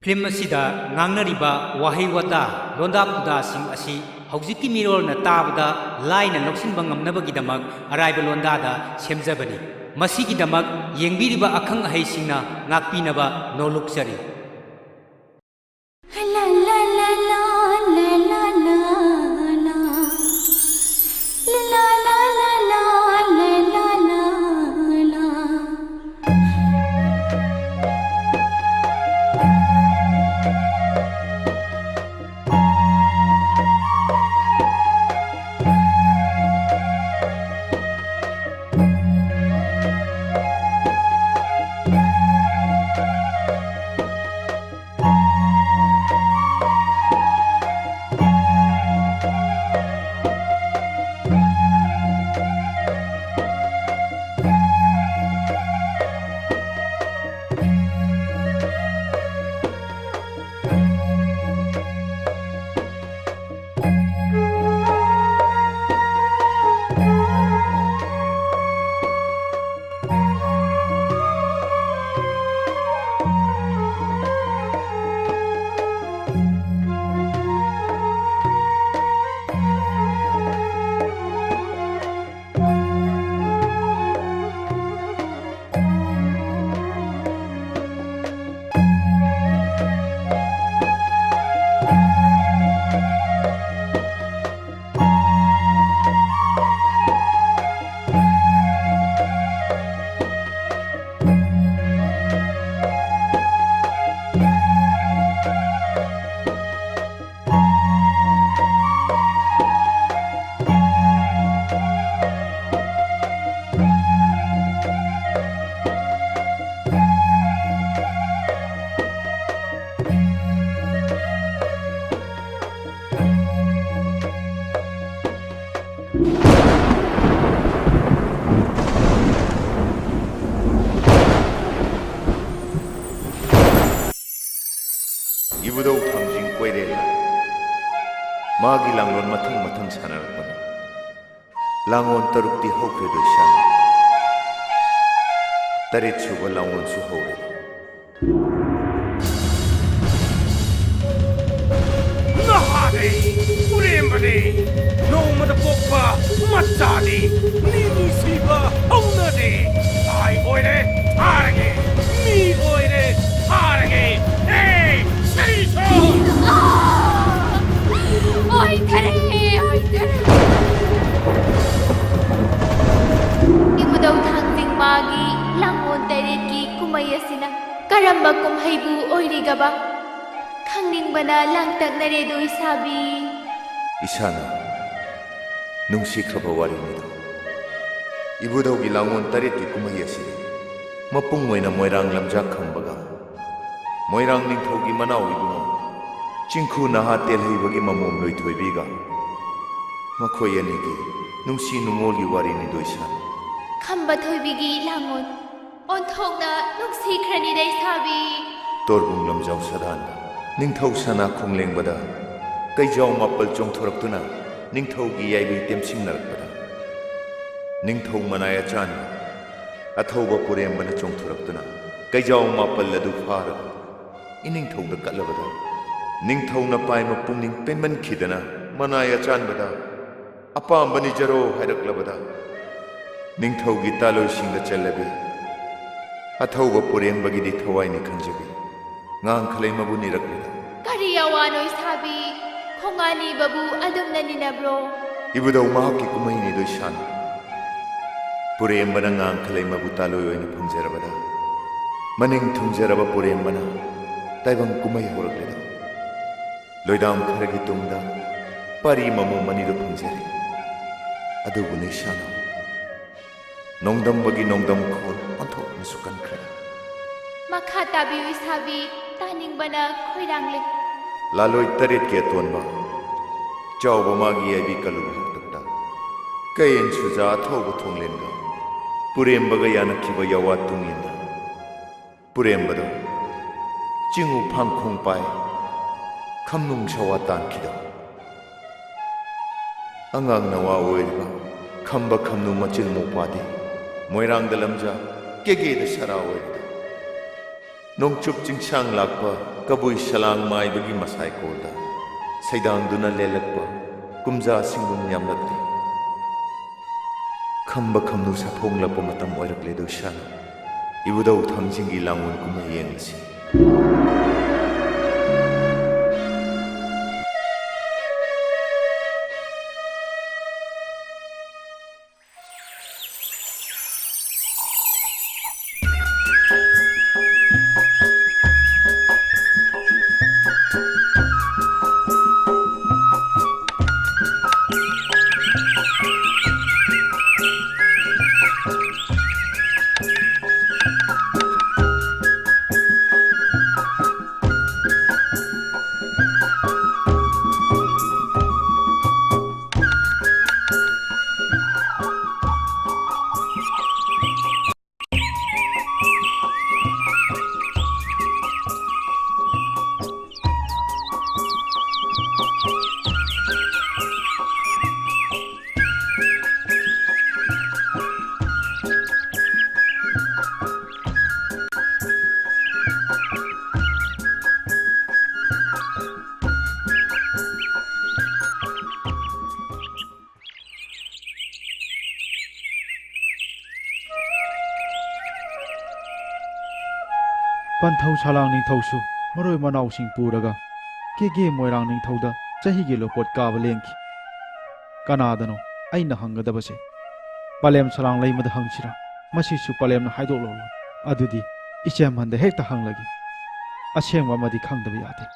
ꯐꯤल्ꯝ ꯑꯁꯤꯗ ꯉꯥꯡꯅꯔꯤꯕ ꯋꯥꯍꯩ ꯋꯥꯇꯥ ꯂꯣꯟꯗꯥ ꯄꯨꯗꯥꯁꯤꯡ ꯑꯁꯤ ꯍꯧꯖꯤꯛꯀꯤ ꯃꯤꯔꯣꯜꯅ ꯇꯥꯕꯗ ꯂꯥꯏꯅ ꯂꯧꯁꯤꯟꯕ ꯉꯝꯅꯕꯒꯤꯗꯃꯛ ꯑꯔꯥꯏꯕ ꯂꯣꯟꯗꯥꯗ ꯁꯦꯝꯖꯕꯅꯤ꯫ ꯃꯁꯤꯒꯤꯗꯃꯛ ꯌꯦꯡꯕꯤꯔꯤꯕ ꯑꯈꯪ ꯑꯍꯩꯁꯤꯡꯅ ꯉꯥꯛꯄꯤꯅꯕ ꯅꯣꯜꯂꯨꯛꯆꯔꯤ꯫ 이부더욱 당신 꿰레라 마기 랑론 마탕 사나락보니 랑온 따룩디 호크레도 샹 따레추고 랑온 수호레 나하리 우리엠바니 노마다 뽑아 맞자니 니니시바 엉나디 아이 오이레 타르게 미 오이레 타르게 에이 세이소 Ay tere, ay tere. Ibudaw thangting magi langon tereki kumayasina karamba kumhaibu oirigaba khangningbana langtak naredo isabi 이샤나 뭉시크라바 와리니다 이부더욱이 랑온 따레띠 꾸마이야시리 마뿡모이나 모이랑 람자 칸바가 모이랑 닝토기 마나오 이부모 징쿠 나하 텔헤이버기 마몸 로이토이비가 마코이야니기 뭉시 누몰기 와리니도 이샤나 khamba thoibigi langon onthokna nungsi khrani dai sabi Torbung लमजाव सदान निंथौ सना खुंलेंबदा कैजाव मापल चोंथोरक्तुना निंथौगी याइबी तेमसिंगनरक्पदा निंथौ मनाया चान अथौब पुरेमबना चोंथोरक्तुना कैजाव मापल लदु फारग इनिंथौद कलबदा निंथौना पाइम पुंनिंग पेनमन खिदना मनाया चानबदा अपामबनी जरो हैरक्लबदा निंथौगी तालोइसिंग चलबे अथौब पुरेमबगिदी थवाइनि खंजबी ngang khalai mabu nirakmida kariya wanoi sabi khongani babu adumna ninabro ibudau mahaki kumai ni doi shan purembana ngang khalai mabu taloi oina phumjerabada maning thumjeraba purembana taibang kumai horakleda loidam kharagi tungda pari mamu mani do phumjeri adubu ni shana nongdam bagi nongdam khol anthok nasukan khre makha tabi sabi taningbana khoirangli laloi taret ke tonba chawba magi abi kalu takta kayen suja thobu thonglenga purembaga yanakhiba yawa tungina purembado chingu phangkhong pai khamnung shawa tankhida angang nawa oiba khamba khamnu machil mopadi moirang dalamja kege da sara oida nongchup chingsang lakpa kabui salang mai bagi masai kolda saidang duna lelakpa kumja singbum yamlakti khamba khamnu sathong lakpa matam oirakle do shan ibudau thamjingi langun kuma yengsi Panthau Salang Ningthausu Maroi Manau Sing Puraga Kege Moirang Ningthauda Chahigi Lopot Kaba Lenki Kanadano Aina Hangadabase Palem Salang Laimada Hangsira Masisu Palem na Haidok Lolo Adudi Ichem Handa Hekta Hanglagi Ashem Wamadi Kangdabi Ate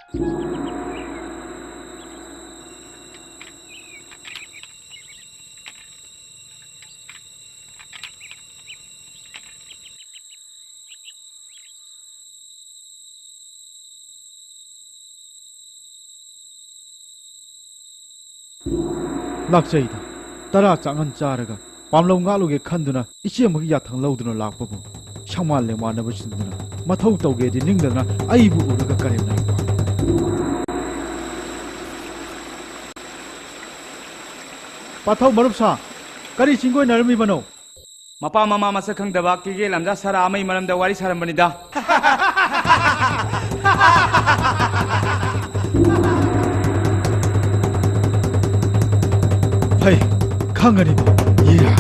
Laksaida Tara Changan Charaga Pamlo Ngaluge Kanduna Ichemaki Yathang Lauduna Lakpabu Shamal Lemana Bachinduna Mathau Tauge Ningdana Aibu Uraga Karina Pathau Marupsa Kari Singoi Narmi Bano Mapa mama masa khang daba kige lamja sara amai maram da wari saram bani da Hey Kangani Yeah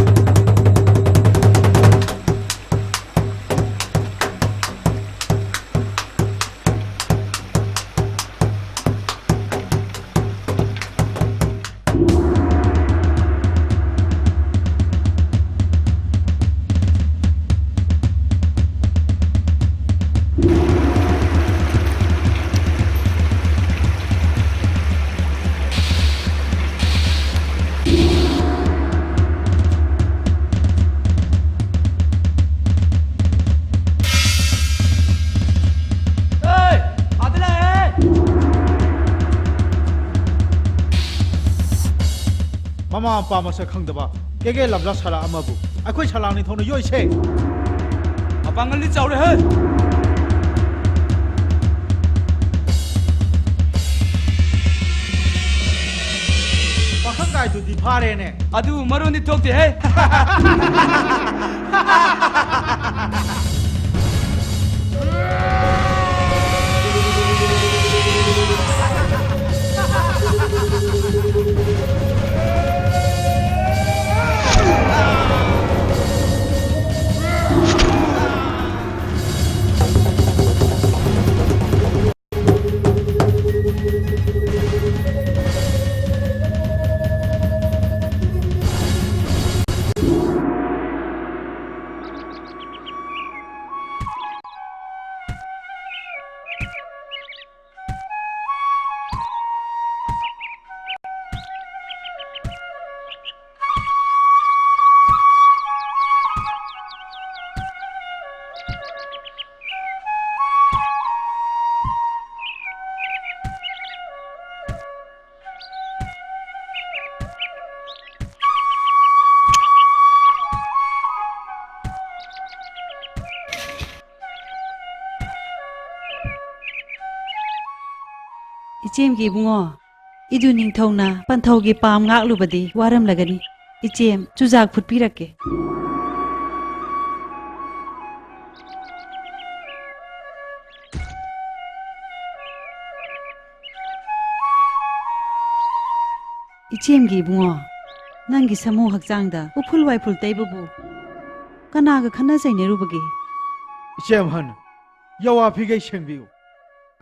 Mama pa masa khangdaba kege labla sara amabu akhoi salangni thonu yoise apangal ni chawre he pakhang kai tu di phare ne adu maron ni thokte he Ichem gi bungo idu ning thongna panthau gi pam ngak lubadi waram lagani ichem chujak phutpirake ꯏꯆꯦꯝꯒꯤ ꯏꯕꯨꯡꯉꯣ ꯅꯪꯒꯤ ꯁꯃꯨ ꯍꯛꯆꯥꯡꯗ ꯎꯐꯨꯜ ꯋꯥꯏꯐꯨꯜ ꯇꯩꯕꯕꯨ ꯀꯅꯥꯒ ꯈꯟꯅ ꯆꯩꯅꯔꯨꯕꯒꯦ ꯏꯆꯦꯝ ꯍꯟ ꯌꯋꯥ ꯐꯤꯒꯩ ꯁꯦꯡꯕꯤꯌꯨ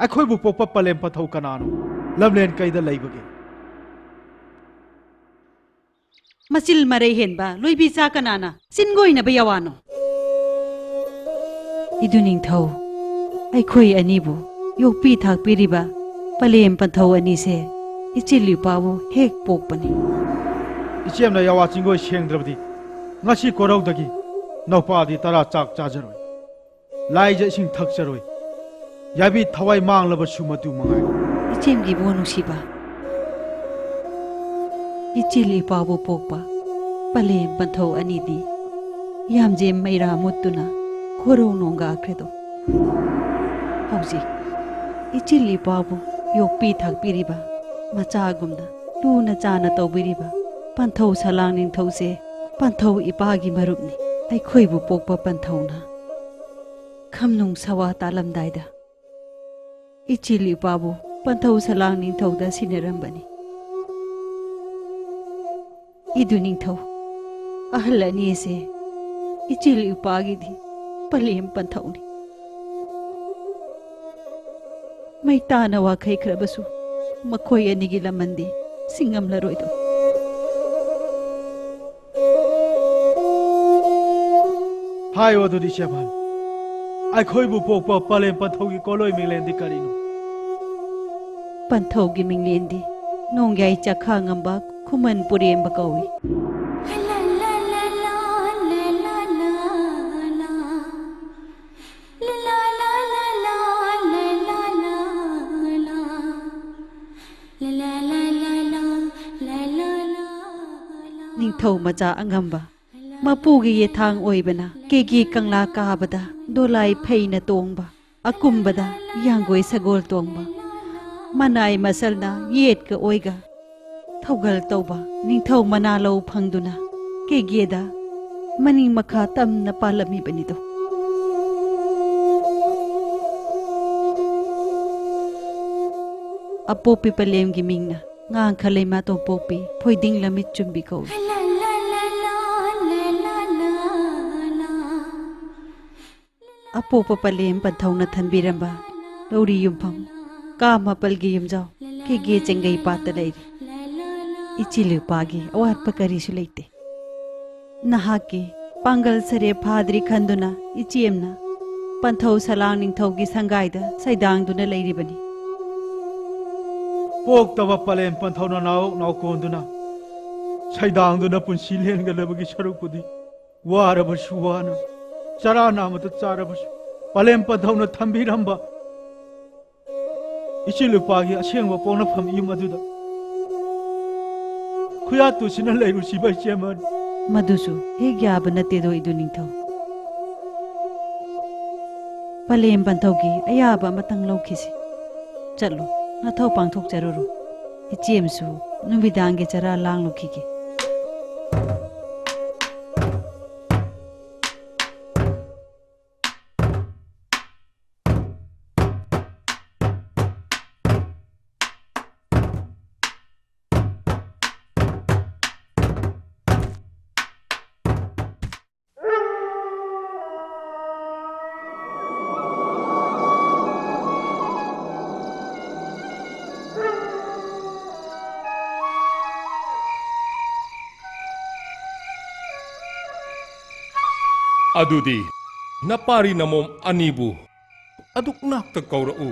ꯑꯩꯈꯣꯏꯕꯨ ꯄꯣꯛꯄ ꯄꯂꯦꯝ ꯄꯟꯊꯧ ꯀꯅꯥꯅꯣ ꯂꯝꯂꯦꯟ ꯀꯩꯗ ꯂꯩꯕꯒꯦ ꯃꯆꯤꯜ ꯃꯔꯩ ꯍꯦꯟꯕ ꯂꯣꯏꯕꯤ ꯆꯥ ꯀꯅꯥꯅ ꯆꯤꯟꯒꯣꯏꯅꯕ ꯌꯥꯋꯥꯅꯣ 이두 ꯅꯤꯡꯊꯧ ꯑꯩꯈꯣꯏ ꯑꯅꯤꯕꯨ ꯌꯣꯛꯄꯤ ꯊꯥꯛꯄꯤꯔꯤꯕ ꯄꯂꯦꯝ ꯄꯟꯊꯧ ꯑꯅꯤꯁꯦ ꯏꯆꯤꯜ ꯏꯄꯥꯕꯨ ꯍꯦꯛ ꯄꯣꯛꯄꯅꯤ ꯏꯆꯦꯝꯅ ꯌꯋꯥ ꯆꯤꯡꯒꯣꯏ ꯁꯦꯡꯗ꯭ꯔꯕꯗꯤ ꯉꯁꯤ ꯀꯣꯔꯧꯗꯒꯤ ꯅꯧꯄꯥꯗꯤ ꯇꯔꯥ ꯆꯥꯛ ꯆꯥꯖꯔꯣꯏ ꯂꯥꯏꯖ ꯏꯁꯤꯡ ꯊꯛꯆꯔꯣꯏ ꯌꯥꯕꯤ ꯊꯋꯥꯏ ꯃꯥꯡꯂꯕꯁꯨ ꯃꯗꯨ ꯃꯉꯥꯏ ꯏꯆꯦꯝꯒꯤ ꯏꯕꯨꯡꯉꯣ ꯅꯨꯡꯁꯤꯕ 이칠 이빠부 ꯄꯣꯛꯄ ꯄꯂꯦꯝ ꯄꯟꯊꯧ ꯑꯅꯤꯗꯤ ꯌꯥꯝꯖꯦꯝ ꯃꯩꯔꯥ ꯃꯨꯠꯇꯨꯅ ꯈꯣꯔꯧ ꯅꯣꯡꯒꯥꯈ꯭ꯔꯦꯗꯣ ꯍꯧꯖꯤꯛ 이칠 이빠부 ꯌꯣꯛꯄꯤ ꯊꯥꯛꯄꯤꯔꯤꯕ ꯃꯆꯥꯒꯨꯝꯅ ꯂꯨꯅ ꯆꯥꯅ ꯇꯧꯕꯤꯔꯤꯕ ꯄꯟꯊꯧ ꯁꯂꯥꯡ ꯅꯤꯡꯊꯧꯁꯦ ꯄꯟꯊꯧ ꯏꯄꯥꯒꯤ ꯃꯔꯨꯞꯅꯤ ꯑꯩꯈꯣꯏꯕꯨ ꯄꯣꯛꯄ ꯄꯟꯊꯧꯅ ꯈꯝꯅꯨꯡ ꯁꯋꯥ ꯇꯥꯂꯝꯗꯥꯏꯗ 이칠 이빠부 ꯄꯟꯊꯧ ꯁꯂꯥꯡ ꯅꯤꯡꯊꯧꯗ ꯁꯤꯟꯅꯔꯝꯕꯅꯤ 이두 ꯅꯤꯡꯊꯧ ꯑꯍꯜ ꯑꯅꯤ ꯑꯁꯦ 이칠 ꯏꯄꯥꯒꯤꯗꯤ ꯄꯂꯦꯝ ꯄꯟꯊꯧꯅꯤ ꯃꯩꯇꯥꯅ ꯋꯥꯈꯩꯈ꯭ꯔꯕꯁꯨ ꯃꯈꯣꯏ ꯑꯅꯤꯒꯤ ꯂꯃꯟꯗꯤ ꯁꯤꯡꯉꯝꯂꯔꯣꯏꯗꯣ ꯍꯥꯏꯌꯣ ꯑꯗꯨꯗꯤ ꯏꯆꯦꯝꯍꯟ ꯑꯩꯈꯣꯏꯕꯨ ꯄꯣꯛꯄ ꯄꯂꯦꯝ ꯄꯟꯊꯧꯒꯤ ꯀꯣꯂꯣꯏ ꯃꯤꯡꯂꯦꯟꯗꯤ ꯀꯔꯤꯅꯣ ꯄꯟꯊꯧꯒꯤ ꯃꯤꯡꯂꯦꯟꯗꯤ ꯅꯣꯡꯌꯥꯏ ꯆꯈꯥ ꯉꯝꯕ ꯈꯨꯃꯟ ꯄꯨꯔꯦꯝꯕ ꯀꯧꯏ ꯅꯤꯡꯊꯧ ꯃꯆꯥ ꯑꯉꯝꯕ ꯃꯄꯨꯒꯤ ꯌꯦꯊꯥꯡ ꯑꯣꯏꯕꯅ ꯀꯦꯒꯤ ꯀꯪꯂꯥ ꯀꯥꯕꯗ ꯗꯣꯂꯥꯏ ꯐꯩꯅ ꯇꯣꯡꯕ ꯑꯀꯨꯝꯕꯗ ꯌꯥꯡꯒꯣꯏ ꯁꯒꯣꯜ ꯇꯣꯡꯕ ꯃꯅꯥꯏ ꯃꯁꯜꯅ ꯌꯦꯠꯀ ꯑꯣꯏꯒ ꯊꯧꯒꯜ ꯇꯧꯕ ꯅꯤꯡꯊꯧ ꯃꯅꯥ ꯂꯧ ꯐꯪꯗꯨꯅ ꯀꯦꯒꯦꯗ ꯃꯅꯤꯡ ꯃꯈꯥ ꯇꯝꯅ ꯄꯥꯜꯂꯝꯃꯤꯕꯅꯤꯗꯣ ꯑꯄꯣꯛꯄꯤ ꯄꯂꯦꯝꯒꯤ ꯃꯤꯡꯅ ꯉꯥꯡꯈ ꯂꯩꯃꯥ ꯇꯣꯝꯄꯣꯛꯄꯤ ꯐꯣꯏꯗꯤꯡ ꯂꯝꯃꯤꯠ ꯆꯨꯝꯕꯤ ꯀꯧꯏ ꯑꯄꯣꯛꯄ ꯄꯂꯦꯝ ꯄꯟꯊꯧꯅ ꯊꯟꯕꯤꯔꯝꯕ ꯂꯧꯔꯤ ꯌꯨꯝꯐꯝ ꯀꯥ ꯃꯥꯄꯜꯒꯤ ꯌꯨꯝꯖꯥꯎ ꯀꯦꯒꯦ ꯆꯦꯡꯒꯩ ꯄꯥꯠꯇ ꯂꯩꯔꯤ 이칠 ꯏꯄꯥꯒꯤ ꯑꯋꯥꯠꯄ ꯀꯔꯤꯁꯨ ꯂꯩꯇꯦ ꯅꯍꯥꯛꯀꯤ ꯄꯥꯡꯒꯜ ꯁꯔꯦ ꯐꯥꯗ꯭ꯔꯤ ꯈꯟꯗꯨꯅ ꯏꯆꯦꯝꯅ ꯄꯟꯊꯧ ꯁꯂꯥꯡ ꯅꯤꯡꯊꯧꯒꯤ ꯁꯪꯒꯥꯏꯗ ꯁꯩꯗꯥꯡꯗꯨꯅ ꯂꯩꯔꯤꯕꯅꯤ ꯄꯣꯛꯇꯕ ꯄꯂꯦꯝ ꯄꯟꯊꯧꯅ ꯅꯥꯎ ꯅꯥꯎꯀꯣꯟꯗꯨꯅ ꯁꯩꯗꯥꯡꯗꯨꯅ ꯄꯨꯟꯁꯤ ꯂꯦꯟꯒꯗꯕꯒꯤ ꯁꯔꯨꯛꯄꯨꯗꯤ ꯋꯥꯔꯕꯁꯨ ꯋꯥꯅ ꯆꯔꯥ ꯅꯥꯃꯗ ꯆꯥꯔꯕꯁꯨ ꯄꯂꯦꯝ ꯄꯟꯊꯧꯅ ꯊꯝꯕꯤꯔꯝꯕ 이칠 ꯏꯄꯥꯒꯤ ꯑꯁꯦꯡꯕ ꯄꯣꯛꯅꯐꯝ ꯌꯨꯝ ꯑꯗꯨꯗ ꯈꯨꯌꯥꯠꯇꯨꯁꯤꯅ ꯂꯩꯔꯨꯁꯤꯕ ꯏꯆꯦꯝꯍꯟ ꯃꯗꯨꯁꯨ ꯍꯦꯛ ꯌꯥꯕ ꯅꯠꯇꯦꯗꯣ 이두 ꯅꯤꯡꯊꯧ ꯄꯂꯦꯝ ꯄꯟꯊꯧꯒꯤ ꯑꯌꯥꯕ ꯑꯃꯇꯪ ꯂꯧꯈꯤꯁꯤ ꯆꯠꯂꯣ ꯅꯊꯧ ꯄꯥꯡꯊꯣꯛꯆꯔꯨꯔꯣ ꯏꯆꯦꯝꯁꯨ ꯅꯨꯃꯤꯗꯥꯡꯒꯤ ꯆꯔꯥ ꯂꯥꯡꯂꯨꯈꯤꯒꯦ ꯑꯗꯨꯗꯤ ꯅꯄꯥꯔꯤ ꯅꯃꯣꯝ ꯑꯅꯤꯕꯨ ꯑꯗꯨꯛ ꯅꯥꯛꯇ ꯀꯧꯔꯛꯎ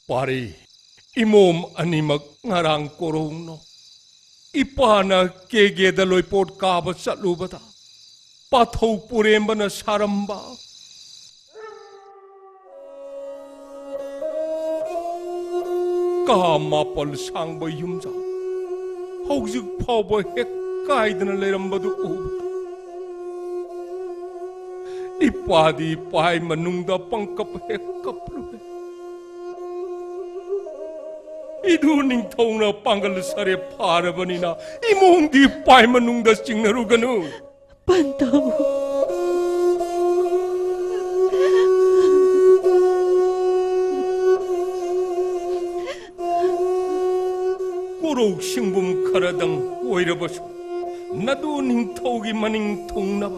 ꯄꯥꯔꯤ ꯏꯃꯣꯝ ꯑꯅꯤꯃꯛ ꯉꯔꯥꯡ ꯀꯣꯔꯧꯅꯣ ꯏꯄꯥꯅ ꯀꯦꯒꯦꯗ ꯂꯣꯏꯄꯣꯠ ꯀꯥꯕ ꯆꯠꯂꯨꯕꯗ ꯄꯥꯊꯧ ꯄꯨꯔꯦꯝꯕꯅ ꯁꯥꯔꯝꯕ ꯀꯥ ꯃꯥꯄꯜ ꯁꯥꯡꯕ ꯌꯨꯝꯖꯥꯎ ꯍꯧꯖꯤꯛ ꯐꯥꯎꯕ ꯍꯦꯛ ꯀꯥꯏꯗꯅ ꯂꯩꯔꯝꯕꯗꯨ ꯎꯕ ꯏꯄꯥꯗꯤ ꯄꯥꯏ ꯃꯅꯨꯡꯗ ꯄꯪꯀꯞ ꯍꯦꯛ ꯀꯞꯂꯨꯕꯦ 이두 닝통나 빵갈 살에 파라버니나 이몽디 빠이마농다 찍나루가누 Pantaw. 꼬록 싱붐 카라당 오이러버쇼 나도 닝토기 마닝 통나바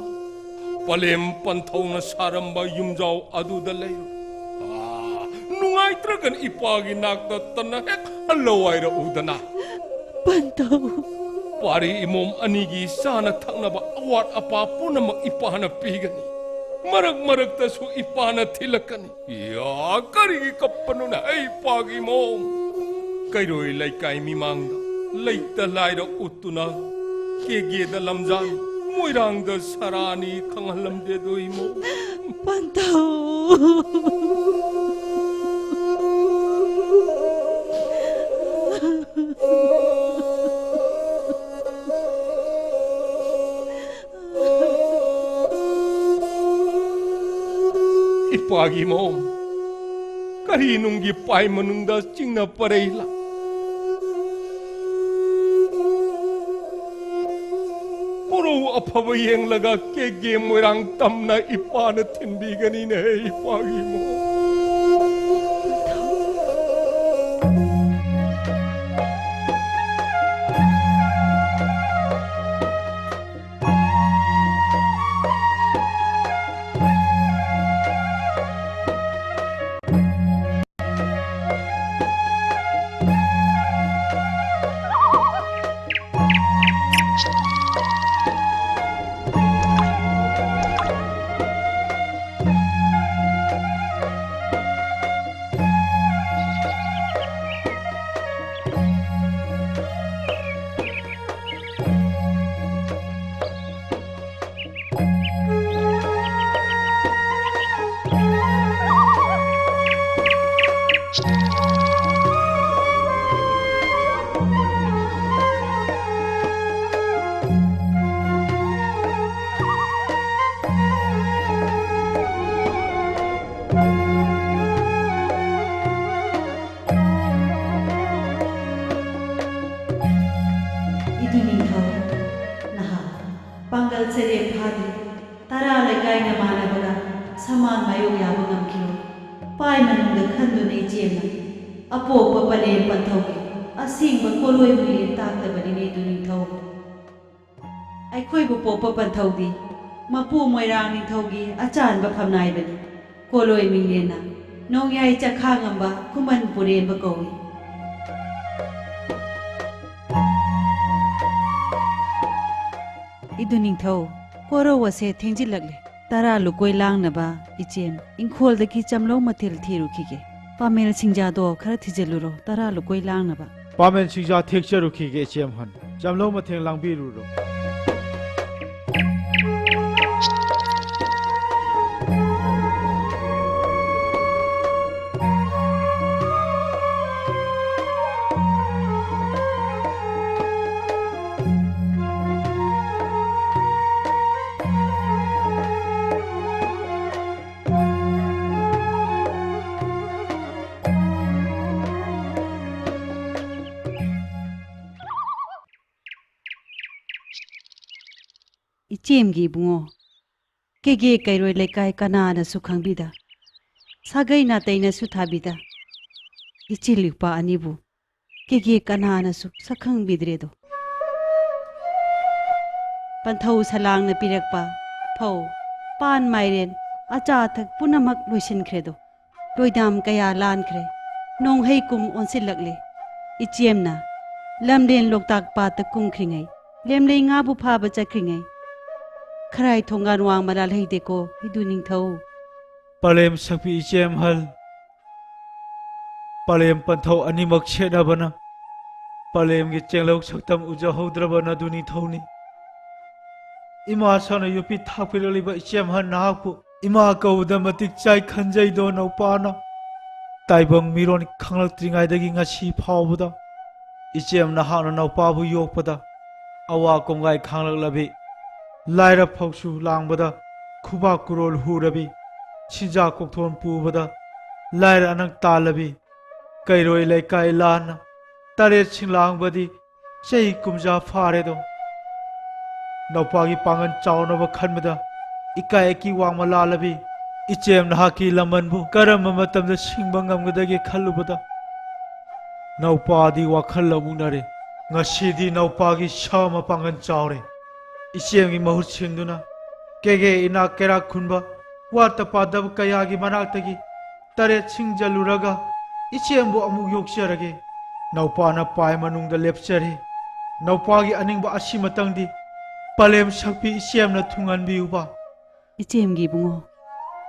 빨렘 판타우나 사람바 윰자오 아두달레요 누아이트라간 이빠기 낙다 떠나 핵 할로와이라 우다나 Pantaw. Pari imom anigi sana taknaba awat apa punamak ipahana pigani. Marag-marag taso ipahana tilakani. Ya, karigi kapanuna ay pagi mom. Kairoy lay kay mimangda. Lay talay da utuna. Kege da lamzan. Moirang da sarani kang halam dedoy mo. Pantaw. Ipagi mom. Karinunggi pay manungda cingna parayla. Puro apabayeng laga kege moirang tamna ipana tindigani na ipagi mo. Pangal sere phadi tara lekai na mana baga saman mayo ya bangam kilo pai manung da khandu nei jema apo papale panthau ki asing ba koloi muli tak da bani nei du ning thau ai khoi bu po pa panthau di mapu moirang ning thau gi achan ba phamnai bani koloi mili na nong yai cha khangam ba kuman pure ba koi iduning thau koro wase thengjilakle tara lukoi langnaba ichem ingkholdagi chamlo mathil thirukhige pamel singja do khara thijeluro tara lukoi langnaba Pamen singja thekcharuki ge chem han jamlo matheng langbiru ro ichemgi bungo kege kairoi lekai kana na sukhangbida sagai na taina su thabida ichilikpa anibu kege kana na su sakhang bidredo panthau salang na pirakpa phau pan mairen acha thak punamak loisin khredo loidam kaya lan khre nong hei kum onsilakle ichemna lamden loktak pa ta kum khringai lemle nga bu pha ba chakringai Kharai thongan wang malal hei deko hiduning thau Palem sakpi chem hal Palem panthau animak chena bana Palem ge chenglok saktam uja hodrabana duni thauni Ima sana yupi thakpilali ba chem han naku Ima kauda matik chai khanjai do no pana ताइबंग मिरोन खंगलक्त्रिङाइदगी ngasi फावबदा इचेम नहाना नौपाबु योकपदा अवा कोंगाई खांगलक्लबी Lyra फौसु लांबदा खुबा कुरोल हुरबी छिजा कोकथोन पुबदा Lyra अनंग तालबी कैरोय लेकाय लान तारे छिंलांगबदी चही कुमजा फारेदो नौपागी पांगन चावनब खनबदा इकाय की वांगमा लालबी इचेम नहाकी लमनबु करम मतमदा सिंगबा ngamgdagi खल्लुबदा नौपादी वाखल अमुनरे ngасidi नौपागी शामा पांगन चावरे इचेमगी महुत सिंगदुना केगे इना केरा खुनबा वाता पादब कयागी मनाक्तगी तरे सिंगजलुरगा इचेमबु अमुक योक्चरगे नौपाना पाय मनुंगदा लेपचरे नौपागी अनिंगबा असिमतंगदी पलेम सकपी इचेमना थुंगनबियुबा इचेमगी बुंगो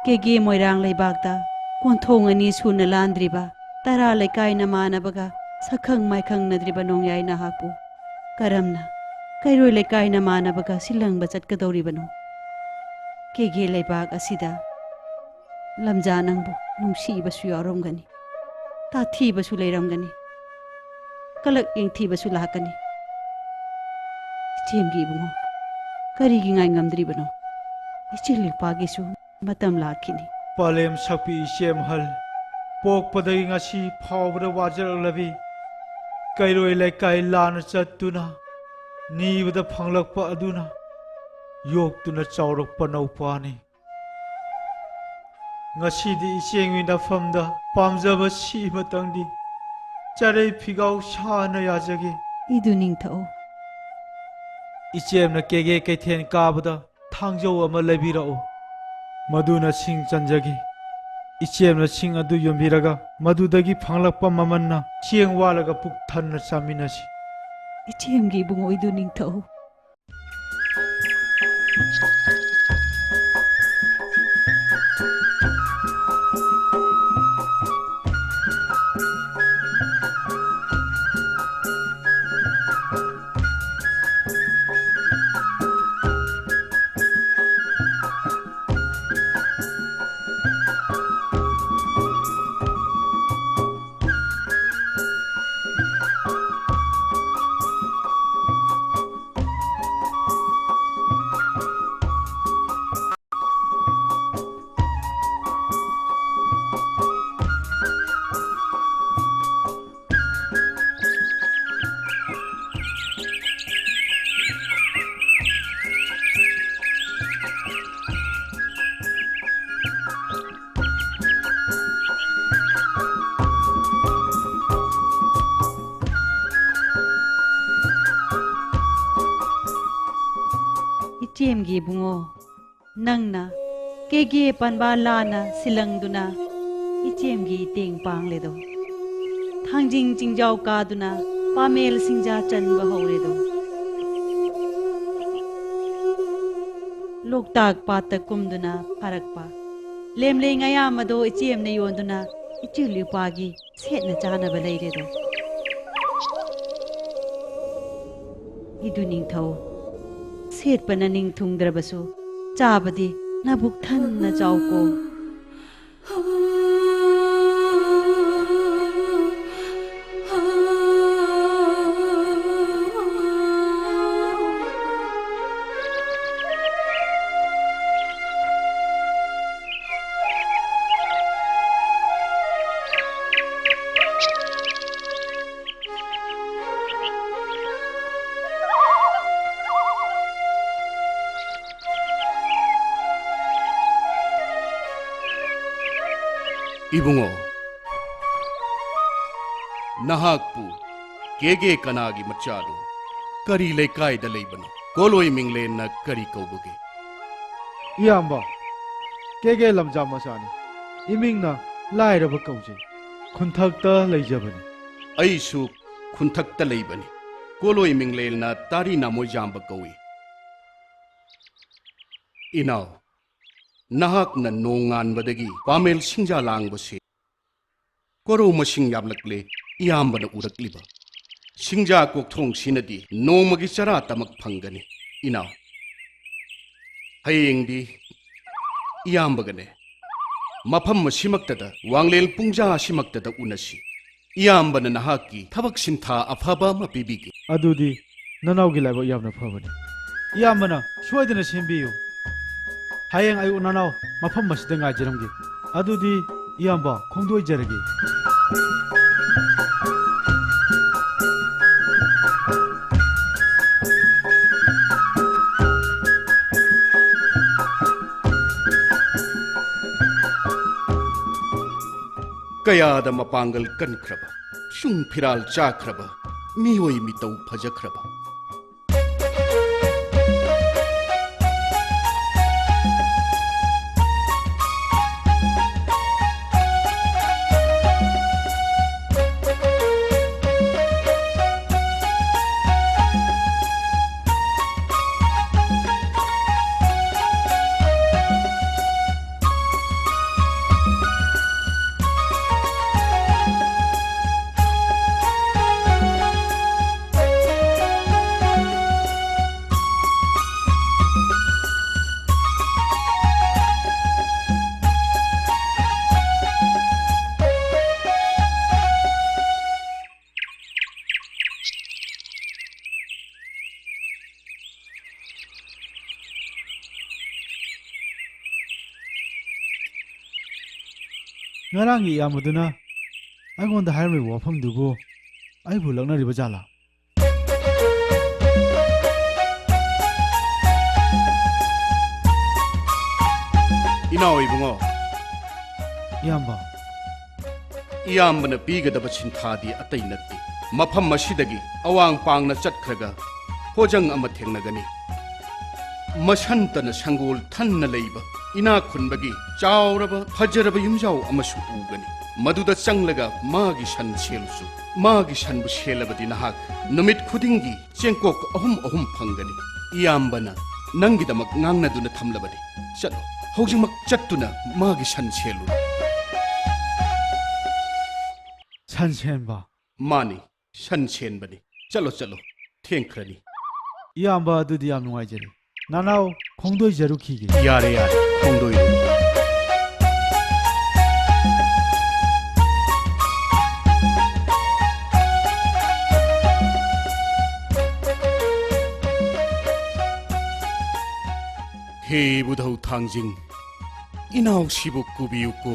केगे मोइरांग लेबागदा कोंथोंग अनि सुना लांद्रिबा तारा लेकाय नमानबगा सखंग माइखंग नद्रिबा नोंयाय नाहाकु करमना कैरोय लेकाय नमानबगा सिलंगबा चटकदौरिबनो केगे लेबाग असिदा लमजा नंगबु नुंसीबसु यारमगनी ताथीबसु लेरमगनी कलक इंगथीबसु लाकनी इचेमगी बुंगो करिगी ngai ngamdribano इचिलिपागेसु मतम लाखिनी पलेम सकपी इचेम हल पोकपदगी ngasi फावबदा वाजरलबी कैरोय लेकाय लान चत्तुना नीबदा फंगलकपा अदुना योक्तुना चावरकपा नौपानी ngасidi इचेंगि नफमदा पामजबा सिमतंगदी चरै फिगाव साना याजगे इदु निंगथौ इचेमना केगे कैथेन काबदा थांजौ अमा लेबिराओ मधुना सिंग चंजगी इचेमना सिंग अदु योंबिरगा मधुदगी फंगलकपा ममन्ना चियंग वालगा पुक थन्ना चामिनसी इचेमगी बुंगो इदु निंगथौ इचेमगी बुंगो नंगना केगे पनबा लाना सिलंगदुना इचेमगी तेंग पांगलेदो थांजिंग चिंजाव कादुना पामेल सिंजा चनबा हौरेदो लोकताक पात कुमदुना फरकपा लेमले ngayamado इचेमने योंदुना इचुलिपागी सेटना चानबा लेरेदो इदु निंगथौ सेटपना निंग थुंगद्रबसु चाबदी नबुक थन्ना चावको इबुंगो नहाकपु केगे कनागी मचादो करी लेकायदा लेबनो कोलोय मिंगलेन करी कौबगे इयाम्बा केगे लमजा मसानी इमिंगना लाइरब कौजे खुंथक्ता लेजबनी ऐसु खुंथक्ता लेबनी कोलोय मिंगलेन तारी नामोय जांब कौई इनाव नहाकना नोंगानबदगी पामेल सिंजा लांगबसे कोरो मसिंग याबलकले इयाम्बना उरकलिबा सिंजा कोकथोंग सिनदी नोमगी चरा तमक फंगनी इनाव हयेंगदी इयाम्बगने ꯃꯐꯝ ꯑꯁꯤꯃꯛꯇꯗ ꯋꯥꯡꯂꯦꯟ ꯄꯨꯡꯖꯥ ꯑꯁꯤꯃꯛꯇꯗ ꯎꯅꯁꯤ ꯏꯌꯥꯝꯕꯅ ꯅꯍꯥꯛꯀꯤ ꯊꯕꯛ ꯁꯤꯟꯊꯥ ꯑꯐꯕ ꯑꯃ ꯄꯤꯕꯤꯒꯦ ꯑꯗꯨꯗꯤ ꯅꯅꯥꯎꯒꯤ ꯂꯥꯏꯕꯛ ꯌꯥꯝꯅ ꯐꯕꯅꯤ ꯏꯌꯥꯝꯕꯅ ꯁꯣꯏꯗꯅ ꯁꯦꯝꯕꯤꯌꯨ ꯍꯌꯦꯡ ꯑꯌꯨꯛ ꯅꯅꯥꯎ ꯃꯐꯝ ꯑꯁꯤꯗ ꯉꯥꯏꯖꯔꯝꯒꯦ ꯑꯗꯨꯗꯤ ꯏꯌꯥꯝꯕ ꯈꯣꯡꯗꯣꯏꯖꯔꯒꯦ ꯀꯌꯥꯗ ꯃꯄꯥꯡꯒꯜ ꯀꯟꯈ꯭ꯔꯕ ꯁꯨꯡ ꯐꯤꯔꯥꯜ ꯆꯥꯈ꯭ꯔꯕ ꯃꯤꯑꯣꯏ ꯃꯤꯇꯧ ꯐꯖꯈ꯭ꯔꯕ ꯉꯔꯥꯡꯒꯤ ꯏꯌꯥꯝꯕꯗꯨꯅ ꯑꯩꯉꯣꯟꯗ ꯍꯥꯏꯔꯝꯂꯤꯕ ꯋꯥꯐꯝꯗꯨꯕꯨ ꯑꯩꯕꯨ ꯂꯛꯅꯔꯤꯕ ꯖꯥꯠꯂꯥ ꯏꯅꯥꯎ ꯏꯕꯨꯡꯉꯣ ꯏꯌꯥꯝꯕ ꯏꯌꯥꯝꯕꯅ ꯄꯤꯒꯗꯕ ꯁꯤꯟꯊꯥꯗꯤ ꯑꯇꯩ ꯅꯠꯇꯦ ꯃꯐꯝ ꯑꯁꯤꯗꯒꯤ ꯑꯋꯥꯡ ꯄꯥꯡꯅ ꯆꯠꯈ꯭ꯔꯒ ꯍꯣꯖꯪ ꯑꯃ ꯊꯦꯡꯅꯒꯅꯤ ꯃꯁꯟꯇꯅ ꯁꯪꯒꯣꯜ ꯊꯟꯅ ꯂꯩꯕ ꯏꯅꯥꯛ ꯈꯨꯟꯕꯒꯤ ꯆꯥꯎꯔꯕ ꯐꯖꯔꯕ ꯌꯨꯝꯖꯥꯎ ꯑꯃꯁꯨ ꯎꯒꯅꯤ ꯃꯗꯨꯗ ꯆꯪꯂꯒ ꯃꯥꯒꯤ ꯁꯟ ꯁꯦꯜꯂꯨꯁꯨ ꯃꯥꯒꯤ ꯁꯟꯕꯨ ꯁꯦꯜꯂꯕꯗꯤ ꯅꯍꯥꯛ ꯅꯨꯃꯤꯠ ꯈꯨꯗꯤꯡꯒꯤ ꯆꯦꯡꯀꯣꯛ ꯑꯍꯨꯝ ꯐꯪꯒꯅꯤ ꯏꯌꯥꯝꯕꯅ ꯅꯪꯒꯤꯗꯃꯛ ꯉꯥꯡꯅꯗꯨꯅ ꯊꯝꯂꯕꯅꯤ ꯆꯠꯂꯣ ꯍꯧꯖꯤꯛꯃꯛ ꯆꯠꯇꯨꯅ ꯃꯥꯒꯤ ꯁꯟ ꯁꯦꯜꯂꯨ ꯁꯟ ꯁꯦꯟꯕ ꯃꯥꯅꯤ ꯁꯟ ꯁꯦꯟꯕꯅꯤ ꯆꯠꯂꯣ ꯊꯦꯡꯈ꯭ꯔꯅꯤ ꯏꯌꯥꯝꯕ ꯑꯗꯨꯗꯤ ꯌꯥꯝ ꯅꯨꯡꯉꯥꯏꯖꯔꯦ ꯅꯅꯥꯎ ꯈꯣꯡꯗꯣꯏꯖꯔꯨꯈꯤꯒꯦ ꯌꯥꯔꯦ ꯈꯣꯡꯗꯣꯏꯔꯨ ꯍꯦ ꯕꯨꯙꯧ ꯊꯥꯡꯖꯤꯡ ꯏꯅꯥꯎꯁꯤꯕꯨ ꯀꯨꯕꯤꯌꯨꯀꯣ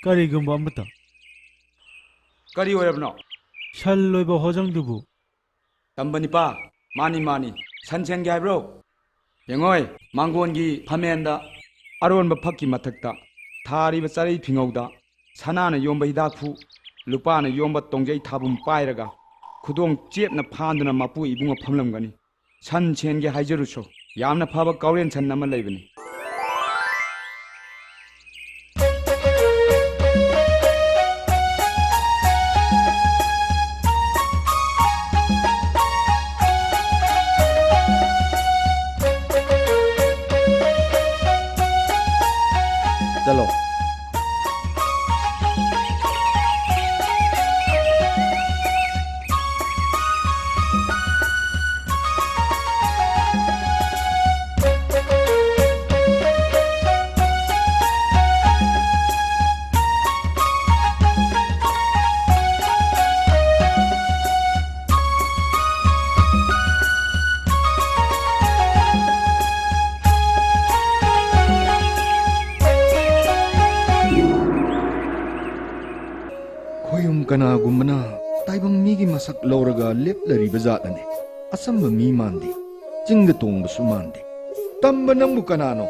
ꯀꯔꯤꯒꯨꯝꯕ ꯑꯃꯇ ꯀꯔꯤ ꯑꯣꯏꯔꯕꯅꯣ ꯁꯟ ꯂꯣꯏꯕ ꯍꯣꯖꯪꯗꯨꯕꯨ ꯇꯝꯕꯅꯤꯄꯥ ꯃꯥꯅꯤ ꯁꯟ ꯁꯦꯟꯒꯦ ꯍꯥꯏꯕ꯭ꯔꯣ ꯌꯦꯡꯉꯣꯏ ꯃꯥꯡꯒꯣꯟꯒꯤ ꯐꯝꯃꯦꯟꯗ ꯑꯔꯣꯟꯕ ꯐꯛꯀꯤ ꯃꯊꯛꯇ ꯊꯥꯔꯤꯕ ꯆꯔꯩ ꯐꯤꯉꯧꯗ ꯁꯅꯥꯅ ꯌꯣꯝꯕ ꯍꯤꯗꯥꯛꯐꯨ ꯂꯨꯄꯥꯅ ꯌꯣꯝꯕ ꯇꯣꯡꯖꯩ ꯊꯥꯕꯨꯝ ꯄꯥꯏꯔꯒ ꯈꯨꯗꯣꯡ ꯆꯦꯞꯅ ꯐꯥꯟꯗꯨꯅ ꯃꯄꯨ ꯏꯕꯨꯡꯉ ꯐꯝꯂꯝꯒꯅꯤ ꯁꯟ ꯁꯦꯟꯒꯦ ꯍꯥꯏꯖꯔꯨꯁꯣ ꯌꯥꯝꯅ ꯐꯕ ꯀꯥꯎꯔꯦꯟ ꯁꯟ ꯑꯃ ꯂꯩꯕꯅꯤ चलो ꯀꯅꯥꯒꯨꯝꯕꯅ ꯇꯥꯏꯕꯪ ꯃꯤꯒꯤ ꯃꯁꯛ ꯂꯧꯔꯒ ꯂꯦꯞꯂꯔꯤꯕ ꯖꯥꯠꯅꯅꯦ ꯑꯁꯝꯕ ꯃꯤ ꯃꯥꯟꯗꯦ ꯆꯤꯡꯗ ꯇꯣꯡꯕꯁꯨ ꯃꯥꯟꯗꯦ ꯇꯝꯕ ꯅꯪꯕꯨ ꯀꯅꯥꯅꯣ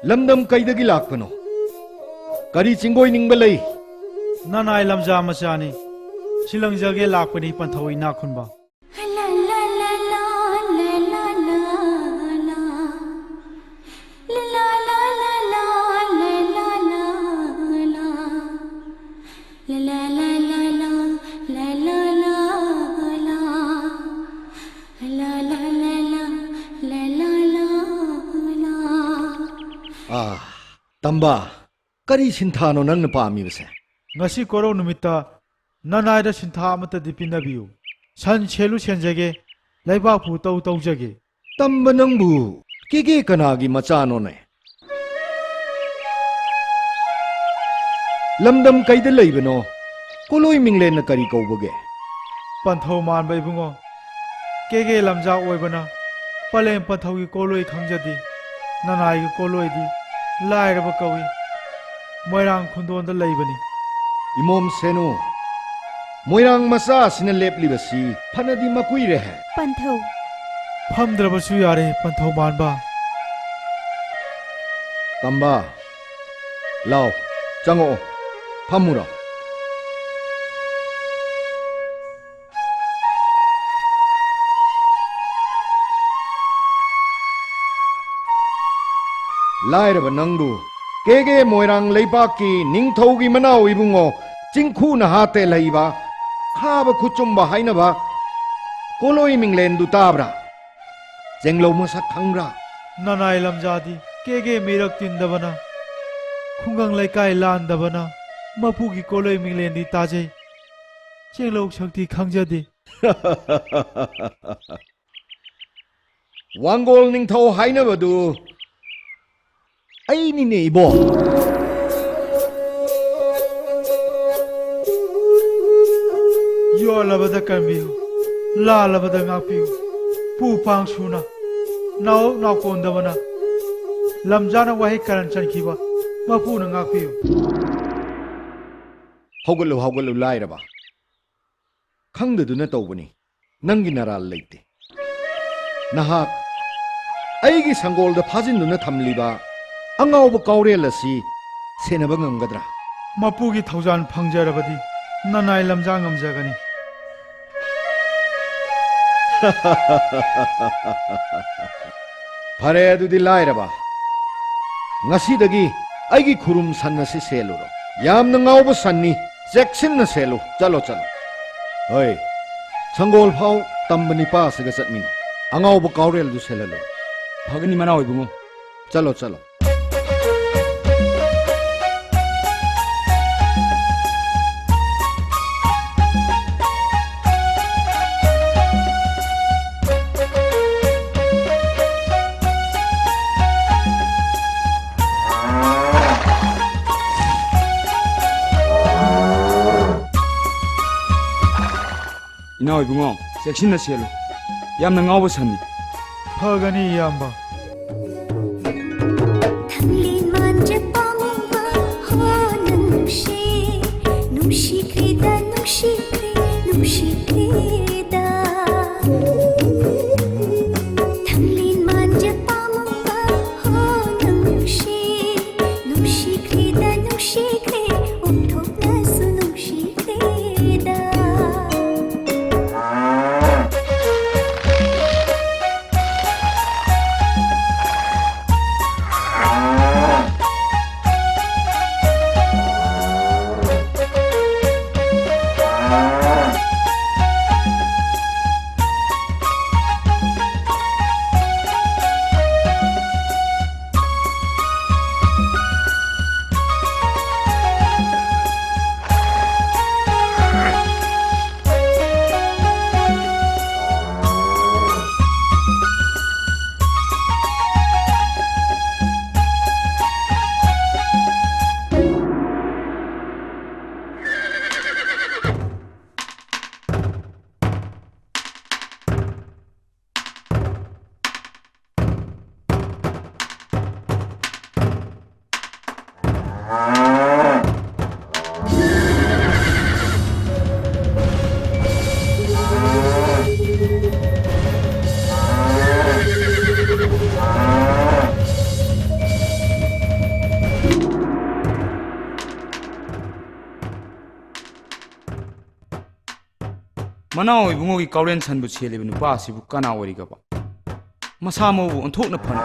ꯂꯝꯗꯝ ꯀꯩꯗꯒꯤ ꯂꯥꯛꯄꯅꯣ ꯀꯔꯤ ꯆꯤꯡꯒꯣꯏꯅꯤꯡꯕ ꯂꯩ ꯅꯅꯥꯏ ꯂꯝꯖꯥ ꯃꯆꯥꯅꯤ ꯁꯤꯂꯪꯖꯒꯦ ꯂꯥꯛꯄꯅꯤ ꯄꯟꯊꯧ ꯏꯅꯥꯛ ꯈꯨꯟꯕ तंबा करी सिंथानो नंग पामी बसे ngasi korong numita nanai da sintha amata dipinabiu san chelu senjage laiba pu tau tau jage तंबा नंगबु के कनागी मचानो ने लमदम कैद लैबनो कोलोई मिंगलेन न करी कौबगे panthau man bai bungo ke lamja oibana palem panthau gi koloi khangjadi nanai gi koloi di lairaba kawi moirang khundon da leibani इमोम सेनो मोइरांग मसा सिन लेपली बसी फनदी मकुई रे है पंथौ famdrabasu yare panthau man ba तंबा लाओ चंगो फमुरा लाइरब नंगबु के मोइरांग लेबाकी निंगथौगी मनाव इबुंगो चिंखु नहाते लईबा खाब खुचुंबा हाइनबा कोलोई मिंगलेन दु ताब्रा जेंगलो मसक खंगरा nanai lamjadi ke mirak tindabana khungang laikai landabana mapu gi koloi minglen di taje chenglok shakti khangjadi वांगोल निंगथौ हाइनबदु ऐनी ने इबो yo labada kambiu la labada ngapiu pu pang suna naw kondabana lamjana wahi karan chankhiba mapu na ngapiu हौगलो लाइरबा खंगदुना तौबनी नंगी नराल लेते नहाक ऐगी संगोल the फाजिनुना थमलीबा अंगावब काउरेल असि सेनबा ngंगदरा mapu gi thaujan phangjarabadi nanai lamja ngamjagani फरे अदुदि लाइरबा ngasiदगी ऐगी खुरुम सन्नसि सेलुरो यामना ngaवब सन्नी चेक्सिन सेलु चलो ओय संगोल फाउ तंबनी पासगा चटमिन अंगावब काउरेल दु सेललो फगनी मनाओ इबुंगो चलो इनाओ इबुंगो सेक्शन सेलो यामना ngawo sanni phagani yamba Thamlin manja pamuwa ho nungshi nungshi krida Thamlin manja pamuwa ho nungshi krida umthok na su nungshi krida मनाओ इबुंगोगी काउरेन सनबु छेलेबु नुपा सिबु काना ओरिगबा मसा मौबु अंथोकना फन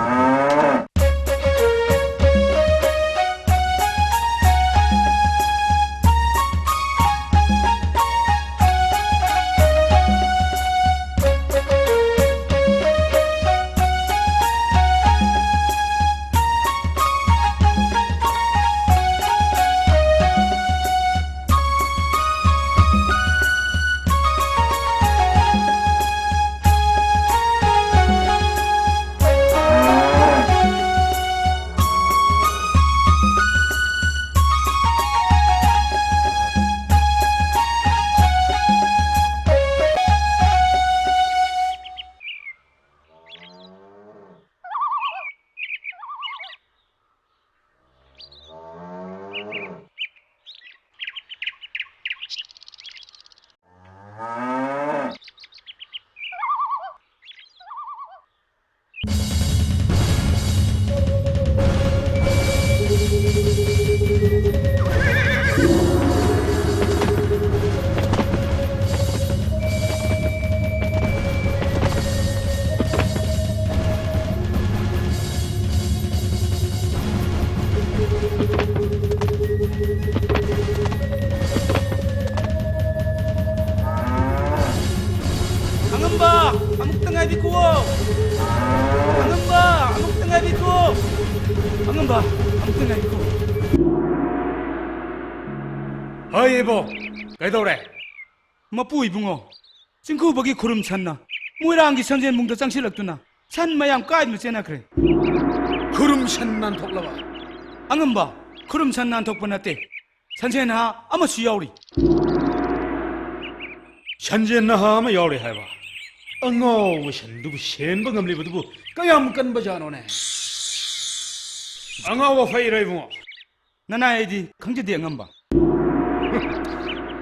ꯑꯝꯇ ꯉꯥꯏꯈꯣ ꯍꯣꯏ ꯏꯕꯣ ꯀꯩꯗꯧꯔꯦ ꯃꯄꯨ ꯏꯕꯨꯡꯉꯣ ꯆꯤꯡꯈꯨꯕꯒꯤ ꯈꯨꯔꯨꯝ ꯁꯟꯅ ꯃꯣꯏꯔꯥꯡꯒꯤ ꯁꯟꯖꯦꯟꯕꯨꯡꯗ ꯆꯪꯁꯤꯜꯂꯛꯇꯨꯅ ꯁꯟ ꯃꯌꯥꯝ ꯀꯥꯏꯗꯨꯅ ꯆꯦꯟꯅꯈ꯭ꯔꯦ ꯈꯨꯔꯨꯝ ꯁꯟ ꯅꯥꯟꯊꯣꯛꯂꯕ ꯑꯉꯝꯕ ꯈꯨꯔꯨꯝ ꯁꯟ ꯅꯥꯟꯊꯣꯛꯄ ꯅꯠꯇꯦ ꯁꯟꯖꯦꯟ ꯅꯍꯥ ꯑꯃꯁꯨ ꯌꯥꯎꯔꯤ ꯁꯟꯖꯦꯟ ꯅꯍꯥ ꯑꯃ ꯌꯥꯎꯔꯦ ꯍꯥꯏꯕ ꯑꯉꯥꯎꯕ ꯁꯟꯗꯨꯕꯨ ꯁꯦꯟꯕ ꯉꯝꯂꯤꯕꯗꯨꯕꯨ ꯀꯌꯥꯝ ꯀꯟꯕꯖꯥꯠꯅꯣꯅꯦ ꯑꯉꯥꯎꯕ ꯐꯩꯔꯣ ꯏꯕꯨꯡꯉꯣ ꯅꯅꯥꯏ ꯑꯩꯗꯤ ꯈꯪꯖꯗꯦ ꯑꯉꯝꯕ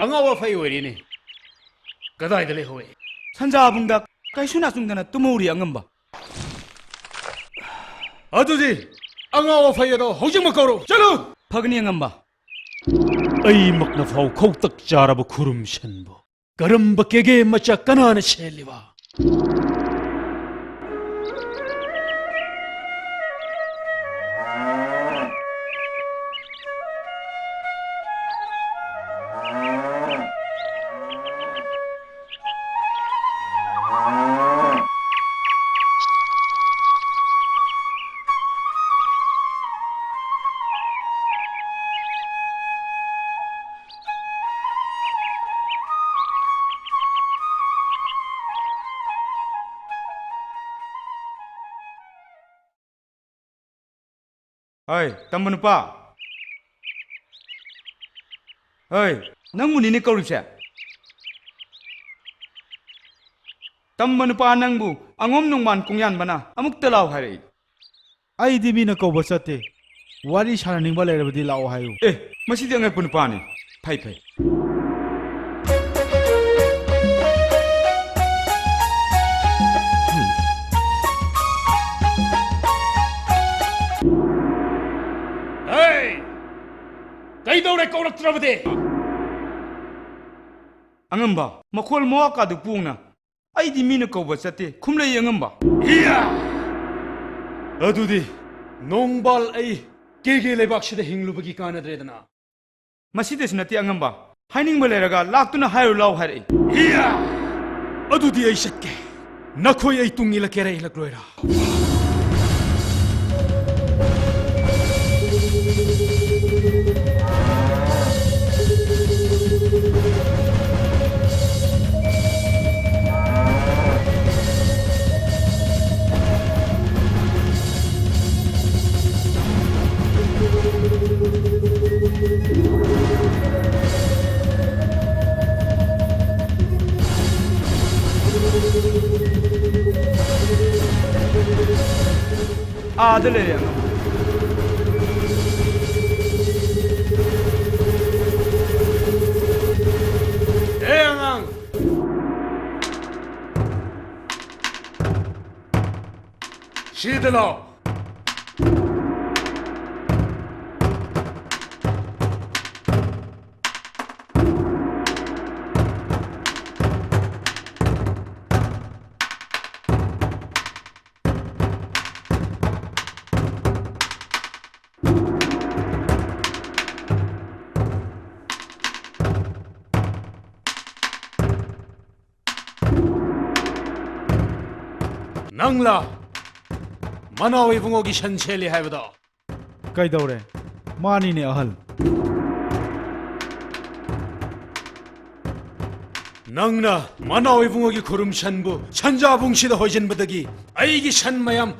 ꯑꯉꯥꯎꯕ ꯐꯩ ꯑꯣꯏꯔꯤꯅꯦ ꯀꯗꯥꯏꯗ ꯂꯩꯍꯧꯏ ꯁꯟꯖꯥꯕꯨꯡꯗ ꯀꯩꯁꯨ ꯅꯥꯆꯨꯡꯗꯅ ꯇꯨꯝꯍꯧꯔꯤ ꯑꯉꯝꯕ ꯑꯗꯨꯗꯤ ꯑꯉꯥꯎꯕ ꯐꯩ ꯑꯗꯣ ꯍꯧꯖꯤꯛꯃꯛ ꯀꯧꯔꯣ ꯆꯠꯂꯨ ꯐꯒꯅꯤ ꯑꯉꯝꯕ ꯑꯩꯃꯛꯅ ꯐꯥꯎ ꯈꯧꯇꯛ ꯆꯥꯔꯕ ꯈꯨꯔꯨꯝ ꯁꯟꯕꯨ ꯀꯔꯝꯕ ꯀꯦꯒꯦ ꯃꯆꯥ ꯀꯅꯥꯅ ꯁꯦꯜꯂꯤꯕ ꯍꯣꯏ ꯇꯝꯕ ꯅꯨꯄꯥ ꯍꯣꯏ ꯅꯪꯕꯨꯅꯤꯅꯦ ꯀꯧꯔꯤꯕꯁꯦ ꯇꯝꯕ ꯅꯨꯄꯥ ꯅꯪꯕꯨ ꯑꯉꯣꯝ ꯅꯣꯡꯃꯥꯟ ꯀꯣꯡꯌꯥꯟꯕꯅ ꯑꯃꯨꯛꯇ ꯂꯥꯎ ꯍꯥꯏꯔꯛꯏ ꯑꯩꯗꯤ ꯃꯤꯅ ꯀꯧꯕ ꯆꯠꯇꯦ ꯋꯥꯔꯤ ꯁꯥꯟꯅꯅꯤꯡꯕ ꯂꯩꯔꯕꯗꯤ ꯂꯥꯛꯑꯣ ꯍꯥꯏꯌꯨ ꯑꯦ ꯃꯁꯤꯗꯤ ꯑꯉꯛꯄ ꯅꯨꯄꯥꯅꯤ ꯐꯩ ꯐꯩ ꯀꯩꯗꯧꯔꯦ ꯀꯧꯔꯛꯇ꯭ꯔꯕꯗꯤ ꯑꯉꯝꯕ ꯃꯈꯣꯜ ꯃꯋꯥꯀꯥꯗꯨ ꯄꯣꯡꯅ ꯑꯩꯗꯤ ꯃꯤꯅ ꯀꯧꯕ ꯆꯠꯇꯦ ꯈꯨꯝꯂꯩ ꯑꯉꯝꯕ ꯑꯗꯨꯗꯤ ꯅꯣꯡꯕꯥꯜ ꯑꯩ ꯀꯦꯒꯦ ꯂꯩꯕꯥꯛꯁꯤꯗ ꯍꯤꯡꯂꯨꯕꯒꯤ ꯀꯥꯟꯅꯗ꯭ꯔꯦꯗꯅ ꯃꯁꯤꯗꯁꯨ ꯅꯠꯇꯦ ꯑꯉꯝꯕ ꯍꯥꯏꯅꯤꯡꯕ ꯂꯩꯔꯒ ꯂꯥꯛꯇꯨꯅ ꯍꯥꯏꯔꯨ ꯂꯥꯎ ꯍꯥꯏꯔꯛꯏ ꯑꯗꯨꯗꯤ ꯑꯩ ꯆꯠꯀꯦ ꯅꯈꯣꯏ ꯑꯩ ꯇꯨꯡ ꯏꯜꯂꯛꯀꯦꯔꯥ ꯏꯜꯂꯛꯂꯣꯏꯔꯥ ꯑꯥꯗ ꯂꯩꯔꯦ ꯑꯉꯝꯕ ꯑꯉꯥꯡ ꯁꯤꯗ ꯂꯥꯛꯑꯣ ꯅꯪꯂꯥ ꯃꯅꯥꯎ ꯏꯕꯨꯡꯉꯣꯒꯤ ꯁꯟ ꯁꯦꯜꯂꯤ ꯍꯥꯏꯕꯗꯣ ꯀꯩꯗꯧꯔꯦ ꯃꯥꯅꯤꯅꯦ ꯑꯍꯜ ꯅꯪꯅ ꯃꯅꯥꯎ ꯏꯕꯨꯡꯉꯣꯒꯤ ꯈꯨꯔꯨꯝ ꯁꯟꯕꯨ ꯁꯟꯖꯥꯕꯨꯡꯁꯤꯗ ꯍꯣꯏꯖꯤꯟꯕꯗꯒꯤ ꯑꯩꯒꯤ ꯁꯟ ꯃꯌꯥꯝ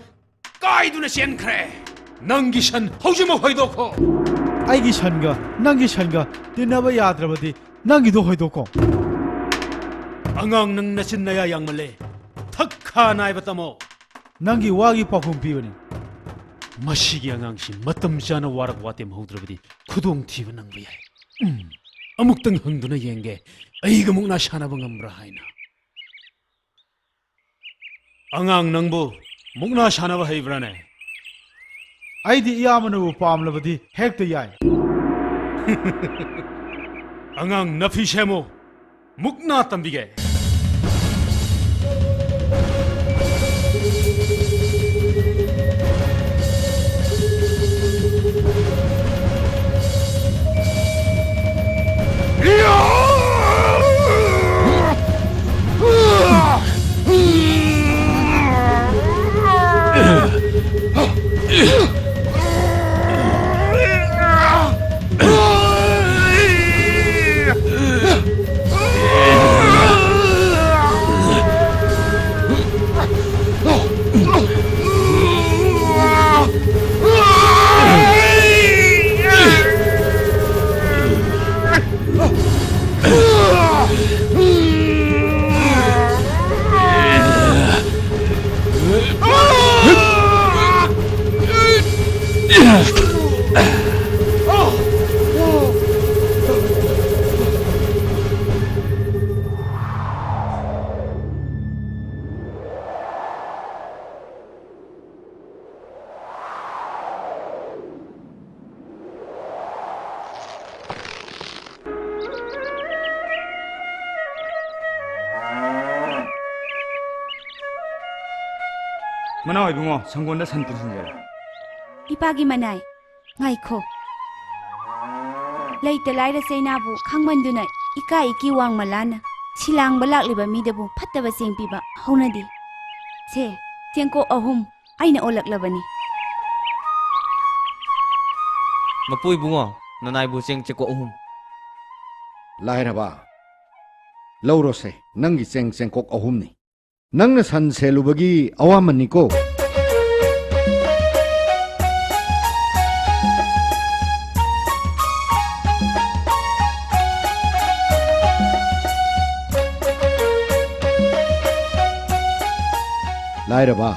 ꯀꯥꯏꯗꯨꯅ ꯆꯦꯟꯈ꯭ꯔꯦ ꯅꯪꯒꯤ ꯁꯟ ꯍꯧꯖꯤꯛꯃꯛ ꯍꯣꯏꯗꯣꯛꯈꯣ ꯑꯩꯒꯤ ꯁꯟꯒ ꯅꯪꯒꯤ ꯁꯟꯒ ꯇꯤꯟꯅꯕ ꯌꯥꯗ꯭ꯔꯕꯗꯤ ꯅꯪꯒꯤꯗꯣ ꯍꯣꯏꯗꯣꯛꯀꯣ ꯑꯉꯥꯡ ꯅꯪ ꯅꯆꯤꯟ ꯅꯌꯥ ꯌꯥꯡꯃꯜꯂꯦ ꯊꯛꯈꯥ ꯅꯥꯏꯕ ꯇꯝꯃꯣ ꯅꯪꯒꯤ ꯋꯥꯒꯤ ꯄꯥꯎꯈꯨꯝ ꯄꯤꯕꯅꯤ ꯃꯁꯤꯒꯤ ꯑꯉꯥꯡꯁꯤ ꯃꯇꯝ ꯆꯥꯅ ꯋꯥꯔꯛ ꯋꯥꯇꯦꯝ ꯍꯧꯗ꯭ꯔꯕꯗꯤ ꯈꯨꯗꯣꯡꯊꯤꯕ ꯅꯪꯕ ꯌꯥꯏ ꯑꯃꯨꯛꯇꯪ ꯍꯪꯗꯨꯅ ꯌꯦꯡꯒꯦ ꯑꯩꯒ ꯃꯨꯛꯅꯥ ꯁꯥꯟꯅꯕ ꯉꯝꯕ꯭ꯔꯥ ꯍꯥꯏꯅ ꯑꯉꯥꯡ ꯅꯪꯕꯨ ꯃꯨꯛꯅꯥ ꯁꯥꯟꯅꯕ ꯍꯩꯕ꯭ꯔꯥꯅꯦ ꯑꯩꯗꯤ ꯏꯌꯥꯝꯕꯅꯕꯨ ꯄꯥꯝꯂꯕꯗꯤ ꯍꯦꯛꯇ ꯌꯥꯏ ꯑꯉꯥꯡ ꯅꯐꯤ ꯁꯦꯝꯃꯨ ꯃꯨꯛꯅꯥ ꯇꯝꯕꯤꯒꯦ ꯃꯅꯥꯎ ꯏꯕꯨꯡꯉꯣ ꯁꯪꯒꯣꯟꯗ ꯁꯟ ꯄꯨꯟꯁꯤꯟꯖꯔꯦ ꯏꯄꯥꯒꯤ ꯃꯅꯥꯏ ꯉꯥꯏꯈꯣ ꯂꯩꯇ ꯂꯥꯏꯔ ꯆꯩꯅꯥꯕꯨ ꯈꯪꯃꯟꯗꯨꯅ ꯏꯀꯥꯏ ꯏꯀꯤ ꯋꯥꯡꯃꯂꯥꯅ ꯁꯤꯂꯥꯡꯕ ꯂꯥꯛꯂꯤꯕ ꯃꯤꯗꯕꯨ ꯐꯠꯇꯕ ꯆꯦꯡ ꯄꯤꯕ ꯍꯧꯅꯗꯦ ꯁꯦ ꯆꯦꯡꯀꯣꯛ 3 ꯑꯩꯅ ꯑꯣꯜꯂꯛꯂꯕꯅꯤ ꯃꯄꯨ ꯏꯕꯨꯡꯉꯣ ꯅꯅꯥꯏꯕꯨ ꯆꯦꯡꯀꯣꯛ 3 ꯂꯥꯏꯔꯕ ꯂꯧꯔꯣꯁꯦ ꯅꯪꯒꯤ ꯆꯦꯡꯀꯣꯛ 3ꯅꯤ ꯅꯪꯅ ꯁꯟ ꯁꯦꯜꯂꯨꯕꯒꯤ ꯑꯋꯥꯃꯟꯅꯤꯀꯣ ꯂꯥꯏꯔꯕ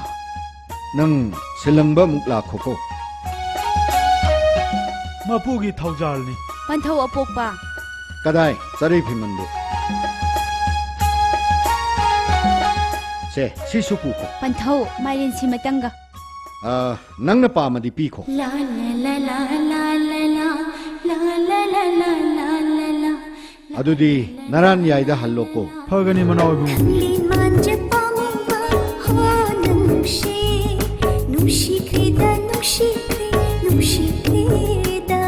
ꯅꯪ ꯁꯤꯜꯂꯪꯕ ꯑꯃꯨꯛ ꯂꯥꯛꯈꯣꯀꯣ ꯃꯄꯨꯒꯤ ꯊꯧꯖꯥꯜꯅꯤ ꯄꯟꯊꯧ ꯑꯄꯣꯛꯄ ꯀꯗꯥꯏ ꯆꯔꯩ ꯐꯤꯃꯟꯗꯨ ꯁꯦ ꯁꯤꯁꯨ ꯄꯨꯈꯣ ꯄꯟꯊꯧ ꯃꯥꯏꯔꯦꯟ ꯁꯤꯃꯇꯪꯒ ꯅꯪꯅ ꯄꯥꯝꯃꯗꯤ ꯄꯤꯈꯣ La la la la la la la la la la la la la la ꯑꯗꯨꯗꯤ ꯅꯔꯥꯟ ꯌꯥꯏꯗ ꯍꯜꯂꯣꯀꯣ ꯐꯒꯅꯤ ꯃꯅꯥꯎ ꯏꯕꯨꯡꯉꯣ ꯊꯝꯂꯤꯟ ꯃꯥꯟꯖ ꯄꯥꯝꯕ ꯍꯣ ꯅꯨꯡꯁꯤ ꯅꯨꯡꯁꯤꯈ꯭ꯔꯦꯗ ꯅꯨꯡꯁꯤꯈ꯭ꯔꯦ ꯅꯨꯡꯁꯤꯈ꯭ꯔꯦꯗ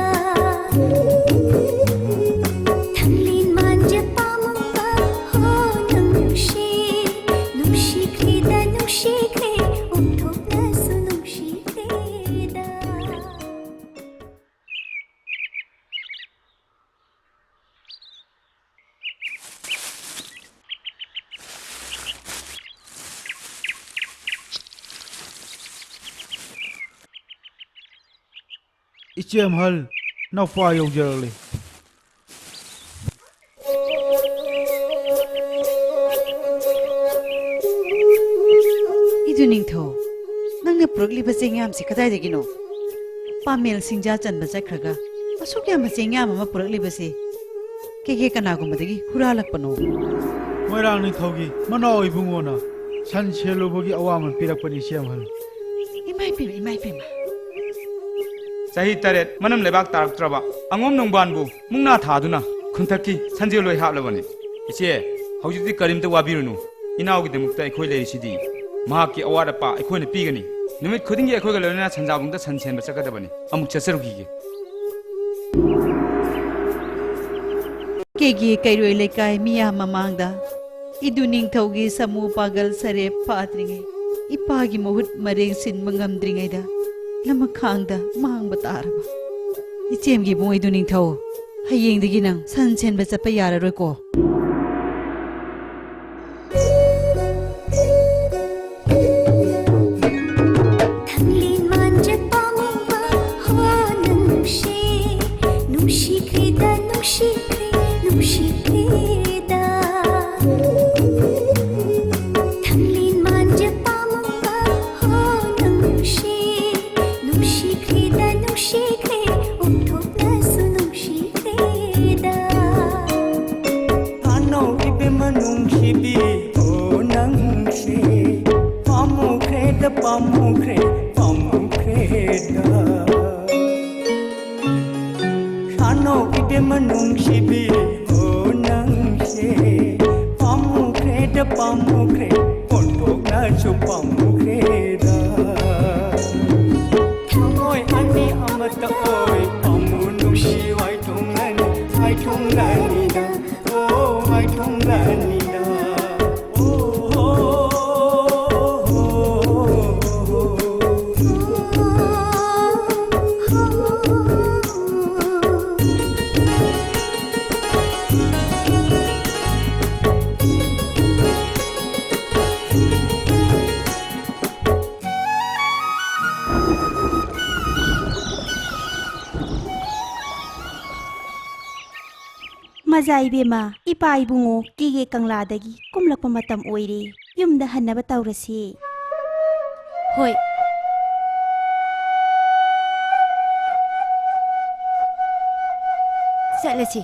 ꯊꯝꯂꯤꯟ ꯃꯥꯟꯖ ꯄꯥꯝꯕ ꯍꯣ ꯅꯨꯡꯁꯤ ꯅꯨꯡꯁꯤꯈ꯭ꯔꯦꯗ ꯅꯨꯡꯁꯤꯈ꯭ꯔꯦ ꯑꯣꯟꯊꯣꯛꯅꯁꯨ ꯅꯨꯡꯁꯤꯈ꯭ꯔꯦꯗ ꯏꯆꯦꯝꯍꯜ ꯅꯧꯄꯥ ꯌꯧꯖꯔꯛꯂꯤ 이두 닝ꯊꯧ ꯅꯪꯅ ꯄꯨꯔꯛꯂꯤꯕ ꯆꯦꯡ ꯌꯥꯝꯁꯤ ꯀꯗꯥꯏꯗꯒꯤꯅꯣ ꯄꯥꯃꯦꯜ ꯁꯤꯡꯖꯥ ꯆꯟꯕ ꯆꯠꯈ꯭ꯔꯒ ꯑꯁꯨꯛ ꯌꯥꯝꯕ ꯆꯦꯡ ꯌꯥꯝ ꯑꯃ ꯄꯨꯔꯛꯂꯤꯕꯁꯤ ꯀꯦꯒꯦ ꯀꯅꯥꯒꯨꯝꯕꯗꯒꯤ ꯍꯨꯔꯥꯜꯂꯛꯄꯅꯣ ꯃꯣꯏꯔꯥꯡ ꯅꯤꯡꯊꯧꯒꯤ ꯃꯅꯥꯎ ꯏꯕꯨꯡꯉꯣꯅ ꯁꯟ ꯁꯦꯜꯂꯨꯕꯒꯤ ꯑꯋꯥꯃꯟ ꯄꯤꯔꯛꯄꯅꯤ ꯏꯆꯦꯝꯍꯜ ꯏꯃꯥꯏ ꯄꯦꯝꯃ ꯆꯍꯤ 8 ꯃꯅꯝ ꯂꯩꯕꯥꯛ ꯇꯥꯔꯛꯇ꯭ꯔꯕ ꯑꯉꯣꯝ ꯅꯣꯡꯕꯥꯟꯕꯨ ꯃꯨꯡꯅꯥ ꯊꯥꯗꯨꯅ ꯈꯨꯟꯊꯛꯀꯤ ꯁꯟꯖꯦꯜꯂꯣꯏ ꯍꯥꯞꯂꯕꯅꯤ ꯏꯆꯦ ꯍꯧꯖꯤꯛꯇꯤ ꯀꯔꯤꯝꯇ ꯋꯥꯕꯤꯔꯨꯅꯨ ꯏꯅꯥꯎꯒꯤꯗꯃꯛꯇ ꯑꯩꯈꯣꯏ ꯂꯩꯔꯤꯁꯤꯗꯤ ꯃꯍꯥꯛꯀꯤ ꯑꯋꯥꯠ ꯑꯄꯥ ꯑꯩꯈꯣꯏꯅ ꯄꯤꯒꯅꯤ ꯅꯨꯃꯤꯠ ꯈꯨꯗꯤꯡꯒꯤ ꯑꯩꯈꯣꯏꯒ ꯂꯣꯏꯅꯅ ꯁꯟꯖꯥꯕꯨꯡꯗ ꯁꯟ ꯁꯦꯟꯕ ꯆꯠꯀꯗꯕꯅꯤ ꯑꯃꯨꯛ ꯆꯠꯆꯔꯨꯈꯤꯒꯦ ꯀꯦꯒꯦ ꯀꯩꯔꯣꯏ ꯂꯩꯀꯥꯏ ꯃꯤꯌꯥꯝ ꯃꯃꯥꯡꯗ 이두 ꯅꯤꯡꯊꯧꯒꯤ ꯁꯃꯨ ꯄꯥꯒꯜ ꯁꯔꯦꯞ ꯐꯥꯗ꯭ꯔꯤꯉꯩ ꯏꯄꯥꯒꯤ ꯃꯍꯨꯠ ꯃꯔꯦꯡ ꯁꯤꯟꯕ ꯉꯝꯗ꯭ꯔꯤꯉꯩꯗ ꯂꯃꯈꯥꯡꯗ ꯃꯥꯡꯕ ꯇꯥꯔꯕ ꯏꯆꯦꯝꯒꯤ ꯏꯕꯨꯡ 이두 ꯅꯤꯡꯊꯧ ꯍꯌꯦꯡꯗꯒꯤ ꯅꯪ ꯁꯟ ꯁꯦꯟꯕ ꯆꯠꯄ ꯌꯥꯔꯔꯣꯏꯀꯣ ꯊꯝꯂꯤꯟ ꯃꯥꯟꯖ ꯄꯥꯝꯕ ꯍꯣ ꯅꯨꯡꯁꯤ ꯅꯨꯡꯁꯤꯈ꯭ꯔꯦꯗ ꯅꯨꯡꯁꯤꯈ꯭ꯔꯦ ꯅꯨꯡꯁꯤꯈ꯭ꯔꯦꯗ ꯊꯝꯂꯤꯟ ꯃꯥꯟꯖ ꯄꯥꯝꯕ ꯍꯣ ꯅꯨꯡꯁꯤ ꯅꯨꯡꯁꯤꯈ꯭ꯔꯦꯗ ꯅꯨꯡꯁꯤꯈ꯭ꯔꯦ ꯑꯣꯟꯊꯣꯛꯅꯁꯨ ꯅꯨꯡꯁꯤꯈ꯭ꯔꯦꯗ ꯑꯅꯧꯕ ꯅꯨꯡꯁꯤꯕꯤ ꯑꯣ ꯅꯪꯁꯦ ꯄꯥꯝꯃꯨꯈ꯭ꯔꯦꯗ ꯄꯥꯝꯃꯨꯈ꯭ꯔꯦꯗ ꯑꯅꯧꯕ ꯅꯨꯡꯁꯤꯕꯤ ꯑꯣ ꯅꯪꯁꯦ ꯄꯥꯝꯃꯨꯈ꯭ꯔꯦꯗ ꯑꯣꯟꯊꯣꯛꯅꯁꯨ ꯄꯥꯝꯃꯨꯈ꯭ꯔꯦꯗ ꯊꯃꯣꯏ ꯑꯅꯤ ꯑꯃꯠꯇ ꯑꯣꯏ ꯄꯥꯝꯃꯨ ꯅꯨꯡꯁꯤ ꯋꯥꯏꯊꯣꯡꯂꯅꯤꯗ ꯑꯣ ꯋꯥꯏꯊꯣꯡꯂꯅꯤꯗ ꯃꯖꯥ ꯏꯕꯦꯝꯃ ꯏꯄꯥ ꯏꯕꯨꯡꯉꯣ ꯀꯦꯒꯦ ꯀꯪꯂꯥꯗꯒꯤ ꯀꯨꯝꯂꯛꯄ ꯃꯇꯝ ꯑꯣꯏꯔꯦ ꯌꯨꯝꯗ ꯍꯟꯅꯕ ꯇꯧꯔꯁꯤ ꯍꯣꯏ ꯆꯠꯂꯁꯤ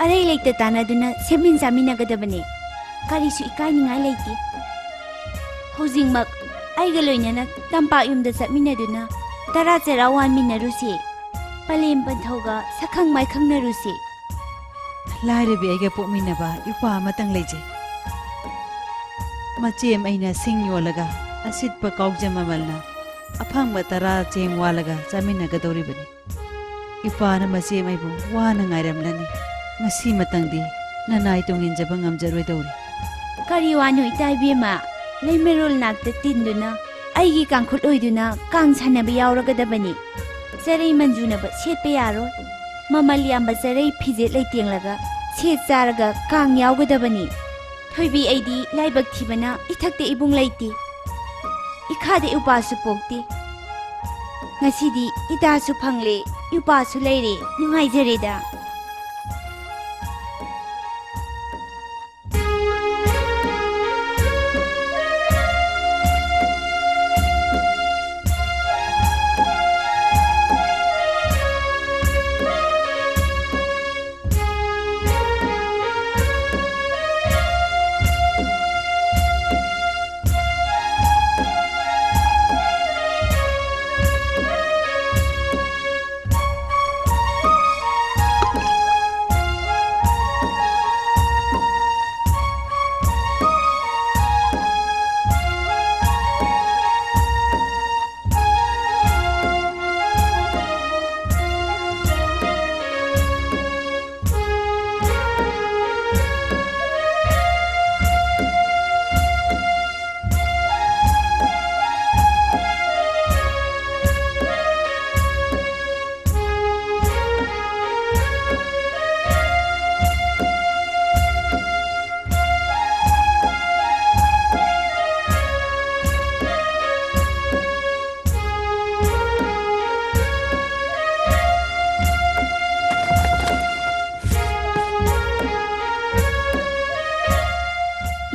अरे लेते तानादुना सेमिन जामिनागदबने करिसु इकायनिंगाय लेते हौजिंगमक आइगा लोइनाना तंपा युमदा चटमिनादुना तरा चेरा वानमिनारुसे पलेम पंथौगा सखंग माइखंगनारुसे लाइरेबी आइगा पोमिनबा युपा अमतंग लेजे मचेम अइना सिंग योलगा असितप कौजम ममलना अफंग तरा चेंग वालगा चामिनागदौरिबनी इपाना मचेम आइबु वाना ngaइरमलनी ngasi matangdi nanai tungin jaba ngamjaroi dawri करी वानु इताइबेमा लेमेरोल नाकते तिन्दुना आइगी कांखुट ओइदुना कांग सानबे यावरगदबनी चरई मंजुनब सेटपे यारो ममल याम्बा चरई फिजेट लेतेंगलगा सेट चारगा कांग यावगदबनी थोइबी आइदी लाइबक थिबना इथक्ते इबुंग लेते इखादे उपासु पोक्ते ngasidi itasu phangle upasu leire nungaijareda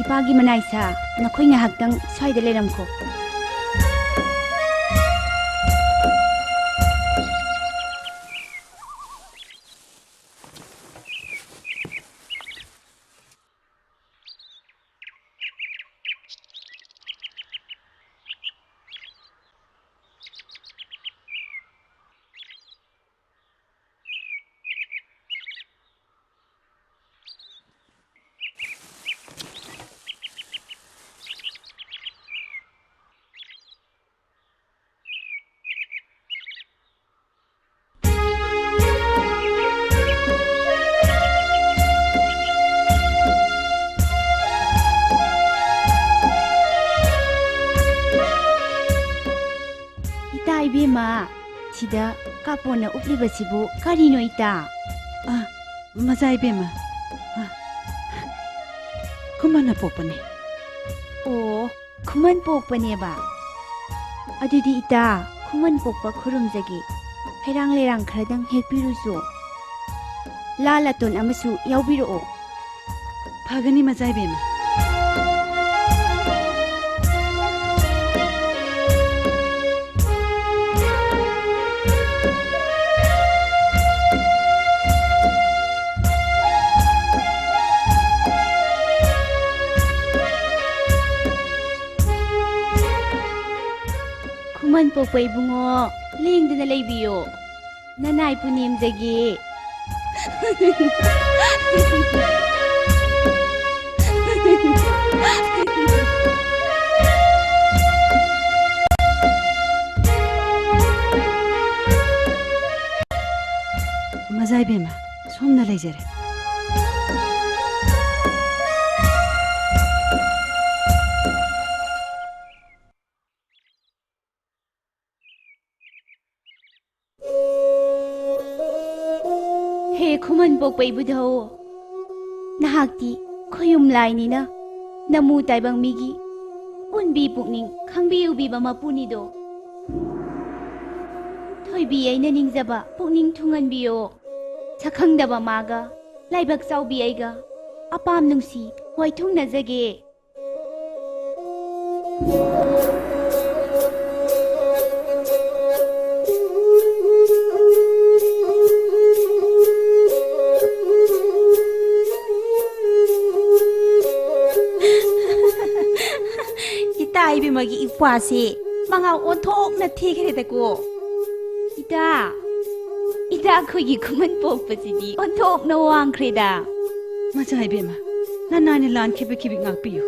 इपागी मनाइसा नखोइ ngahaktang swaida leramko इबेमा सिदा कापोना उप्लिबसिबु करिनो इता मजा इबेमा कुमना पोपने ओ खुमन पोपनेबा अदुदि इता खुमन पोपा खुरुमजगे हैरांग लेरांग खरदंग हेकपिरुसु लालातोन अमसु यावबिरो फगनी मजा इबेमा खुमन पोपा इबुंगो लेंगदना लेबियो ननाइ पुनेमजगे मजा इबेमा सोमना लेजरे हे खुमन पोपा इबुधो नहाक्ति खोयुम लाइनिना नमु ताइबंग मिगी उनबी पुकनिंग खंगबी उबीबा मपुनिदो थोइबी आइना निंगजबा पुकनिंग थुंगनबियो सखंगदबा मागा लाइबक चाउबी आइगा अपाम नुंसी वाइथुंगनजगे ꯄꯨꯝꯅꯃꯛꯀꯤ ꯏꯄꯥꯁꯦ ꯃꯉꯥꯎ ꯑꯣꯟꯊꯣꯛꯅ ꯊꯤꯈ꯭ꯔꯦꯗꯀꯣ ꯏꯇꯥ ꯑꯩꯈꯣꯏꯒꯤ ꯈꯨꯃꯟ ꯄꯣꯛꯄꯁꯤꯗꯤ ꯑꯣꯟꯊꯣꯛꯅ ꯋꯥꯡꯈ꯭ꯔꯦꯗ ꯃꯆꯥ ꯏꯕꯦꯝꯃ ꯅꯅꯥꯏꯅ ꯂꯥꯟꯈꯤꯕ ꯈꯤꯕꯤ ꯉꯥꯛꯄꯤꯌꯨ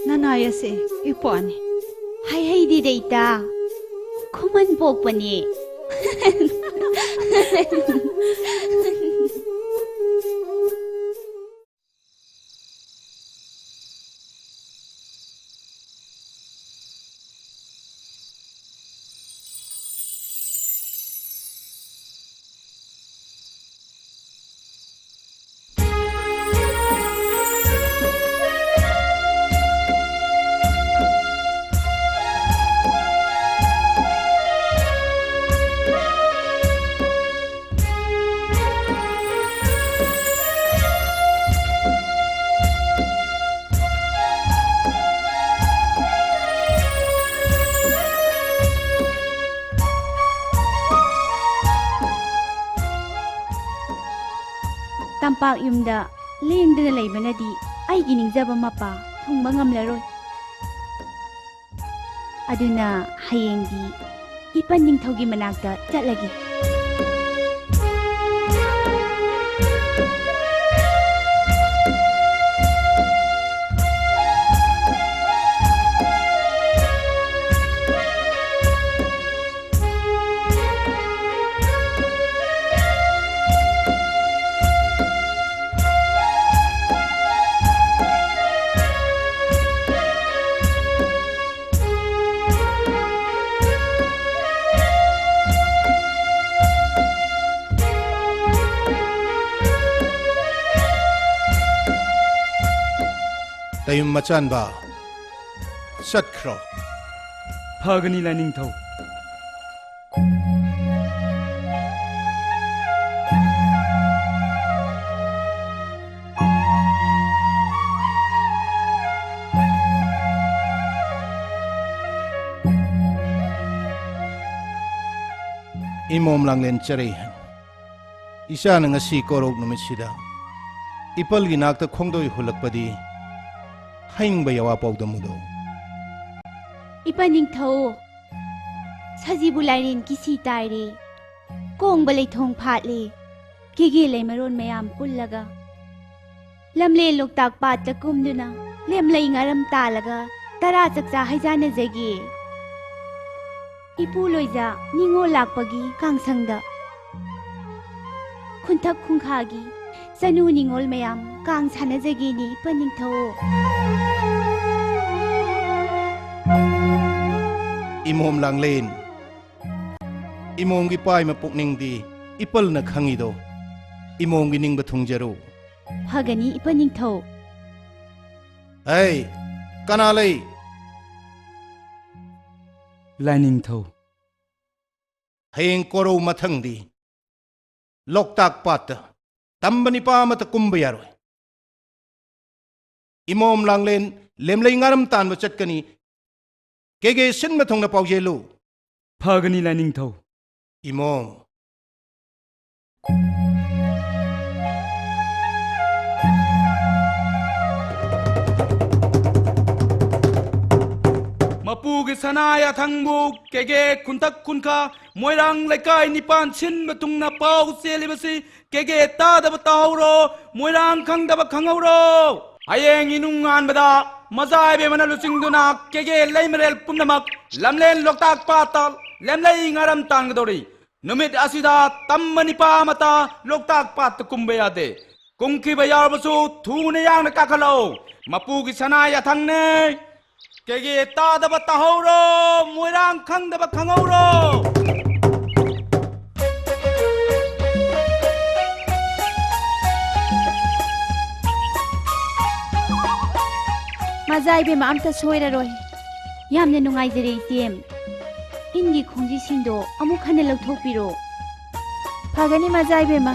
ꯅꯅꯥꯏ ꯑꯁꯦ ꯏꯄ꯭ꯋꯥꯅꯤ ꯍꯩꯗꯦꯗ ꯏꯇꯥ ꯈꯨꯃꯟ ꯄꯣꯛꯄꯅꯦ ꯇꯝꯄꯥꯛ ꯌꯨꯝꯗ ꯂꯦꯡꯗꯅ ꯂꯩꯕꯅꯗꯤ ꯑꯩꯒꯤ ꯅꯤꯡꯖꯕ ꯃꯄꯥ ꯊꯨꯡꯕ ꯉꯝꯂꯔꯣꯏ ꯑꯗꯨꯅ ꯍꯌꯦꯡꯗꯤ ꯏꯄꯟ ꯅꯤꯡꯊꯧꯒꯤ ꯃꯅꯥꯛꯇ ꯆꯠꯂꯒꯦ ꯇꯌꯨꯝ ꯃꯆꯥꯟꯕ ꯆꯠꯈ꯭ꯔꯣ ꯐꯒꯅꯤ ꯂꯥꯏꯅꯤꯡꯊꯧ ꯏꯃꯣꯝ ꯂꯥꯡꯂꯦꯟ ꯆꯔꯩꯍꯟ ꯏꯆꯥꯅ ꯉꯁꯤ ꯀꯣꯔꯧ ꯅꯨꯃꯤꯠꯁꯤꯗ ꯏꯄꯜꯒꯤ ꯅꯥꯛꯇ ꯈꯣꯡꯗꯣꯏ ꯍꯨꯜꯂꯛꯄꯗꯤ ꯍꯩꯅꯤꯡꯕ ꯌꯥꯋꯥ ꯄꯥꯎꯗꯝꯃꯨꯗꯣ ꯏꯄꯟ ꯅꯤꯡꯊꯧ ꯁꯖꯤꯕꯨ ꯂꯥꯏꯔꯦꯟ ꯀꯤꯁꯤ ꯇꯥꯏꯔꯦ ꯀꯣꯡꯕ ꯂꯩꯊꯣꯡ ꯐꯥꯠꯂꯦ ꯀꯦꯒꯦ ꯂꯩꯃꯔꯣꯟ ꯃꯌꯥꯝ ꯄꯨꯜꯂꯒ ꯂꯝꯂꯦꯟ ꯂꯣꯛꯇꯥꯛ ꯄꯥꯠꯇ ꯀꯨꯝꯗꯨꯅ ꯂꯦꯝꯂꯩ ꯉꯥꯔꯝ ꯇꯥꯜꯂꯒ ꯇꯔꯥ ꯆꯥꯛꯆꯥ ꯍꯩꯖꯥꯟꯅꯖꯒꯦ ꯏꯄꯨ ꯂꯣꯏꯖꯥ ꯅꯤꯉꯣꯜ ꯂꯥꯛꯄꯒꯤ ꯀꯥꯡꯁꯪꯗ ꯈꯨꯟꯊꯛ ꯈꯨꯡꯈꯥꯒꯤ ꯆꯅꯨ ꯅꯤꯉꯣꯜ ꯃꯌꯥꯝ ꯀꯥꯡ ꯁꯥꯟꯅꯖꯒꯦꯅꯤ ꯏꯄꯟ ꯅꯤꯡꯊꯧ ꯏꯃꯣꯝ ꯂꯥꯡꯂꯦꯟ ꯏꯃꯣꯝꯒꯤ ꯄꯥꯏꯃ ꯄꯨꯛꯅꯤꯡꯗꯤ ꯏꯄꯜꯅ ꯈꯪꯏꯗꯣ ꯏꯃꯣꯝꯒꯤ ꯅꯤꯡꯕ ꯊꯨꯡꯖꯔꯨ ꯐꯒꯅꯤ ꯏꯄꯟ ꯅꯤꯡꯊꯧ ꯑꯩ ꯀꯅꯥ ꯂꯩ ꯂꯥꯏꯅꯤꯡꯊꯧ ꯍꯌꯦꯡ ꯀꯣꯔꯧ ꯃꯊꯪꯗꯤ ꯂꯣꯛꯇꯥꯛ ꯄꯥꯠꯇ ꯇꯝꯕ ꯅꯤꯄꯥ ꯑꯃꯠꯇ ꯀꯨꯝꯕ ꯌꯥꯔꯣꯏ ꯏꯃꯣꯝ ꯂꯥꯡꯂꯦꯟ ꯂꯦꯝꯂꯩ ꯉꯥꯔꯝ ꯇꯥꯟꯕ ꯆꯠꯀꯅꯤ ꯀꯦꯒꯦ ꯁꯤꯟꯕ ꯊꯨꯡꯅ ꯄꯥꯎꯖꯦꯜꯂꯨ ꯐꯒꯅꯤ ꯂꯥꯏꯅꯤꯡꯊꯧ ꯏꯃꯣꯝ ꯃꯄꯨꯒꯤ ꯁꯅꯥ ꯌꯥꯊꯪꯕꯨ ꯀꯦꯒꯦ ꯈꯨꯟꯊꯛ ꯈꯨꯟꯈꯥ ꯃꯣꯏꯔꯥꯡ ꯂꯩꯀꯥꯏ ꯅꯤꯄꯥꯟ ꯁꯤꯟꯕ ꯊꯨꯡꯅ ꯄꯥꯎ ꯆꯦꯜꯂꯤꯕꯁꯤ ꯀꯦꯒꯦ ꯇꯥꯗꯕ ꯇꯥꯍꯧꯔꯣ ꯃꯣꯏꯔꯥꯡ ꯈꯪꯗꯕ ꯈꯪꯍꯧꯔꯣ ꯍꯌꯦꯡ ꯏꯅꯨꯡ ꯉꯥꯟꯕꯗ ꯃꯆꯥ ꯏꯕꯦꯝꯃꯅ ꯂꯨꯆꯤꯡꯗꯨꯅ ꯀꯦꯒꯦ ꯂꯩꯃꯔꯦꯜ ꯄꯨꯝꯅꯃꯛ ꯂꯝꯂꯦꯟ ꯂꯣꯛꯇꯥꯛ ꯄꯥꯠꯇ ꯂꯦꯝꯂꯩ ꯉꯥꯔꯝ ꯇꯥꯟꯒꯗꯧꯔꯤ ꯅꯨꯃꯤꯠ ꯑꯁꯤꯗ ꯇꯝꯕ ꯅꯤꯄꯥ ꯑꯃꯠꯇ ꯂꯣꯛꯇꯥꯛ ꯄꯥꯠꯇ ꯀꯨꯝꯕ ꯌꯥꯗꯦ ꯀꯨꯝꯈꯤꯕ ꯌꯥꯎꯔꯕꯁꯨ ꯊꯨꯅ ꯌꯥꯡꯅ ꯀꯥꯈꯠꯂꯛꯎ ꯃꯄꯨꯒꯤ ꯁꯅꯥ ꯌꯥꯊꯪꯅꯦ ꯀꯦꯒꯦ ꯇꯥꯗꯕ ꯇꯥꯍꯧꯔꯣ ꯃꯣꯏꯔꯥꯡ ꯈꯪꯗꯕ ꯈꯪꯍꯧꯔꯣ ꯃꯖꯥ ꯏꯕꯦꯝꯃ ꯑꯝꯇ ꯁꯣꯏꯔꯔꯣꯏ ꯌꯥꯝꯅ ꯅꯨꯡꯉꯥꯏꯖꯔꯦ ꯏꯆꯦꯝ ꯏꯟꯒꯤ ꯈꯣꯡꯖꯤꯁꯤꯡꯗꯣ ꯑꯃꯨꯛ ꯍꯟꯅ ꯂꯧꯊꯣꯛꯄꯤꯔꯣ ꯐꯒꯅꯤ ꯃꯖꯥ ꯏꯕꯦꯝꯃ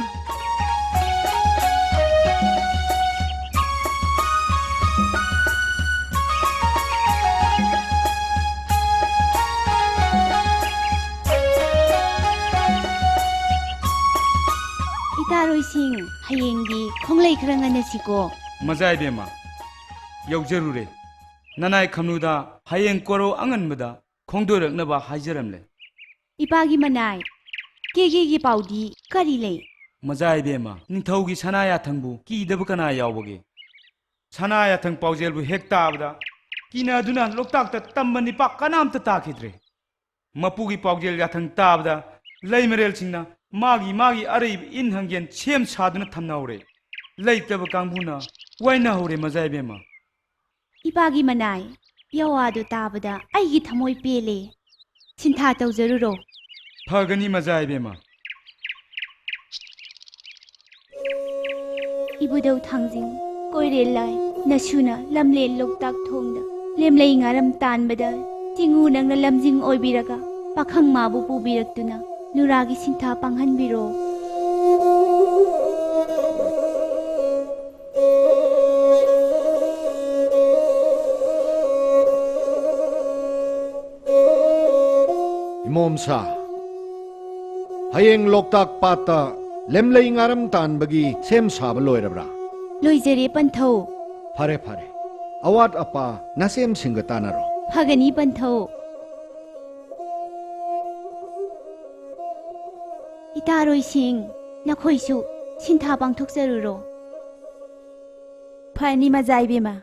ꯏꯇꯥꯔꯣꯏꯁꯤꯡ ꯍꯌꯦꯡꯗꯤ ꯈꯣꯡꯂꯩ ꯈꯔ ꯉꯟꯅꯁꯤꯀꯣ ꯃꯖꯥ ꯏꯕꯦꯝꯃ ꯌꯧꯖꯔꯨꯔꯦ ननाई खमनुदा हयेंग कोरो अंगनबदा खोंदोरकनबा हाइजरमले इपागी मनाई केगे पाउदी करी ले मजाई बेमा निथौगी सनाया थंगबु कीदब कना यावबगे सनाया थंग पाउजेलबु हेक्ताबदा कीना दुना लोकताक त तंबनि पा कनाम त ताखिद्रे मपुगी पाउजेल याथंग ताबदा लैमरेल सिंगना मागी अरे इन हंगेन सेम सादुना थमनाउरे लैतब कांगबुना वाइना होरे मजाई बेमा इपागी मनाई यवादु ताबदा आइगी थमोय पेले सिंथा तौजरुरो फगनी मजाई बेमा इबुदौ थांजिंग कोइरे लाय नसुना लमले लोकताक थोंगदा लेमलै ngaram तानबदा तिंगु नंगना लमजिंग ओइबिरगा पाखंग माबु पुबिरक्तुना नुरागी सिंथा पांगहनबिरो इमोमसा हयेंग लोकताक पाता लेमलई ngaram तानबगी सेम साब लोइरब्रा लोइजरे पंथौ फरे फरे अवाट अपा नसेम सिंग तानरो फगनी पंथौ इतारोई सिंग नखोइसु सिंथा पांथोकजरुरो फनी मजाई बेमा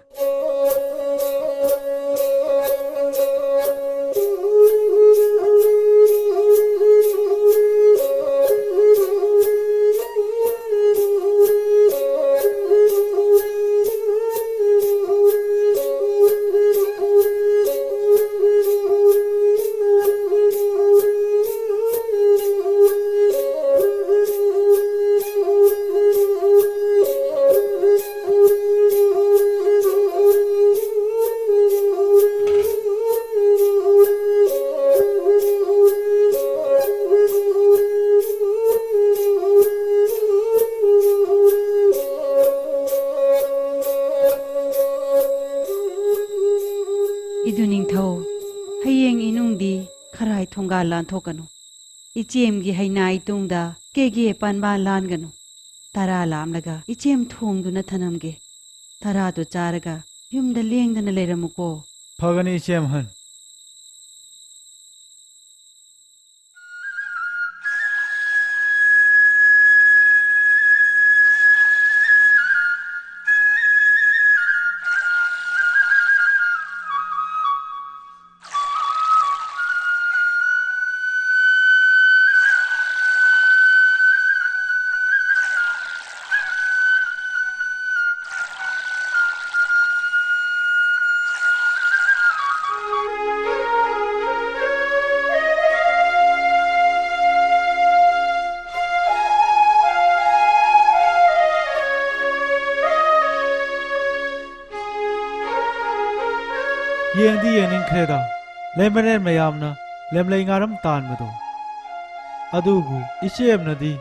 लान थोकनु इचेम गी हैनाई तुंगदा केगे पानबा लानगनु तारा लामलगा इचेम थोंगदुना थनमगे तारा तो चारगा युमदा लेंगदना लेरमुको फगनी इचेम हन येंदी येनिंग खेदा लेमरे मयामना लेमलै ngaram तान मदो अदुबु इचेमनदी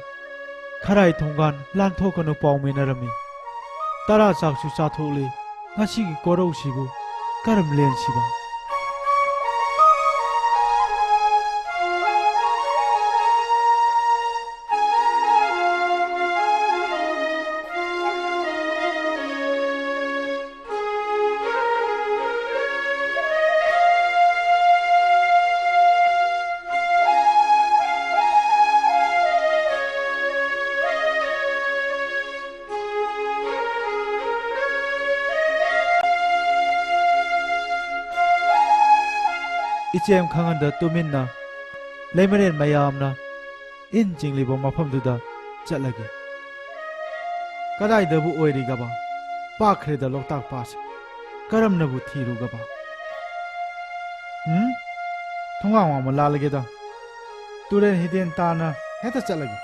खराई थोंगान लानथोकनु पाउमेनरमी तारा चाकसु चाथोले ngasiगी korausibu karam lensiba इचेम खंगन तुमिन्ना लेमरेन मयामना इन चिंगलिबो मफमदुदा चलगे कदाइदबु ओइरिगबा पाखरेदा लोकताक पास करमनबु थीरुगबा थोंगा वाम लालगेदा तुरेन हिदेन ताना हेता चलगे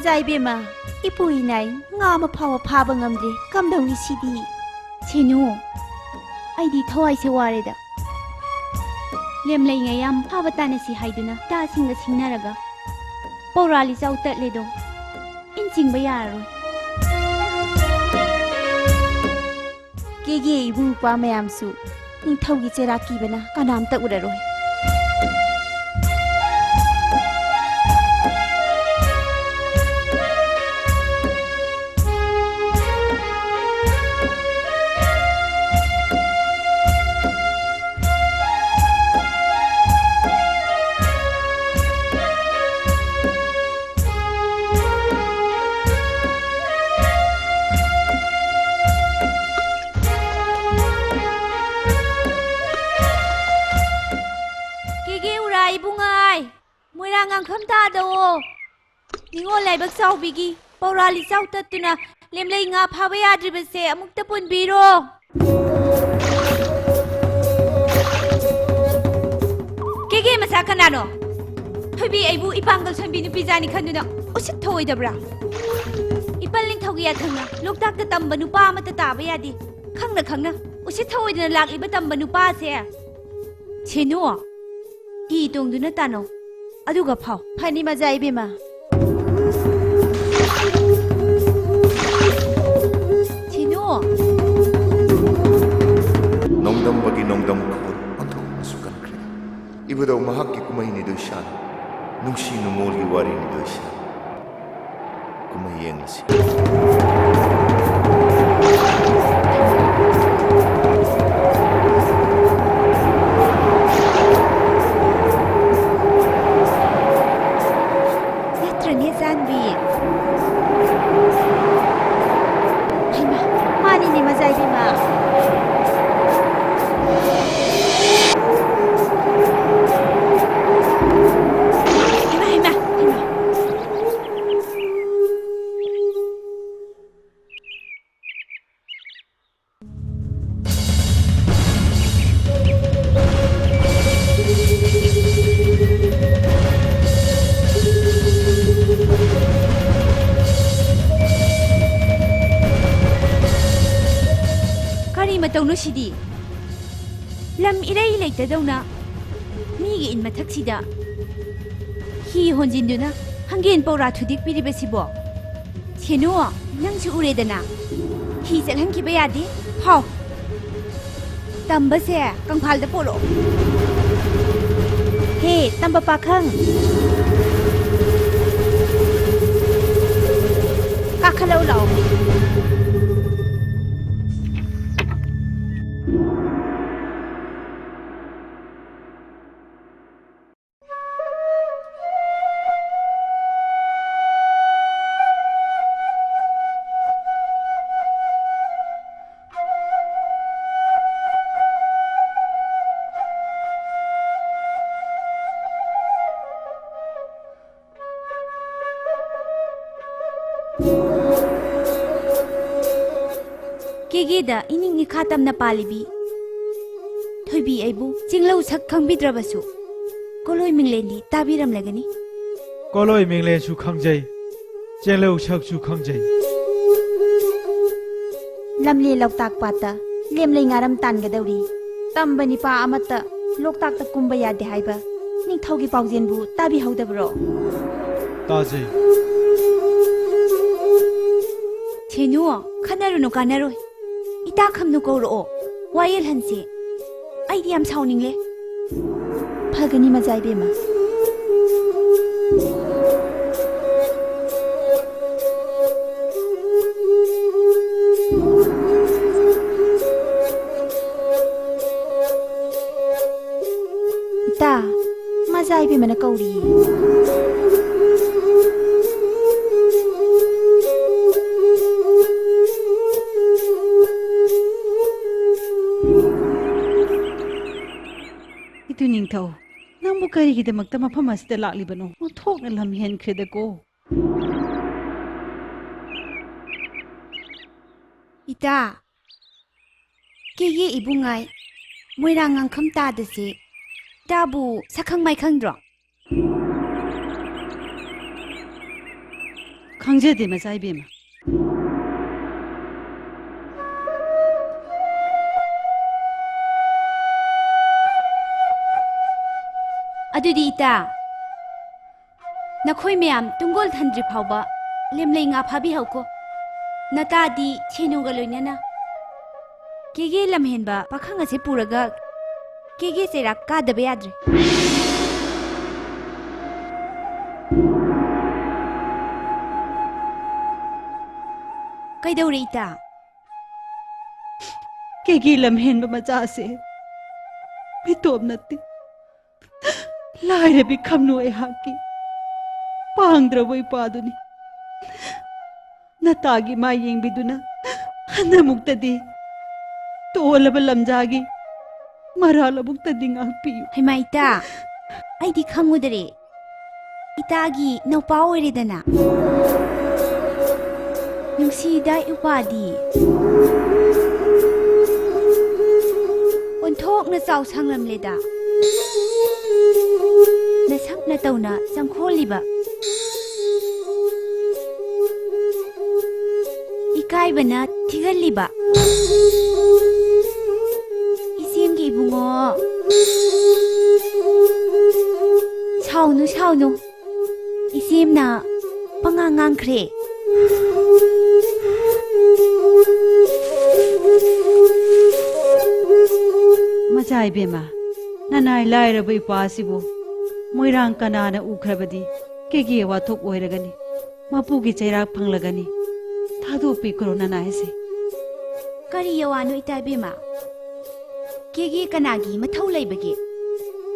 ꯃꯖꯥꯏꯕꯦꯝꯃ ꯏꯄꯨꯏꯅꯥꯏ ꯉꯥ ꯑꯃ ꯐꯥꯎꯕ ꯐꯥꯕ ꯉꯝꯗ꯭ꯔꯦ ꯀꯝꯗꯧꯅꯤ ꯁꯤꯗꯤ ꯁꯦꯅꯨ ꯑꯩꯗꯤ ꯊꯋꯥꯏꯁꯦ ꯋꯥꯔꯦꯗ ꯂꯦꯝꯂꯩꯉꯩ ꯌꯥꯝ ꯐꯥꯕ ꯇꯥꯟꯅꯁꯤ ꯍꯥꯏꯗꯨꯅ ꯇꯥꯁꯤꯡꯒ ꯁꯤꯡꯅꯔꯒ ꯄꯧꯔꯥꯂꯤ ꯆꯥꯎ ꯇꯠꯂꯦꯗꯣ ꯏꯟ ꯆꯤꯡꯕ ꯌꯥꯔꯔꯣꯏ ꯀꯦꯒꯦ ꯏꯕꯨꯡ ꯏꯄ꯭ꯋꯥ ꯃꯌꯥꯝꯁꯨ ꯅꯤꯡꯊꯧꯒꯤ ꯆꯩꯔꯥꯛ ꯀꯤꯕꯅ ꯀꯅꯥꯝꯇ ꯎꯔꯔꯣꯏ ꯅꯤꯉꯣꯜ ꯂꯥꯏꯕꯛ ꯆꯥꯎꯕꯤꯒꯤ ꯄꯧꯔꯥꯂꯤ ꯆꯥꯎ ꯇꯠꯇꯨꯅ ꯂꯦꯝꯂꯩ ꯉꯥ ꯐꯥꯕ ꯌꯥꯗ꯭ꯔꯤꯕꯁꯦ ꯑꯃꯨꯛꯇ ꯄꯨꯟꯕꯤꯔꯣ ꯀꯦꯒꯦ ꯃꯆꯥ ꯀꯅꯥꯅꯣ ꯊꯣꯏꯕꯤ ꯑꯩꯕꯨ ꯏꯄꯥꯡꯒꯜ ꯁꯣꯟꯕꯤ ꯅꯨꯄꯤꯖꯥꯅꯤ ꯈꯟꯗꯨꯅ ꯎꯁꯤꯠ ꯊꯧꯑꯣꯏꯗꯕ꯭ꯔꯥ ꯏꯄꯜ ꯅꯤꯡꯊꯧꯒꯤ ꯌꯥꯊꯪꯅ ꯂꯣꯛꯇꯥꯛꯇ ꯇꯝꯕ ꯅꯨꯄꯥ ꯑꯃꯠꯇ ꯇꯥꯕ ꯌꯥꯗꯦ ꯈꯪꯅ ꯈꯪꯅ ꯎꯁꯤꯠ ꯊꯧꯑꯣꯏꯗꯅ ꯂꯥꯛꯂꯤꯕ ꯇꯝꯕ ꯅꯨꯄꯥꯁꯦ ꯁꯦꯅꯨ ꯍꯤ ꯇꯣꯡꯗꯨꯅ ꯇꯥꯅꯧ ꯑꯗꯨꯒ ꯐꯥꯎ ꯐꯅꯤ ꯃꯖꯥ ꯏꯕꯦꯝꯃ ꯁꯦꯅꯨ ꯅꯣꯡꯗꯝꯕꯒꯤ ꯅꯣꯡꯗꯝ ꯈꯨꯠ ꯄꯥꯡꯊꯣꯛꯅꯁꯨ ꯀꯟꯈ꯭ꯔꯦ ꯏꯕꯨꯙꯧ ꯃꯍꯥꯛꯀꯤ ꯀꯨꯝꯍꯩꯅꯤꯗꯣ ꯁꯥꯟ ꯅꯨꯡꯁꯤ ꯅꯨꯡꯉꯣꯜꯒꯤ ꯋꯥꯔꯤꯅꯤꯗꯣ ꯁꯥꯟ ꯀꯨꯝꯍꯩ ꯌꯦꯡꯂꯁꯤ ꯅꯠꯇ꯭ꯔꯅꯦ ꯖꯥꯟꯕꯤ ꯍꯩꯃꯥ ꯃꯥꯅꯤꯅꯦ ꯃꯖꯥ ꯏꯕꯦꯝꯃ ꯃꯇꯧꯅꯣ ꯁꯤꯗꯤ ꯂꯝ ꯏꯔꯩ ꯂꯩꯇꯗꯧꯅ ꯃꯤꯒꯤ ꯏꯟ ꯃꯊꯛꯁꯤꯗ ꯍꯤ ꯍꯣꯟꯖꯤꯟꯗꯨꯅ ꯍꯪꯒꯦꯟ ꯄꯧꯔꯥ ꯊꯨꯗꯦꯛꯄꯤꯔꯤꯕꯁꯤꯕꯣ ꯁꯦꯅꯨ ꯅꯪꯁꯨ ꯎꯔꯦꯗꯅ ꯍꯤ ꯆꯠꯍꯟꯈꯤꯕ ꯌꯥꯗꯦ ꯍꯥꯎ ꯇꯝꯕꯁꯦ ꯀꯪꯐꯥꯜꯗ ꯄꯣꯔꯛꯑꯣ ꯍꯦ ꯇꯝꯕ ꯄꯥꯈꯪ ꯀꯥꯈꯠꯂꯛꯎ ꯂꯥꯛꯑꯣ ꯀꯦꯒꯦꯗ ꯏꯅꯤꯡ ꯏꯈꯥ ꯇꯝꯅ ꯄꯥꯜꯂꯤꯕꯤ ꯊꯣꯏꯕꯤ ꯑꯩꯕꯨ ꯆꯤꯡꯂꯧ ꯁꯛ ꯈꯪꯕꯤꯗ꯭ꯔꯕꯁꯨ ꯀꯣꯂꯣꯏ ꯃꯤꯡꯂꯦꯟꯗꯤ ꯇꯥꯕꯤꯔꯝꯂꯒꯅꯤ ꯀꯣꯂꯣꯏ ꯃꯤꯡꯂꯦꯟꯁꯨ ꯈꯪꯖꯩ ꯆꯦꯡꯂꯧ ꯁꯛꯁꯨ ꯈꯪꯖꯩ ꯂꯝꯂꯦ ꯂꯣꯛꯇꯥꯛ ꯄꯥꯠꯇ ꯂꯦꯝꯂꯩ ꯉꯥꯔꯝ ꯇꯥꯟꯒꯗꯧꯔꯤ ꯇꯝꯕ ꯅꯤꯄꯥ ꯑꯃꯠꯇ ꯂꯣꯛꯇꯥꯛꯇ ꯀꯨꯝꯕ ꯌꯥꯗꯦ ꯍꯥꯏꯕ ꯅꯤꯡꯊꯧꯒꯤ ꯄꯥꯎꯖꯦꯜꯕꯨ ꯇꯥꯕꯤꯍꯧꯗꯕ꯭ꯔꯣ ꯇꯥꯖꯩ ꯁꯦꯅꯨ ꯈꯟꯅꯔꯨꯅꯨ ꯀꯥꯟꯅꯔꯣꯏ ꯏꯇꯥ ꯈꯝꯅꯨ ꯀꯧꯔꯛꯑꯣ ꯋꯥꯌꯦꯜꯍꯟꯁꯤ ꯑꯩꯗꯤ ꯌꯥꯝ ꯁꯥꯎꯅꯤꯡꯂꯦ ꯐꯒꯅꯤ ꯃꯖꯥ ꯏꯕꯦꯝꯃ ꯏꯇꯥ ꯃꯖꯥ ꯏꯕꯦꯝꯃꯅ ꯀꯧꯔꯤꯌꯦ itu ningthau nangbu karigidamagta mafam asida laklibano othokna lam henkhredako ꯏꯇꯥ ꯀꯦꯒꯦ ꯏꯕꯨꯡꯉꯥꯏ ꯃꯣꯏꯔꯥꯡ ꯉꯥꯡꯈꯝ ꯇꯥꯗꯁꯦ ꯏꯇꯥꯕꯨ ꯁꯛꯈꯪ ꯃꯥꯏꯈꯪꯗ꯭ꯔꯣ ꯈꯪꯖꯗꯦ ꯃꯆꯥ ꯏꯕꯦꯝꯃ ꯑꯗꯨꯗꯤ ꯏꯇꯥ ꯅꯈꯣꯏ ꯃꯌꯥꯝ ꯇꯨꯡꯒꯣꯜ ꯊꯟꯗ꯭ꯔꯤ ꯐꯥꯎꯕ ꯂꯦꯝꯂꯩ ꯉꯥ ꯐꯥꯕꯤꯍꯧꯀꯣ ꯅꯇꯥꯗꯤ ꯁꯦꯅꯨꯒ ꯂꯣꯏꯅꯅ ꯀꯦꯒꯦ ꯂꯝꯍꯦꯟꯕ ꯄꯥꯈꯪ ꯑꯁꯦ ꯄꯨꯔꯒ ꯀꯦꯒꯦ ꯆꯩꯔꯥꯛ ꯀꯥꯗꯕ ꯌꯥꯗ꯭ꯔꯦ ꯀꯩꯗꯧꯔꯦ ꯏꯇꯥ ꯀꯦꯒꯤ ꯂꯝꯍꯦꯟꯕ ꯃꯆꯥꯁꯦ ꯃꯤꯇꯣꯞ ꯅꯠꯇꯦ ꯂꯥꯏꯔꯕꯤ ꯈꯝꯅꯨ ꯑꯩꯍꯥꯛꯀꯤ ꯄꯥꯡꯗ꯭ꯔꯕ ꯏꯄꯥꯗꯨꯅꯤ ꯅꯇꯥꯒꯤ ꯃꯥ ꯌꯦꯡꯕꯤꯗꯨꯅ ꯍꯟꯗꯃꯨꯛꯇꯗꯤ ꯇꯣꯜꯂꯕ ꯂꯝꯖꯥꯒꯤ ꯃꯔꯥꯜ ꯑꯃꯨꯛꯇꯗꯤ ꯉꯥꯛꯄꯤꯌꯨ ꯍꯩꯃꯥ ꯏꯇꯥ ꯑꯩꯗꯤ ꯈꯪꯉꯨꯗꯔꯦ ꯏꯇꯥꯒꯤ ꯅꯧꯄꯥ ꯑꯣꯏꯔꯦꯗꯅ ꯅꯨꯡꯁꯤꯗ ꯏꯄꯥꯗꯤ ꯑꯣꯟꯊꯣꯛꯅ ꯆꯥꯎ ꯁꯥꯡꯂꯝꯂꯦꯗ ꯅꯁꯛ ꯅꯇꯧꯅ ꯆꯪꯈꯣꯜꯂꯤꯕ ꯏꯀꯥꯏꯕꯅ ꯊꯤꯒꯜꯂꯤꯕ ꯏꯆꯦꯝꯒꯤ 이붕어 ꯁꯥꯎꯅꯨ ꯁꯥꯎꯅꯨ 이쌤나 ꯄꯉꯥꯡ ꯉꯥꯡꯈ꯭ꯔꯦ ꯃꯆꯥ ꯏꯕꯦꯝꯃ ꯅꯅꯥꯏ ꯂꯥꯏꯔꯕ ꯏꯄꯥꯁꯤꯕꯨ ꯃꯣꯏꯔꯥꯡ ꯀꯅꯥꯅ ꯎꯈ꯭ꯔꯕꯗꯤ ꯀꯦꯒꯦ ꯋꯥꯊꯣꯛ ꯑꯣꯏꯔꯒꯅꯤ ꯃꯄꯨꯒꯤ ꯆꯩꯔꯥꯛ ꯐꯪꯂꯒꯅꯤ ꯊꯥꯗꯣꯛꯄꯤꯈ꯭ꯔꯣ ꯅꯅꯥꯏꯁꯦ ꯀꯔꯤ ꯌꯋꯥꯅꯣ ꯏꯇꯥ ꯏꯕꯦꯝꯃ ꯀꯦꯒꯦ ꯀꯅꯥꯒꯤ ꯃꯊꯧ ꯂꯩꯕꯒꯦ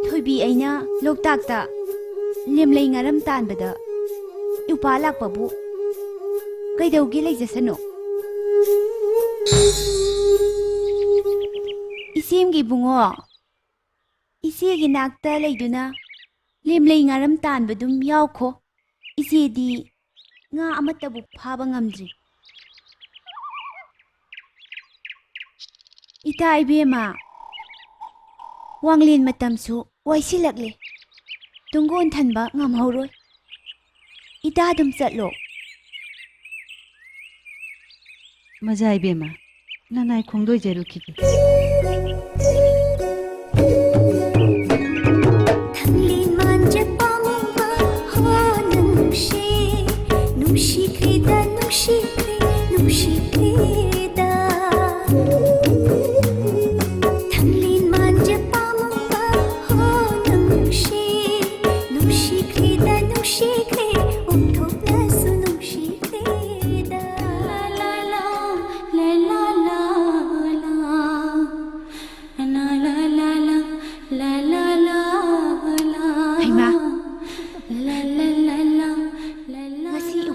ꯊꯣꯏꯕꯤ ꯑꯩꯅ ꯂꯣꯛꯇꯥꯛꯇ ꯂꯦꯝꯂꯩ ꯉꯥꯔꯝ ꯇꯥꯟꯕꯗ ꯏꯄꯥ ꯂꯥꯛꯄꯕꯨ ꯀꯩꯗꯧꯒꯦ ꯂꯩꯖꯁꯅꯣ 이쌤ꯒꯤ 이붕어 이ꯆꯦꯒꯤ ꯅꯥꯛꯇ ꯂꯩꯗꯨꯅ ꯂꯦꯝꯂꯩ ꯉꯥꯔꯝ ꯇꯥꯟꯕꯗꯨꯝ ꯌꯥꯎꯈꯣ 이ꯆꯦꯗꯤ ꯉꯥ ꯑꯃꯠꯇꯕꯨ ꯐꯥꯕ ꯉꯝꯗ꯭ꯔꯤ ꯏꯇꯥ ꯏꯕꯦꯝꯃ ꯋꯥꯡꯂꯦꯟ ꯃꯇꯝꯁꯨ ꯋꯥꯏꯁꯤꯜꯂꯛꯂꯦ ꯇꯨꯡꯒꯣꯟ ꯊꯟꯕ ꯉꯝꯍꯧꯔꯣꯏ ꯏꯇꯥ ꯑꯗꯨꯝ ꯆꯠꯂꯣ ꯃꯆꯥ ꯏꯕꯦꯝꯃ ꯅꯅꯥꯏ ꯈꯣꯡꯗꯣꯏꯖꯔꯨꯈꯤꯒꯦ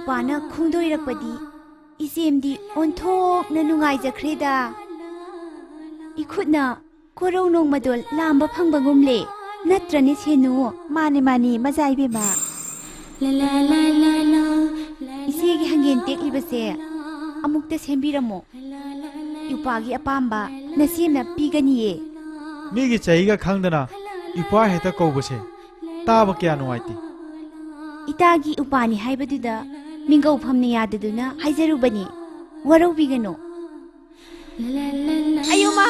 ꯏꯄꯥꯅ ꯈꯣꯡꯗꯣꯏꯔꯛꯄꯗꯤ 이쌤ꯗꯤ ꯑꯣꯟꯊꯣꯛꯅ ꯅꯨꯡꯉꯥꯏꯖꯈ꯭ꯔꯦꯗ 이ꯈꯨꯠꯅ ꯀꯣꯔꯧ ꯅꯣꯡꯃꯗꯣꯜ ꯂꯥꯝꯕ ꯐꯪꯕꯒꯨꯝꯂꯦ ꯅꯠꯇ꯭ꯔꯅꯦ ꯁꯦꯅꯨ ꯃꯥꯅꯦ ꯃꯥꯅꯦ ꯃꯆꯥ ꯏꯕꯦꯝꯃ 이ꯆꯦꯒꯤ ꯍꯪꯒꯦꯟ ꯇꯦꯛꯂꯤꯕꯁꯦ ꯑꯃꯨꯛꯇ ꯁꯦꯝꯕꯤꯔꯝꯃꯣ ꯏꯄꯥꯒꯤ ꯑꯄꯥꯝꯕ ꯅꯁꯦꯝꯅ ꯄꯤꯒꯅꯤꯌꯦ ꯃꯤꯒꯤ ꯆꯍꯤꯒ ꯈꯪꯗꯅ ꯏꯄꯥ ꯍꯦꯛꯇ ꯀꯧꯕꯁꯦ ꯇꯥꯕ ꯀꯌꯥ ꯅꯨꯡꯉꯥꯏꯇꯦ ꯏꯇꯥꯒꯤ ꯎꯄꯥꯅꯤ ꯍꯥꯏꯕꯗꯨꯗ ꯃꯤꯡꯒꯧꯐꯝꯅ ꯌꯥꯗꯗꯨꯅ ꯍꯥꯏꯖꯔꯨꯕꯅꯤ ꯋꯥꯔꯧꯕꯤꯒꯅꯨ ꯑꯌꯨꯃ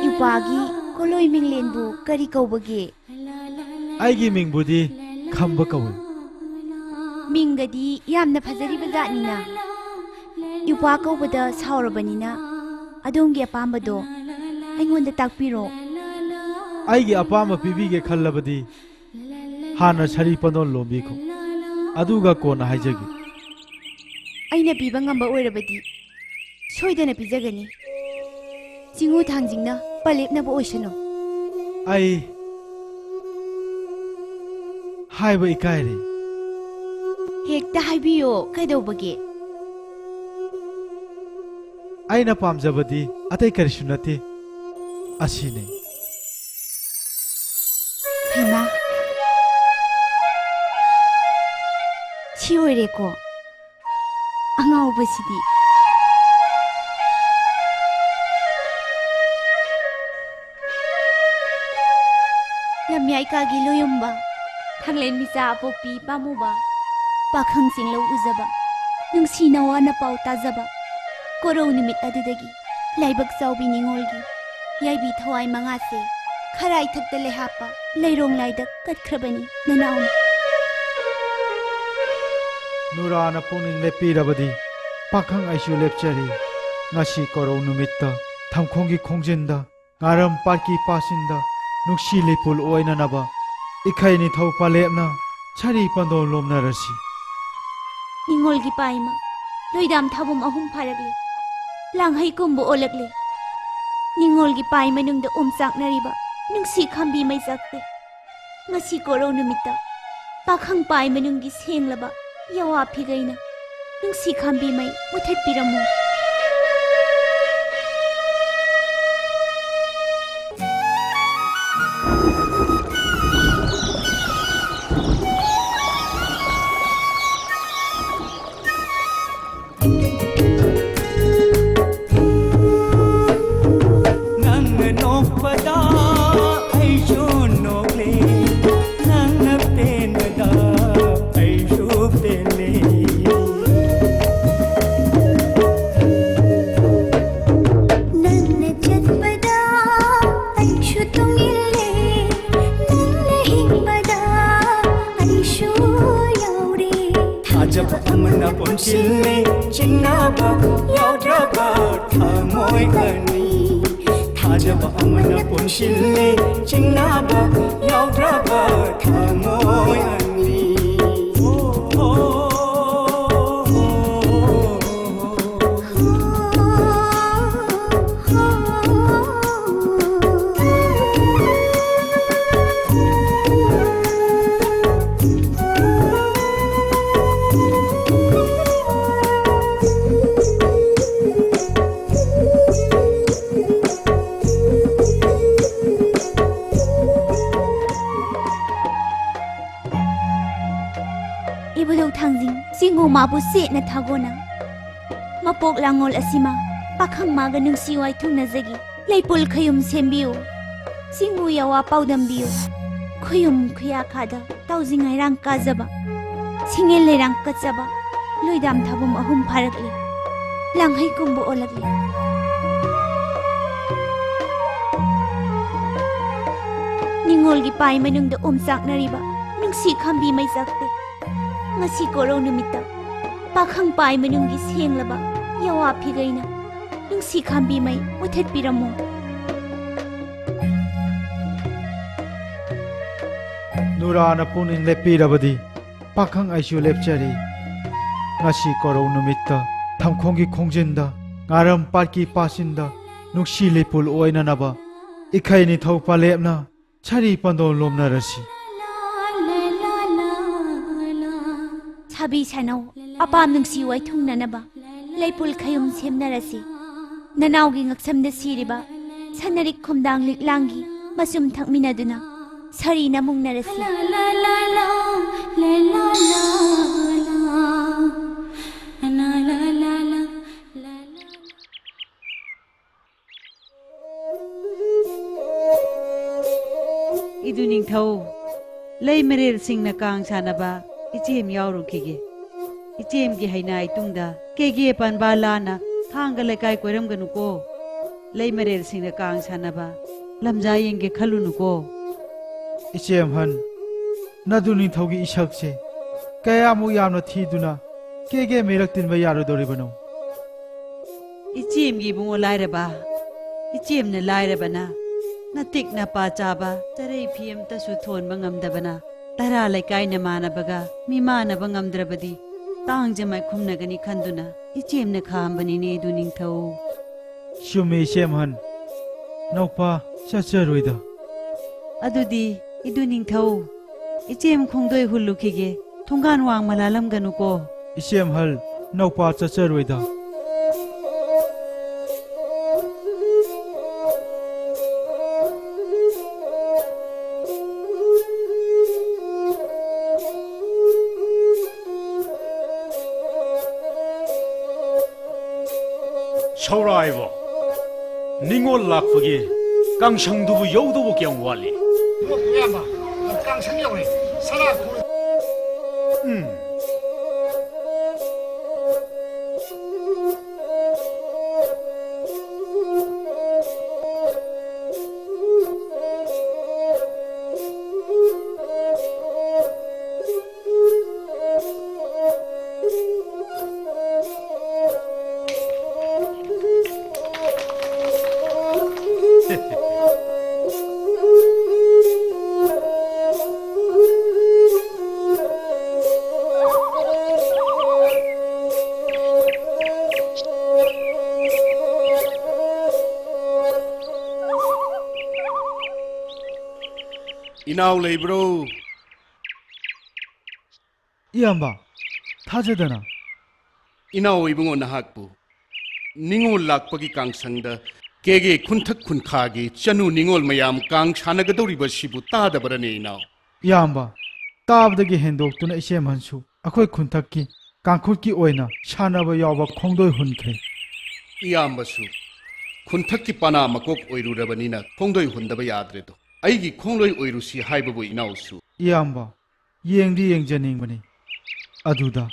ꯏꯄꯥꯒꯤ ꯀꯣꯂꯣꯏ ꯃꯤꯡꯂꯦꯟꯕꯨ ꯀꯔꯤ ꯀꯧꯕꯒꯦ ꯑꯩꯒꯤ ꯃꯤꯡꯕꯨꯗꯤ ꯈꯝꯕ ꯀꯧꯏ ꯃꯤꯡꯒꯗꯤ ꯌꯥꯝꯅ ꯐꯖꯔꯤꯕ ꯖꯥꯠꯅꯤꯅ ꯏꯄꯥ ꯀꯧꯕꯗ ꯁꯥꯎꯔꯕꯅꯤꯅ ꯑꯗꯣꯝꯒꯤ ꯑꯄꯥꯝꯕꯗꯣ ꯑꯩꯉꯣꯟꯗ ꯇꯥꯛꯄꯤꯔꯣ ꯑꯩꯒꯤ ꯑꯄꯥꯝꯕ ꯄꯤꯕꯤꯒꯦ ꯈꯜꯂꯕꯗꯤ ꯍꯥꯟꯅ ꯁꯔꯤ ꯄꯅꯣꯜ ꯂꯣꯝꯕꯤꯈꯣ ꯑꯗꯨꯒ ꯀꯣꯟꯅ ꯍꯥꯏꯖꯒꯦ ꯑꯩꯅ ꯄꯤꯕ ꯉꯝꯕ ꯑꯣꯏꯔꯕꯗꯤ ꯁꯣꯏꯗꯅ ꯄꯤꯖꯒꯅꯤ ꯆꯤꯡꯉꯨ ꯊꯥꯡꯖꯤꯡꯅ ꯄꯂꯦꯞꯅꯕ ꯑꯣꯏꯁꯅꯨ हाइब इकायरे ꯍꯦꯛꯇ ꯍꯥꯏꯕꯤꯌꯣ ꯀꯩꯗꯧꯕꯒꯦ ꯑꯩꯅ ꯄꯥꯝꯖꯕꯗꯤ ꯑꯇꯩ ꯀꯔꯤꯁꯨ ꯅꯠꯇꯦ ꯑꯁꯤꯅꯤ ꯍꯩꯃꯥ ꯁꯤ ꯑꯣꯏꯔꯦꯀꯣ ꯑꯉꯥꯎꯕꯁꯤꯗꯤ ꯂꯝꯌꯥꯏꯀꯥꯒꯤ ꯂꯣꯌꯨꯝꯕ ꯊꯥꯡꯂꯦꯟ ꯃꯤꯆꯥ ꯑꯄꯣꯛꯄꯤ ꯄꯥꯝꯃꯨꯕ ꯄꯥꯈꯪꯁꯤꯡ ꯂꯧ ꯎꯖꯕ ꯅꯨꯡꯁꯤꯅ ꯋꯥꯅ ꯄꯥꯎ ꯇꯥꯖꯕ ꯀꯣꯔꯧ ꯅꯨꯃꯤꯠ ꯑꯗꯨꯗꯒꯤ ꯂꯥꯏꯕꯛ ꯆꯥꯎꯕꯤ ꯅꯤꯡꯉꯣꯜꯒꯤ ꯌꯥꯏꯕꯤ ꯊꯋꯥꯏ ꯃꯉꯥꯁꯦ ꯈꯔꯥꯏ ꯊꯛꯇ ꯂꯩꯍꯥꯞꯄ ꯂꯩꯔꯣꯡ ꯂꯥꯏꯗ ꯀꯠꯈ꯭ꯔꯕꯅꯤ ꯅꯅꯥꯎꯅ ꯅꯨꯔꯥꯅ ꯄꯨꯛꯅꯤꯡ ꯂꯦꯞꯄꯤꯔꯕꯗꯤ ꯄꯥꯈꯪ ꯑꯩꯁꯨ ꯂꯦꯞꯆꯔꯤ ꯉꯁꯤ ꯀꯣꯔꯧ ꯅꯨꯃꯤꯠꯇ ꯊꯝꯈꯣꯡꯒꯤ ꯈꯣꯡꯖꯤꯟꯗ ꯉꯥꯔꯝ ꯄꯥꯠꯀꯤ ꯄꯥꯁꯤꯟꯗ ꯅꯨꯡꯁꯤ ꯂꯩꯄꯨꯜ ꯑꯣꯏꯅꯅꯕ ꯏꯈꯩ ꯅꯤꯊꯧ ꯄꯥꯂꯦꯞꯅ ꯁꯔꯤ ꯄꯟꯗꯣꯜ ꯂꯣꯝꯅꯔꯁꯤ ꯅꯤꯡꯉꯣꯜꯒꯤ ꯄꯥꯏꯃ ꯂꯣꯏꯗꯥꯝ ꯊꯥꯕꯨꯝ ꯑꯍꯨꯝ ꯐꯥꯔꯛꯂꯦ ꯂꯥꯡꯍꯩ ꯀꯨꯝꯕ ꯑꯣꯜꯂꯛꯂꯦ ꯅꯤꯡꯉꯣꯜꯒꯤ ꯄꯥꯏ ꯃꯅꯨꯡꯗ ꯑꯣꯝꯆꯥꯛꯅꯔꯤꯕ ꯅꯨꯡꯁꯤ ꯈꯥꯝꯕꯤ ꯃꯩ ꯆꯥꯛꯇꯦ ꯉꯁꯤ ꯀꯣꯔꯧ ꯅꯨꯃꯤꯠꯇ ꯄꯥꯈꯪ ꯄꯥꯏ ꯃꯅꯨꯡꯒꯤ ꯁꯦꯡꯂꯕ ꯌꯥꯋꯥ ꯐꯤꯒꯩꯅ ꯅꯨꯡꯁꯤ ꯈꯥꯝꯕꯤ ꯃꯩ ꯃꯨꯊꯠꯄꯤꯔꯝꯃꯨ 마부 셋나 타고나 마복 랑올 아시마 파캉 마가 능시 와이 퉁나제기 레이폴 khayum 셈비오 싱무 야와 파우담비오 khayum khya khada taujingai rang kajaba singel le rang kachaba loidam thabum ahum pharakle langhai kumbu olakle ningol gi pai manungda omchaknariba nungsi khambi mai jakte ngasi korau numita पाखंग पाई मनुंगी सेंगलबा यवा फिगैना नुंसी खांबी मै मुथत पिरमो नुराना पुनिंग लेपिरबदी पाखंग आइसु लेपचरी ngasi korau numitta thamkhongi khongjinda ngaram parki pasinda nuksi lepul oinanaba ikhai ni thau palepna chari pandol lomnarasi chabi chanau apam nungsi wai thungnanaba leipul khayum semnarasi nanawgi ngaksamda siriba sanarik khumdang liklangi masum thakminaduna sari namungnarasi idu ningthau lei merel singna kang sanaba ichem yawrukhige ichem gi hainai tungda kege panba lana thanga lekai koiram ganu ko lei merel singna kang sanaba lamja yenge khalunu ko ichem han naduni thogi ishakse kaya mu yamna thiduna kege merak tinba yaru doribano ichem gi bungo lairaba ichem na lairabana natik na pa chaba tarei phiem ta su thon bangamdabana tara lekai na manabaga mimana bangamdrabadi तांगजमाय खुमनगनी खंदुना इचेमने खामबनी ने दु निंगथौ शुमे शेमहन नौपा चचरोइदा अदुदी इदु निंगथौ इचेम खोंदोय हुल्लुखिगे थोंगान वांग मलालम गनुको इसेम हल नौपा चचरोइदा 서울아이보 닝올 락프기 깡상두부 여우두부 경관리 야마 깡상여우리 살아 इनाव लेब्रो इयाम्बा थाजदना इनाव इबुंगो नहाकपु निंगोल लाकपगी कांगसंगदा केगे खुनथक खुनखागी चनु निंगोल मयाम Kong सानगदौरिबा सिबु तादबरने इनाव इयाम्बा ताबदगी हेंदोक्तुना इसेम हंसु अखोय खुंथक्की कांखुटकी ओइना सानबा यावबा खोंदोय हुनखे इयाम्बसु खुनथक्की पाना मकोक ओइरुरबनिना खोंदोय हुंदबा याद्रेदो अईगी खोंलोय ओइरुसी हाइबबु इनावसु इयाम्बा येंदी येंजनिंगबनी अदुदा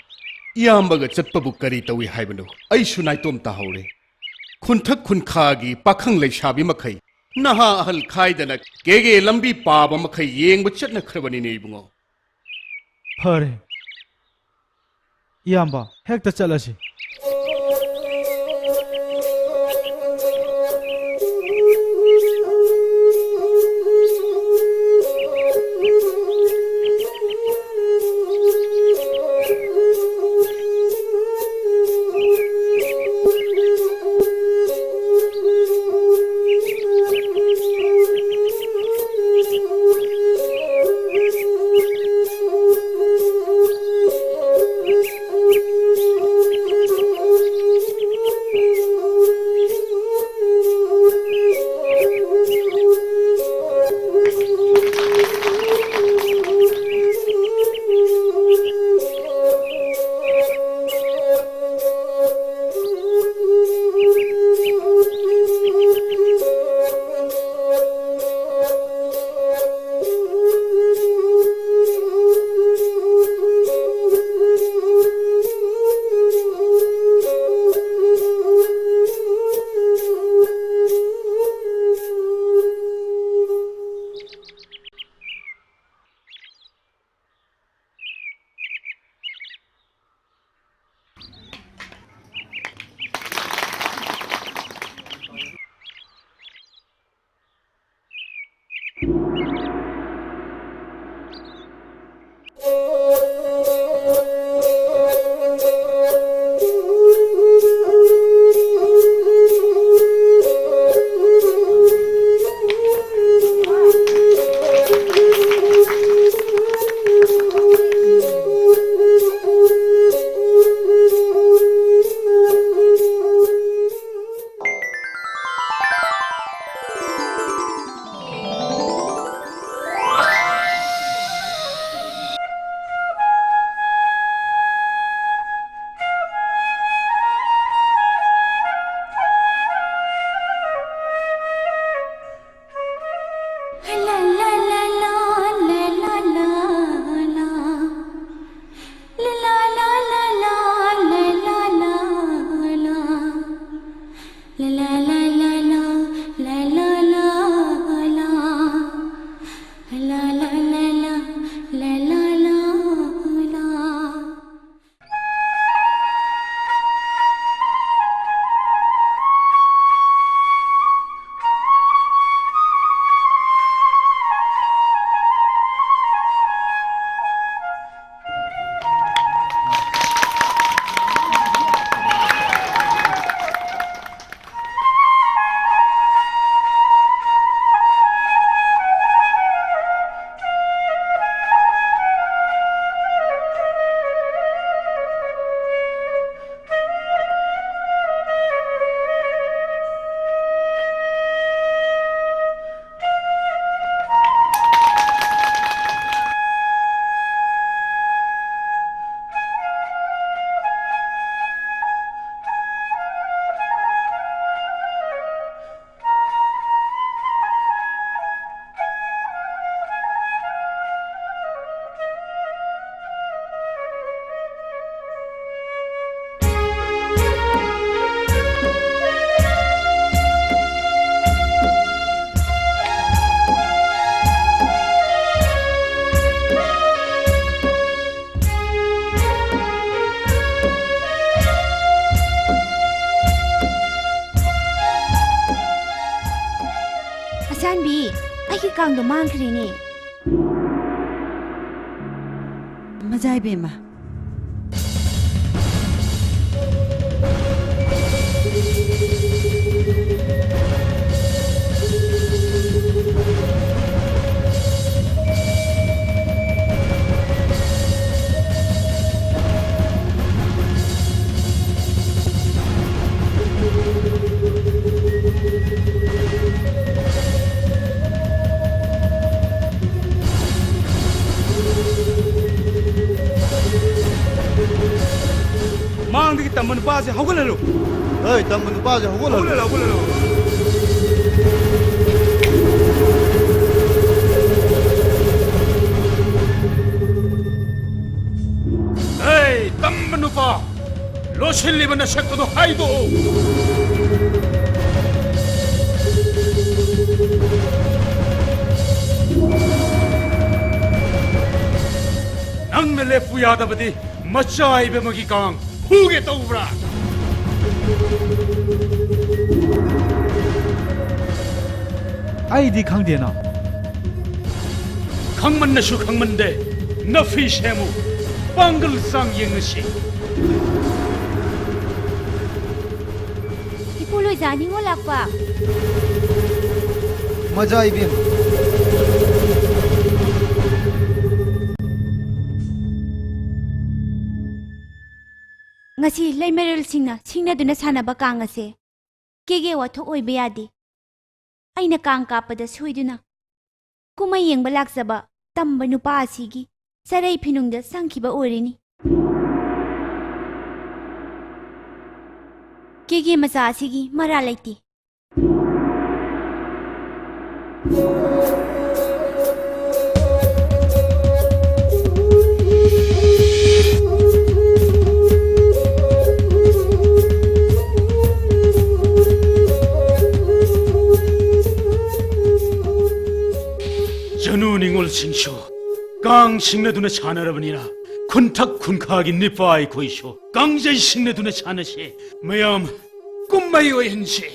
इयाम्बगा चटपबु करी तवी हाइबनो अईसु नाइतोम ताहौरे खुनथक खुनखागी पाखंग लेसाबी मखै नहा अहल खाइदना केगे लंबी पाबा मखै येंब चटनख्रबनी ने इबुंगो फरे इयाम्बा हेक्ता चलसी ꯑꯩꯒꯤ ꯀꯥꯡꯗꯣ ꯃꯥꯡꯈ꯭ꯔꯦꯅꯦ ꯃꯖꯥ ꯏꯕꯦꯝꯃ मांग की तमन पास है होगल लो ए तमन पास है होगल लो ए तमन पा लोशिली बन शकतो तो हाइदो नंग ले पुयादा बदी मचाई बे मगी कांग हुगे तो उबरा ꯑꯩꯗꯤ ꯈꯪꯗꯦꯅ ꯈꯪꯃꯟꯅꯁꯨ ꯈꯪꯃꯟꯗꯦ ꯅꯐꯤ ꯁꯦꯝꯃꯨ ꯄꯥꯡꯒꯜ ꯆꯥꯡ ꯌꯦꯡꯉꯁꯤ ꯏꯄꯨꯂꯣꯏꯖꯥ ꯅꯤꯡꯉꯣꯜ ꯂꯥꯛꯄ मजा इबेम ngasi leimeril singna singna duna sanaba kang ase kege wathok oiba yade aina kang kapada suiduna kuma yengba laksaba tamba nupa asigi sarai phinungda sangkhiba oirini kege macha asigi mara laiti जनू निंगोल सिंशो कांग सिंगनदुना छानरबनिना खुनथक खुनखागी निपाई खोइशो कांगजै सिंगनदुना छानसे मयाम कुम्मै ओइहनसे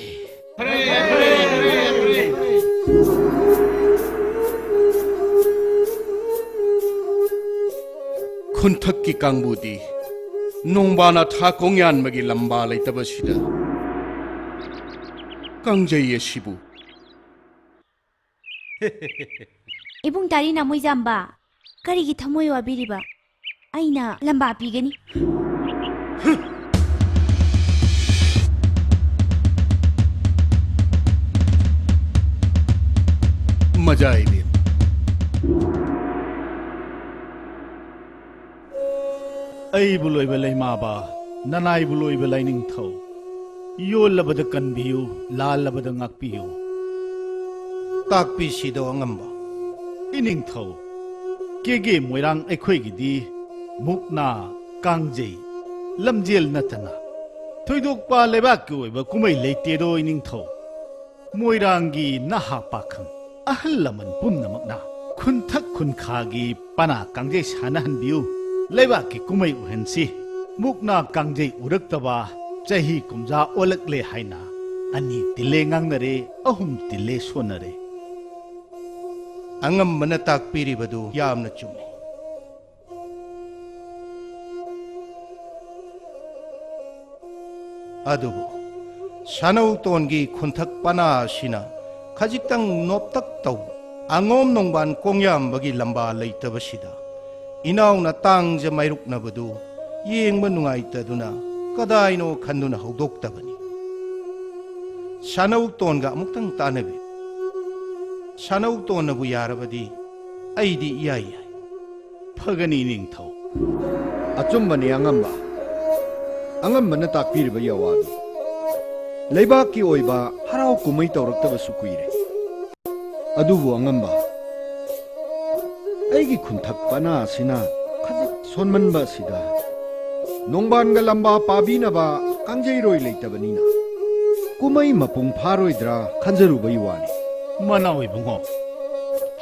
खुनथक की कांगबुदी नोंबाना था कोंग्यान मगी लंबा लेतबसिदा कांगजै यशिबु ibung tari na moi jamba kari gi thamoi wa biriba aina lamba pigani मजा आई भी ꯑꯩ ꯕꯨꯂꯣꯏꯕ ꯂꯩꯃꯥꯕ ꯅꯅꯥꯏ ꯕꯨꯂꯣꯏꯕ ꯂꯩꯅꯤꯡꯊꯧ ꯌꯣꯜꯂꯕꯗ ꯀꯟꯕꯤꯌꯨ ꯂꯥꯜꯂꯕꯗ ꯉꯥꯛꯄꯤꯌꯨ ताकपी सिदो अंगम्बा इनिंगथौ केगे मोइरांग अखोइगिदी मुकना कांगजे लमजेल नतना थोइदोकपा लेबाक ओइबा कुमै लेतेदो इनिंगथौ मोइरांगी नहा पाखंग अहल लमन पुमनमकना खुनथक खुनखागी पना कांगजे सानहनबियु लेबाक की कुमै उहनसी मुकना कांगजे उरक्तबा चही कुमजा ओलकले हाइना अनि तिले ngangnare ahum tile sonare अंगम्बना ताकपीरिबदु यामना चुम्मी अदुबु सानौ तोनगी खुनथक पना सिना खजिक्तंग नोपतक तौ अंगोम नोंबान कोंग्यामबगी लंबा लेतबसिदा इनाउना तांगज माइरुकनबदु येंगबा नुंगाइतदुना कदाइनो खंदुना हौदोक्तबनी सानौ तोनगा अमुक्तंग तानबे सानौ तोनबु यारबदी अइदी याय याय फगनी निंगथौ अचुम्बने अंगम्बना ताकपीरिबा यावादु लेबाकी ओइबा हराव कुमै तौरक्तबसु कुइरे अदुबु अंगम्बा अइगी खुनथक पना सिना खजिक सोनमनबा सिदा नोंबानगा लंबा पाबीनबा कांगजैरोय लेतबनिना कुमै मपुंग फारोइद्रा खंजरुबई वानी मनाव इबुंगो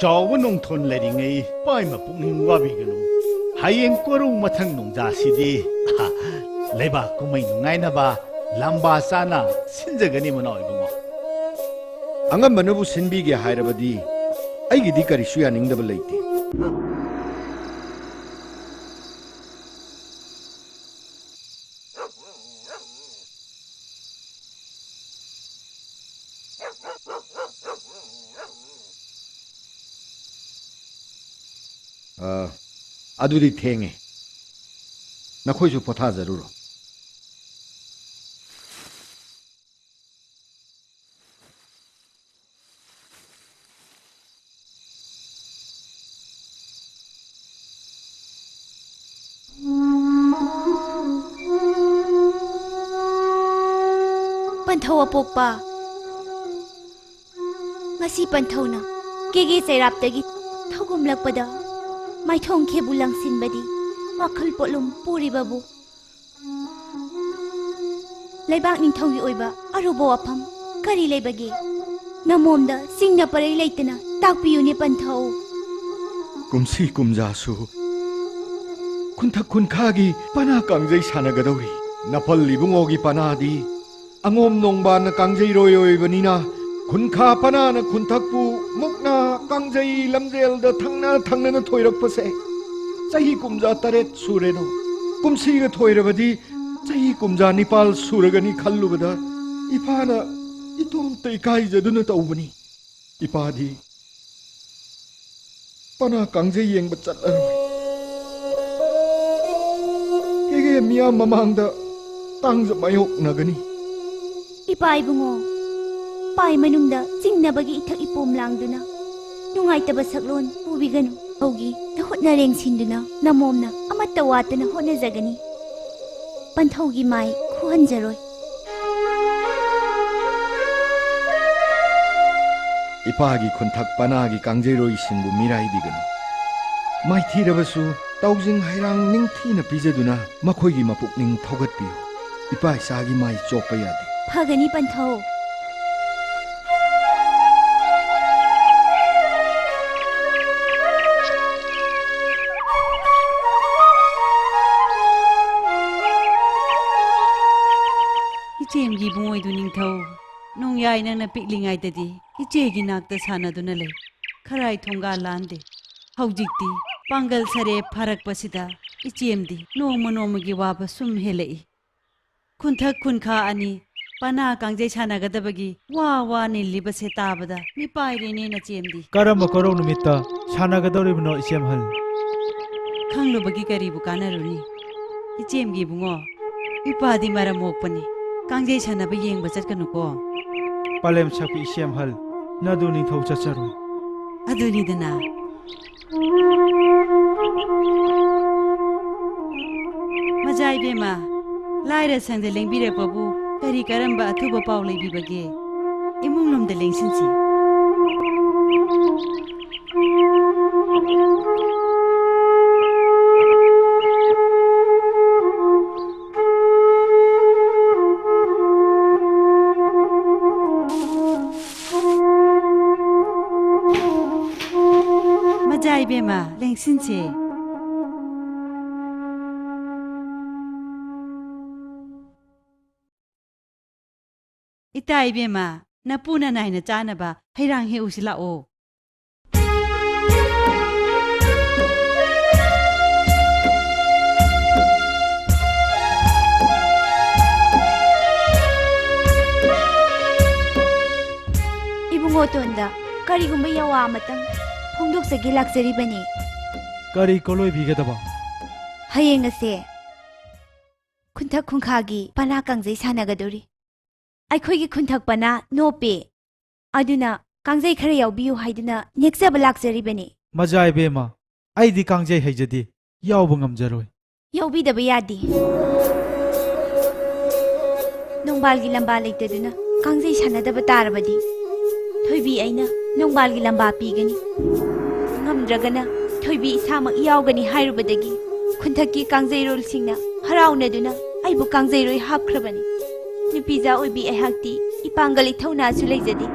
चाव नोंथोन लेरिङै पाइमा पुक्निङ वाबिगनु हायें कोरुङ मथंग नोंजासिदी लेबा कुमै नुङाइनबा लंबा साना सिन्जगनी मनाव इबुंगो अंगम्बनबु सिनबीगे हायरबदी ꯑꯩꯒꯤꯗꯤ ꯀꯔꯤꯁꯨ ꯌꯥꯅꯤꯡꯗꯕ ꯂꯩꯇꯦ ꯑꯗꯨꯗꯤ ꯊꯦꯡꯉꯦ ꯅꯈꯣꯏꯁꯨ ꯄꯣꯊꯥꯖꯔꯨꯔꯣ ꯄꯟꯊꯧ ꯑꯄꯣꯛꯄ ꯉꯁꯤ ꯄꯟꯊꯧꯅ ꯀꯦꯒꯦ ꯆꯩꯔꯥꯞꯇꯒꯤ ꯊꯧꯒꯨꯝꯂꯛꯄꯗ ꯃꯥꯏꯊꯣꯡ ꯈꯦꯕꯨ ꯂꯪꯁꯤꯟꯕꯗꯤ ꯋꯥꯈꯜ ꯄꯣꯠꯂꯨꯝ ꯄꯨꯔꯤꯕꯕꯨ ꯂꯩꯕꯥꯛ ꯅꯤꯡꯊꯧꯒꯤ ꯑꯣꯏꯕ ꯑꯔꯨꯕ ꯋꯥꯐꯝ ꯀꯔꯤ ꯂꯩꯕꯒꯦ ꯅꯃꯣꯝꯗ ꯆꯤꯡꯅ ꯄꯔꯩ ꯂꯩꯇꯅ ꯇꯥꯛꯄꯤꯌꯨꯅꯦ ꯄꯟꯊꯧ ꯀꯨꯝꯁꯤ ꯀꯨꯝꯖꯥꯁꯨ ꯈꯨꯟꯊꯛ ꯈꯨꯟꯈꯥꯒꯤ ꯄꯅꯥ ꯀꯥꯡꯖꯩ ꯁꯥꯟꯅꯒꯗꯧꯔꯤ ꯅꯄꯜ ꯏꯕꯨꯡꯉꯣꯒꯤ ꯄꯅꯥꯗꯤ ꯑꯉꯣꯝ ꯅꯣꯡꯕꯥꯟꯅ ꯀꯥꯡꯖꯩꯔꯣꯏ ꯑꯣꯏꯕꯅꯤꯅ ꯈꯨꯟꯈꯥ ꯄꯅꯥꯅ ꯈꯨꯟꯊꯛꯄꯨ ꯃꯨꯛꯅꯥ ꯀꯥꯡꯖꯩ ꯂꯝꯖꯦꯜꯗ ꯊꯪꯅꯅ ꯊꯣꯏꯔꯛꯄꯁꯦ ꯆꯍꯤ ꯀꯨꯝꯖꯥ 8 ꯁꯨꯔꯦꯅꯣ ꯀꯨꯝꯁꯤꯒ ꯊꯣꯏꯔꯕꯗꯤ ꯆꯍꯤ ꯀꯨꯝꯖꯥ 9 ꯁꯨꯔꯒꯅꯤ ꯈꯜꯂꯨꯕꯗ ꯏꯄꯥꯅ ꯏꯇꯣꯝꯇ ꯏꯀꯥꯏꯖꯗꯨꯅ ꯇꯧꯕꯅꯤ ꯏꯄꯥꯗꯤ ꯄꯅꯥ ꯀꯥꯡꯖꯩ ꯌꯦꯡꯕ ꯆꯠꯂꯔꯣꯏ ꯀꯦꯒꯦ ꯃꯤꯌꯥꯝ ꯃꯃꯥꯡꯗ ꯇꯥꯡꯖ ꯃꯥꯌꯣꯛꯅꯒꯅꯤ ꯏꯄꯥ ꯏꯕꯨꯡꯉꯣ ꯄꯥꯏ ꯃꯅꯨꯡꯗ ꯆꯤꯡꯅꯕꯒꯤ ꯏꯊꯛ ꯏꯄꯣꯝ ꯂꯥꯡꯗꯨꯅ ꯅꯨꯡꯉꯥꯏꯇꯕ ꯁꯛꯂꯣꯟ ꯄꯨꯕꯤꯒꯅꯨ ꯍꯧꯒꯤ ꯍꯣꯠꯅ ꯔꯦꯡꯁꯤꯟꯗꯨꯅ ꯅꯃꯣꯝꯅ ꯑꯃꯠꯇ ꯋꯥꯠꯇꯅ ꯍꯣꯠꯅꯖꯒꯅꯤ ꯄꯟꯊꯧꯒꯤ ꯃꯥꯏ ꯈꯨꯍꯟꯖꯔꯣꯏ ꯏꯄꯥꯒꯤ ꯈꯨꯟꯊꯛ ꯄꯅꯥꯒꯤ ꯀꯥꯡꯖꯩꯔꯣꯏꯁꯤꯡꯕꯨ ꯃꯤꯔꯥꯏꯕꯤꯒꯅꯨ ꯃꯥꯏꯊꯤꯔꯕꯁꯨ ꯇꯧꯖꯤꯡ ꯍꯩꯔꯥꯡ ꯅꯤꯡꯊꯤꯅ ꯄꯤꯖꯗꯨꯅ ꯃꯈꯣꯏꯒꯤ ꯃꯄꯨꯛꯅꯤꯡ ꯊꯧꯒꯠꯄꯤꯌꯨ ꯏꯄꯥ ꯏꯆꯥꯒꯤ ꯃꯥꯏ ꯆꯣꯞꯄ ꯌꯥꯗꯦ ꯐꯒꯅꯤ ꯄꯟꯊꯧ ꯏꯆꯦꯝꯒꯤ ꯏꯕꯨꯡꯉꯣꯏꯗꯨ ꯅꯤꯡꯊꯧ ꯅꯣꯡꯌꯥꯏ ꯅꯪꯅ ꯄꯤꯛꯂꯤꯉꯩꯗꯗꯤ ꯏꯆꯦꯒꯤ ꯅꯥꯛꯇ ꯁꯥꯟꯅꯗꯨꯅ ꯂꯩ ꯈꯔꯥꯏ ꯊꯣꯡꯒꯥ ꯂꯥꯟꯗꯦ ꯍꯧꯖꯤꯛꯇꯤ ꯄꯥꯡꯒꯜ ꯁꯔꯦ ꯐꯔꯛꯄꯁꯤꯗ ꯏꯆꯦꯝꯗꯤ ꯅꯣꯡꯃ ꯅꯣꯡꯃꯒꯤ ꯋꯥꯕ ꯁꯨꯝ ꯍꯦꯜꯂꯛꯏ ꯈꯨꯟꯊꯛ ꯈꯨꯟꯈꯥ ꯑꯅꯤ ꯄꯅꯥ ꯀꯥꯡꯖꯩ ꯁꯥꯟꯅꯒꯗꯕꯒꯤ ꯋꯥ ꯅꯤꯜꯂꯤꯕꯁꯦ ꯇꯥꯕꯗ ꯃꯤꯄꯥꯏꯔꯦꯅꯦ ꯅꯆꯦꯝꯗꯤ ꯀꯔꯝꯕ ꯀꯣꯔꯧ ꯅꯨꯃꯤꯠꯇ ꯁꯥꯟꯅꯒꯗꯧꯔꯤꯕꯅꯣ ꯏꯆꯦꯝꯍꯜ ꯈꯪꯂꯨꯕꯒꯤ ꯀꯔꯤꯕꯨ ꯀꯥꯟꯅꯔꯨꯅꯤ ꯏꯆꯦꯝꯒꯤ ꯏꯕꯨꯡꯉꯣ ꯏꯄꯥꯗꯤ ꯃꯔꯝ ꯃꯣꯛꯄꯅꯤ ꯀꯥꯡꯖꯩ ꯁꯥꯟꯅꯕ ꯌꯦꯡꯕ ꯆꯠꯀꯅꯨꯀꯣ ꯄꯂꯦꯝ ꯁꯛꯄꯤ ꯏꯆꯦꯝꯍꯜ ꯅꯗꯨ ꯅꯤꯡꯊꯧ ꯆꯠꯆꯔꯣꯏ ꯑꯗꯨꯅꯤꯗꯅ ꯃꯖꯥ ꯏꯕꯦꯝꯃ ꯂꯥꯏꯔ ꯁꯪꯗ ꯂꯦꯡꯕꯤꯔꯛꯄꯕꯨ ꯀꯔꯤ ꯀꯔꯝꯕ ꯑꯊꯨꯕ ꯄꯥꯎ ꯂꯩꯕꯤꯕꯒꯦ ꯏꯃꯨꯡ ꯂꯣꯝꯗ ꯂꯦꯡꯁꯤꯟꯁꯤ ꯃꯖꯥ ꯏꯕꯦꯝꯃ ꯂꯦꯡꯁꯤꯟꯁꯦ ꯏꯇꯥ ꯏꯕꯦꯝꯃ ꯅꯄꯨꯅ ꯅꯥꯏꯅ ꯆꯥꯅꯕ ꯍꯩꯔꯥꯡ ꯍꯦꯛꯎꯁꯤ ꯂꯥꯛꯑꯣ ꯏꯕꯨꯡꯉꯣꯇꯣꯟꯗ ꯀꯔꯤꯒꯨꯝꯕ ꯌꯥꯋꯥ ꯑꯃꯇꯪ ꯐꯣꯡꯗꯣꯛꯆꯒꯦ ꯂꯥꯛꯆꯔꯤꯕꯅꯤ ꯀꯔꯤ ꯀꯣꯂꯣꯏꯕꯤꯒꯗꯕ ꯍꯌꯦꯡ ꯑꯁꯦ ꯈꯨꯟꯊꯛ ꯈꯨꯟꯈꯥꯒꯤ ꯄꯅꯥ ꯀꯥꯡꯖꯩ ꯁꯥꯟꯅꯒꯗꯧꯔꯤ ꯑꯩꯈꯣꯏꯒꯤ ꯈꯨꯟꯊꯛ ꯄꯅꯥ ꯅꯣꯞꯄꯦ ꯑꯗꯨꯅ ꯀꯥꯡꯖꯩ ꯈꯔ ꯌꯥꯎꯕꯤꯌꯨ ꯍꯥꯏꯗꯨꯅ ꯅꯦꯛꯆꯕ ꯂꯥꯛꯆꯔꯤꯕꯅꯤ ꯃꯖꯥ ꯏꯕꯦꯝꯃ ꯑꯩꯗꯤ ꯀꯥꯡꯖꯩ ꯍꯩꯖꯗꯦ ꯌꯥꯎꯕ ꯉꯝꯖꯔꯣꯏ ꯌꯥꯎꯕꯤꯗꯕ ꯌꯥꯗꯦ ꯅꯣꯡꯕꯥꯜꯒꯤ ꯂꯝꯕꯥ ꯂꯩꯇꯗꯨꯅ ꯀꯥꯡꯖꯩ ꯁꯥꯟꯅꯗꯕ ꯇꯥꯔꯕꯗꯤ ꯊꯣꯏꯕꯤ ꯑꯩꯅ ꯅꯣꯡꯕꯥꯜꯒꯤ ꯂꯝꯕꯥ ꯄꯤꯒꯅꯤ ꯉꯝꯗ꯭ꯔꯒꯅ ꯊꯣꯏꯕꯤ ꯏꯁꯥꯃꯛ ꯌꯥꯎꯒꯅꯤ ꯍꯥꯏꯔꯨꯕꯗꯒꯤ ꯈꯨꯟꯊꯛꯀꯤ ꯀꯥꯡꯖꯩꯔꯣꯜꯁꯤꯡꯅ ꯍꯔꯥꯎꯅꯗꯨꯅ ꯑꯩꯕꯨ ꯀꯥꯡꯖꯩꯔꯣꯏ ꯍꯥꯞꯈ꯭ꯔꯕꯅꯤ ꯅꯨꯄꯤꯖꯥ ꯑꯣꯏꯕꯤ ꯑꯩꯍꯥꯛꯇꯤ ꯏꯄꯥꯡꯒꯜ ꯏꯊꯧꯅꯥꯁꯨ ꯂꯩꯖꯗꯦ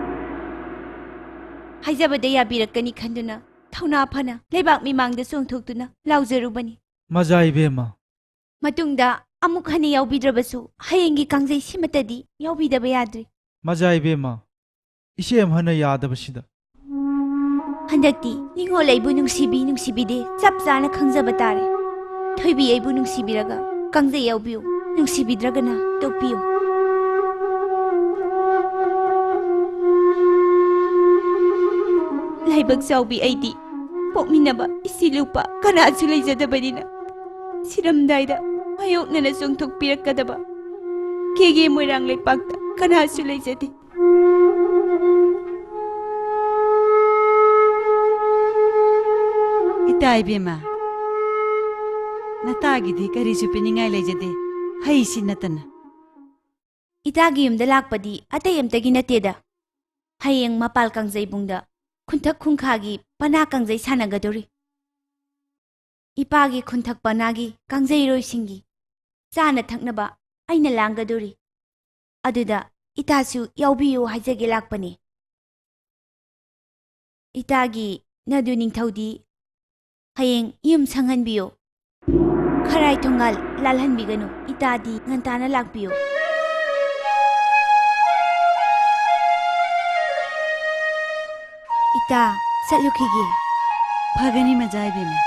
ꯍꯥꯏꯖꯕꯗ ꯌꯥꯕꯤꯔꯛꯀꯅꯤ ꯈꯟꯗꯨꯅ ꯊꯧꯅꯥ ꯐꯅ ꯂꯩꯕꯥꯛ ꯃꯤꯃꯥꯡꯗ ꯆꯣꯡꯊꯣꯛꯇꯨꯅ ꯂꯥꯎꯖꯔꯨꯕꯅꯤ ꯃꯖꯥ ꯏꯕꯦꯝꯃ ꯃꯇꯨꯡꯗ ꯑꯃꯨꯛ ꯍꯟꯅ ꯌꯥꯎꯕꯤꯗ꯭ꯔꯕꯁꯨ ꯍꯌꯦꯡꯒꯤ ꯀꯥꯡꯖꯩ ꯁꯤꯃꯇꯗꯤ ꯌꯥꯎꯕꯤꯗꯕ ꯌꯥꯗ꯭ꯔꯤ ꯃꯖꯥ ꯏꯕꯦꯝꯃ ꯏꯆꯦꯝꯍꯜꯅ ꯌꯥꯗꯕꯁꯤꯗ हंदक्ति निंगोल अइबु नुंसिबिदे चप चाना खंगजबा तारे थोइबी अइबु नुंसिबिरगा कंगजे याउबियु नुंसिबिद्रगना तोपियु लाइबक चाउबी अइदी पोकमिनबा इसिलुपा कनासु लेजदबनिना सिरमदाइदा मायोकनना चोंथोकपिरकदबा केगे मोइरांग लेपाकता कनासु लेजदे इताई बेमा नतागिदि करिसु पिनिंगाई लेजदे हैसि नतना इतागी युमदा लाकपदी अतै अमतगी नतेदा हयेंग मपाल कांगजैबुंगदा खुंथक खुंखागी पना कांगजै सानागदोरी इपागी खुंथक पनागी कांगजैरोइसिंगी चाना थकनबा अइना लांगदोरी अदुदा इतासु याउबियो हाइजगे लाकपने इतागी नदु निंथौदी हयेंग युम संगनबियो खराई थोंगाल लालहनबिगनु इतादी ngantana lakpiyo इता चलुखिगे फगनी मजाई बेमा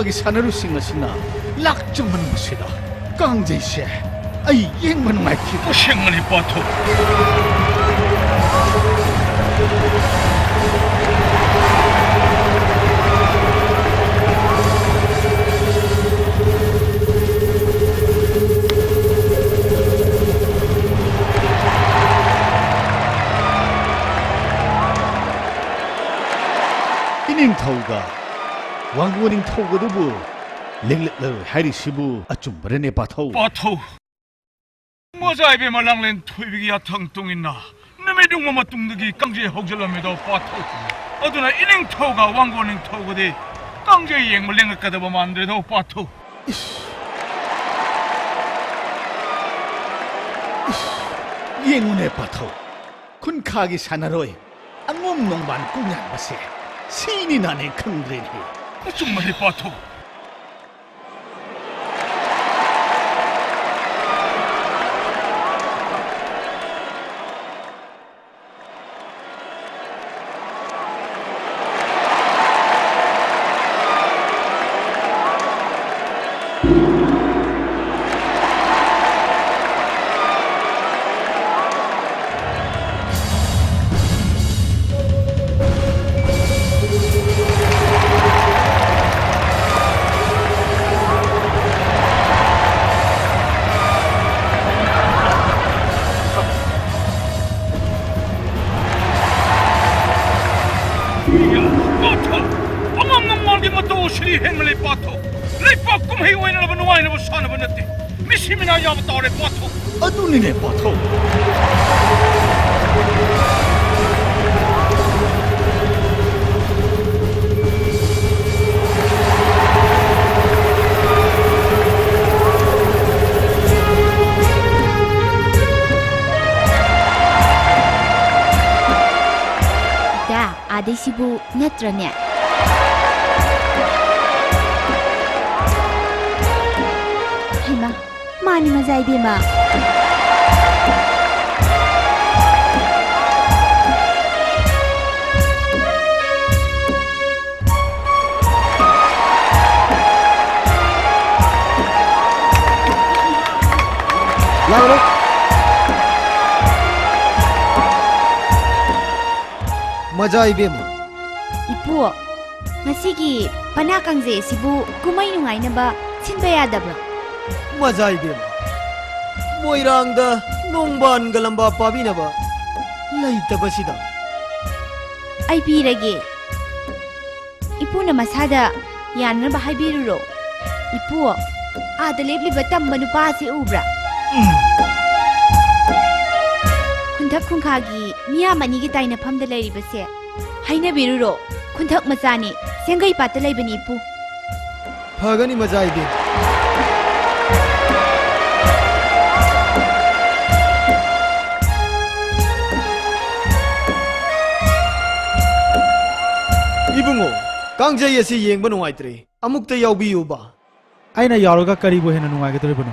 ꯈꯥꯒꯤ ꯁꯥꯟꯅꯔꯣꯏꯁꯤꯡ ꯑꯁꯤꯅ ꯂꯥꯛꯆꯕ ꯃꯁꯤꯗ ꯀꯥꯡꯖꯩꯁꯦ ꯑꯩ ꯌꯦꯡꯕ ꯅꯨꯡꯉꯥꯏꯈꯤ ꯇꯁꯦꯡꯅꯅꯤ ꯄꯥꯊꯧ 이닝ꯊꯧ가 왕고 ꯅꯤꯡꯊꯧꯒꯗꯨꯕꯨ ꯂꯦꯡꯂꯛꯂꯔꯣꯏ ꯍꯥꯏꯔꯤꯁꯤꯕꯨ ꯑꯆꯨꯝꯕꯔꯅꯦ ꯄꯥꯊꯧ ꯄꯥꯊꯧ ꯃꯖꯥꯏꯕꯦ ꯃꯂꯥꯡꯂꯦꯟ ꯊꯣꯏꯕꯤꯒꯤ ꯌꯥꯊꯪ ꯇꯨꯡꯏꯟꯅ ꯅꯨꯃꯤꯠ ꯃꯇꯨꯡꯗꯒꯤ ꯀꯥꯡꯖꯩ ꯍꯧꯖꯤꯜꯂꯝꯃꯤꯗꯣ ꯄꯥꯊꯧ ꯑꯗꯨꯅ ꯏꯅꯤꯡꯊꯧꯒ ꯋꯥꯡꯒꯣ ꯅꯤꯡꯊꯧꯒꯗꯤ ꯀꯥꯡꯖꯩ ꯌꯦꯡꯕ ꯂꯦꯡꯉꯛꯀꯗꯕ ꯃꯥꯟꯗ꯭ꯔꯦꯗꯣ ꯄꯥꯊꯧ ꯌꯦꯡꯉꯨꯅꯦ ꯄꯥꯊꯧ ꯈꯨꯟꯈꯥꯒꯤ ꯁꯥꯟꯅꯔꯣꯏ ꯑꯉꯣꯝ ꯅꯣꯡꯕꯥꯟ ꯀꯣꯡꯌꯥꯟꯕꯁꯦ ꯁꯤꯅꯤ 나네 ꯈꯪꯗ꯭ꯔꯦꯅꯦ ꯑꯆꯨꯝꯕꯅꯤ ꯄꯥꯊꯧ श्री हेंगले पाथो लेपा कुमही ओइनब नुवाइनब सानब नते मिसिमिना याब तौरे पाथो अदुनिने पाथो दा आदेसिबु नत्रने मानी मजाई बेमा लाओ मजाई बेमा इपु ngasi pana kangje sibu kumai nungainaba sinba yadabra मजाइबेम मोइरांगदा नोंबान गलंबा पाबिनबा लैतबसिदा आई पीरगे इपुना मसादा याननबा हाइबिरुरो इपु आदा लेबलिबा तंबा नुपासे उब्रा खुंथक खुंखागी मिया मनिगी ताइना फमदा लैरिबसे हाइनबिरुरो खुंथक मचानी सेंगै पाता लैबनी इपु फगनी मजाइबेम इबुंगो कांगजय असी येंगब नुंगाइत्रे अमुक्ता याउबियुबा आइना यारोगा करीबो हेना नुंगाइगदरेबनो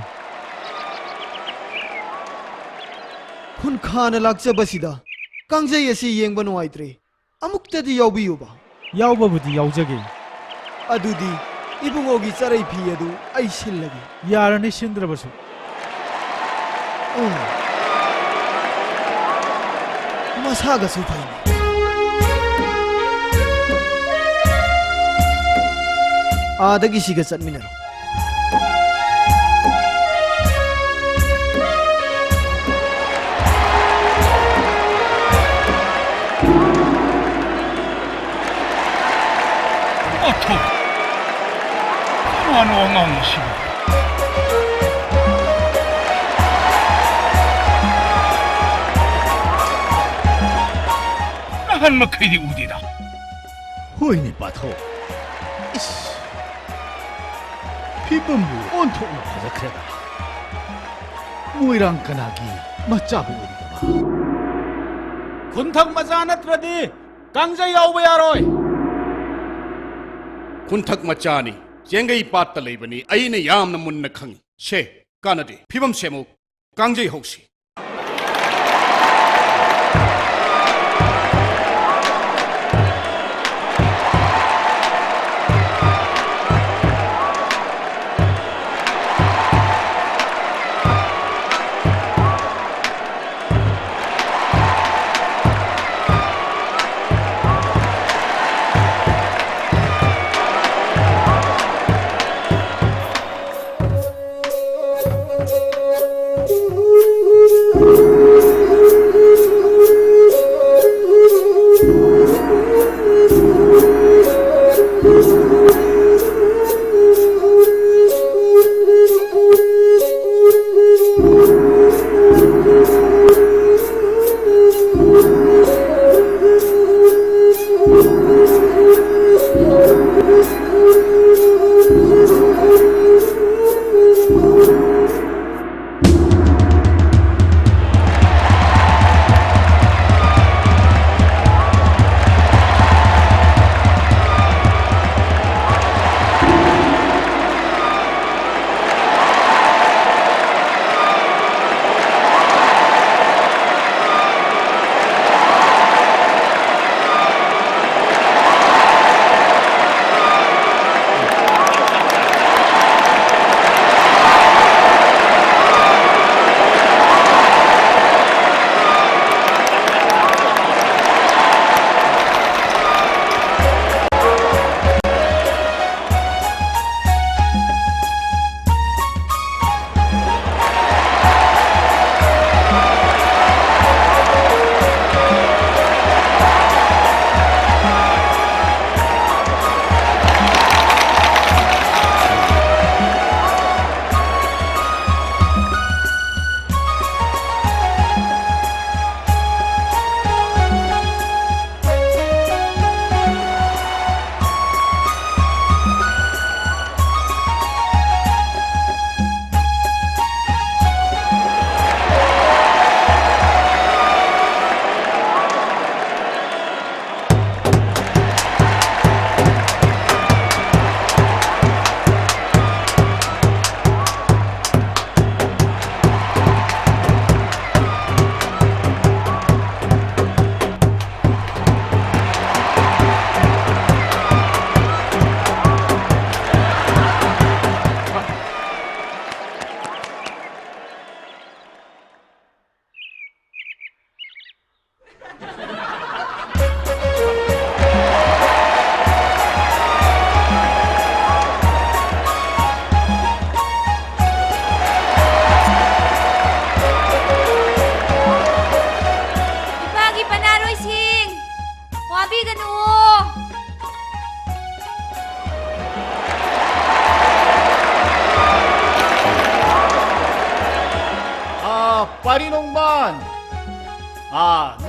खुनखान लाक्चबसिदा कांगजय असी येंगब नुंगाइत्रे अमुक्तादि याउबियुबा याउबबुदि याउजगे अदुदि इबुंगोगी चरई फी अदु आई सिल्लगे यारने सिंद्रबसु मसागसु फैने आदगी सिगा चटमिनरो 어토 마노 앙앙시 나한 마카이디 우디다 호이니 바토 피범부 온통으로 파자크레다 모이랑 까나기 맞잡고 우리가 군탁 맞아 너트라디 강자 야우바 야로이 ꯈꯨꯟꯊꯛ ꯃꯆꯥꯅꯤ ꯆꯦꯡꯒꯩ ꯄꯥꯠꯇ ꯂꯩꯕꯅꯤ ꯑꯩꯅ ꯌꯥꯝꯅ ꯃꯨꯟꯅ ꯈꯪꯏ ꯁꯦ ꯀꯥꯟꯅꯗꯦ ꯐꯤꯕꯝ ꯁꯦꯝꯃꯨ ꯀꯥꯡꯖꯩ ꯍꯧꯁꯤ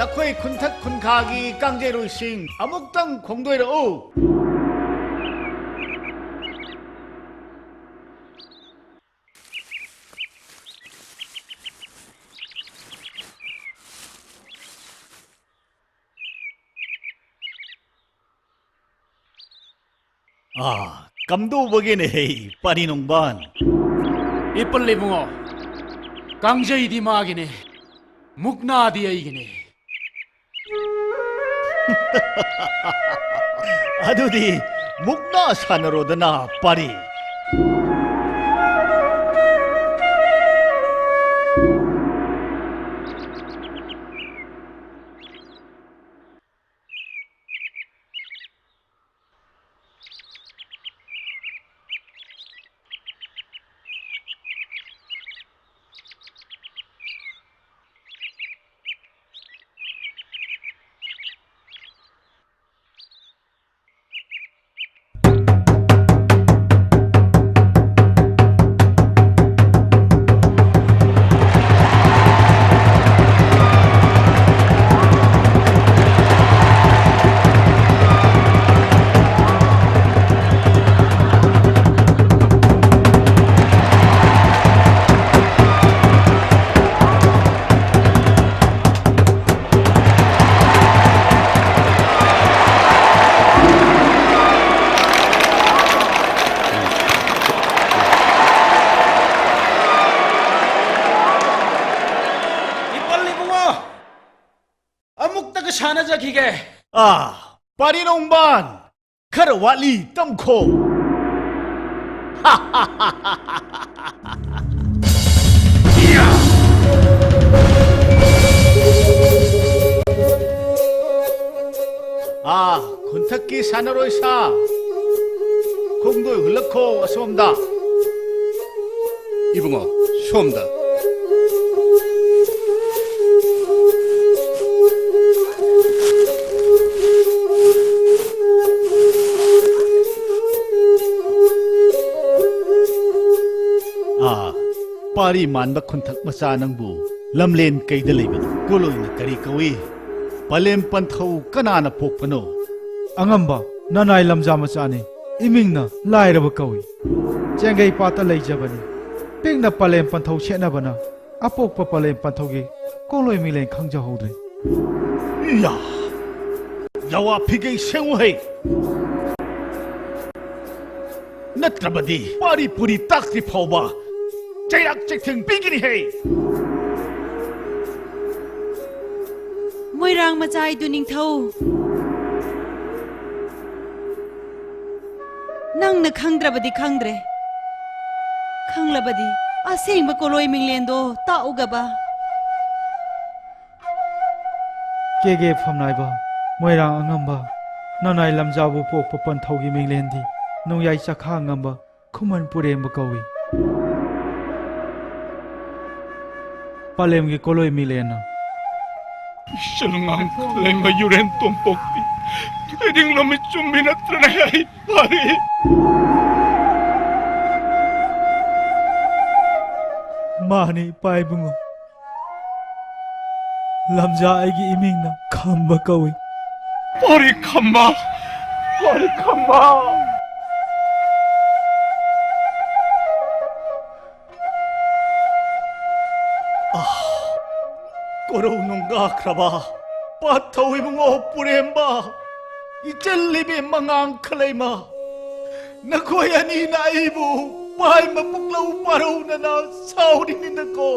नखोई खुनथक खुनखागी कांगजेरुइसिंग अमुक्तंग खोंदोइरओ 감도버게네 빠리농반 이빨리 붕어 강제이디 마기네 묵나디아이기네 아두디 묵나 산으로드나 빠리 빠리농반 카르왈리 땀코 군탁기 산으로이사 공도에 흘러코 왔습니다. 이붕어 수험다. पारी मानब खुंथक मचा नंबु लमलेन कैद लेबन कोलोइन करी कवी पलेम पंथौ कनाना पोकपनो अङम्बा ननाई लमजा मचाने इमिंगना लाइरब कवी चेंगई पाता लेजबनी पिंगना पलेम पंथौ छेनबना अपोक पलेम पंथौगे कोलोय मिलेन खंगजहौद्रे या जवा फिगै सेंवहै नत्रबदी पारी पुरी ताक्ति फौबा चैराक चैथिंग बिगिनी है मोइरांग मचाई दु निंथौ नंगन खंगद्रबदी खंगद्रे खंगलबदी असेंग कोलोय मिंगलेंदो ताउगबा केगे फमनाइबा मोइरांग अंगम्बा ननाई लमजाबु पोक पंथौगी मिंगलेंदी नोयाई चखा अंगम्बा खुमन पुरेम कवी पालेम की कोलोई मिलेना शलंगांग लेंग युरेन तुमपोक्ति ट्रेडिंग लमी चुम्बी नत्रना है पारी मानी पाई बुंगो लमजा आएगी इमिंगना खम्बा कवी पारी खम्बा कोरो नुंगा खरबा पाथौ इबुंगो पुरेम्बा इचल्लिबे मंगांग खलैमा नखोय अनि नाइबु पाइ मपुक्लौ पारौ नना साउरिनि नको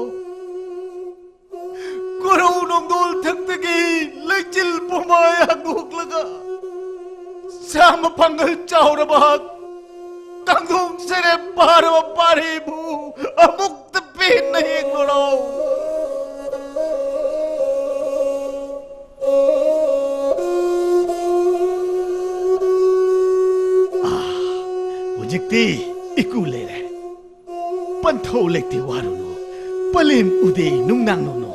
कोरो नोंदोल थक्तगी लेचिल पुमाय हगुकलगा साम पंगल चाउरबा कांगुंग सेरे पारो पारिबु अमुक्त पे नहीं लोड़ो Jikti iku lere pantho lekti waruno palim ude nungnang no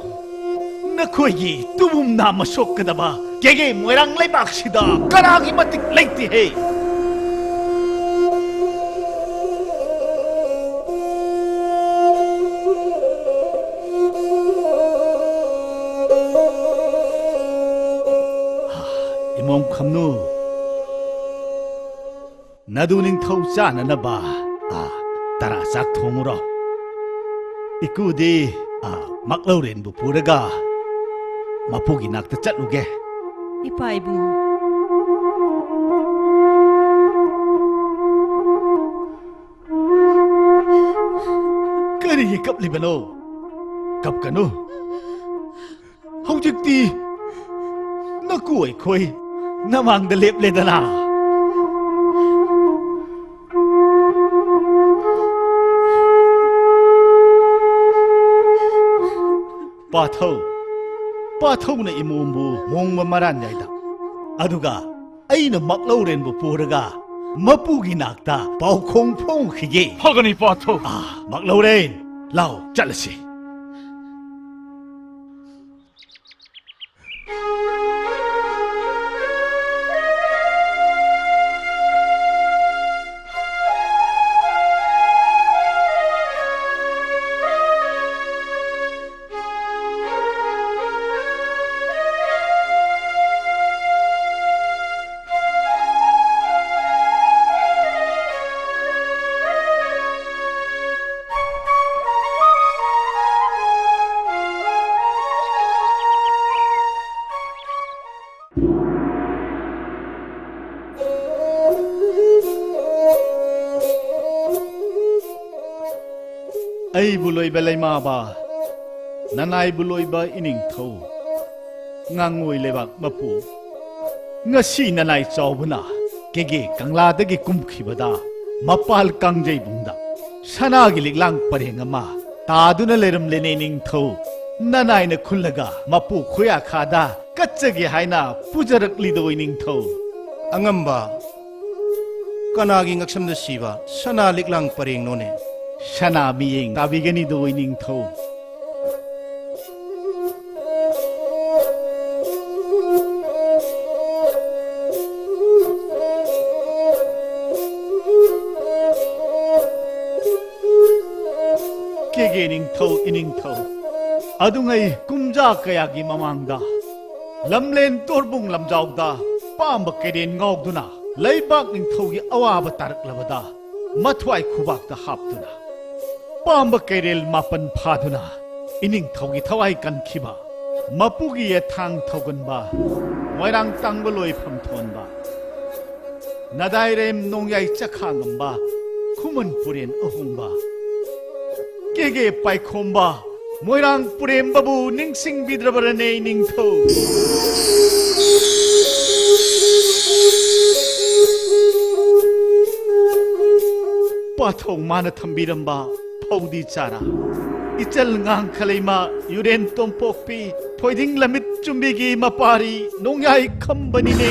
nakhoi gi tubum na masok kadaba gege moirang leibak sida karagi matik lekti he nong khamnu nadu ning thau cha na ba tara sak thonguro iku di maklo ren bu puraga mapugi nak ta chatluge Ipa ibungo. Kari kap libano kap kanu hojikti na kuai khoi na mang da lep le dana pathau na imumbu mong mamaran yaida aduga aina maklauren bu puraga mapugi nakta pau khong phong khige Hagani pathau maklauren lao chalasi ai buloi belai ma ba nanai buloi ba ining thau ngangoi lebak mapu ngasi nanai chawbuna kege kangla dagi kumkhibada mapal kangjai bungda sana gi liklang pareng ama taduna leram lene ning thau nanai na khullaga mapu khoya khada kachagi haina pujarak lidoi ning thau angamba kanagi ngaksamda siba sana liklang pareng none Shana miyeng tabigani doi ning thau kege ning thau ining thau adungai kumja kaya gi mamangda lamlen torbung lamjawda pamba keden ngawduna leibak ning thau gi awaba tarak labada mathwai khubak da haptuna pamba kerel mapan phaduna ining thogi thawai kan khiba mapugi ye thang thogan ba moirang tangbeloi pham thon ba nadai rem nongyai chakhang ba khuman puren ahung ba kege pai khomba moirang purem babu ningsing bidrabarane ning tho pathong mana thambiramba Paudi Chara Ichal ngang khalima yuren tompokpi thoiding lamit chumbigi mapari nongyai khambani ne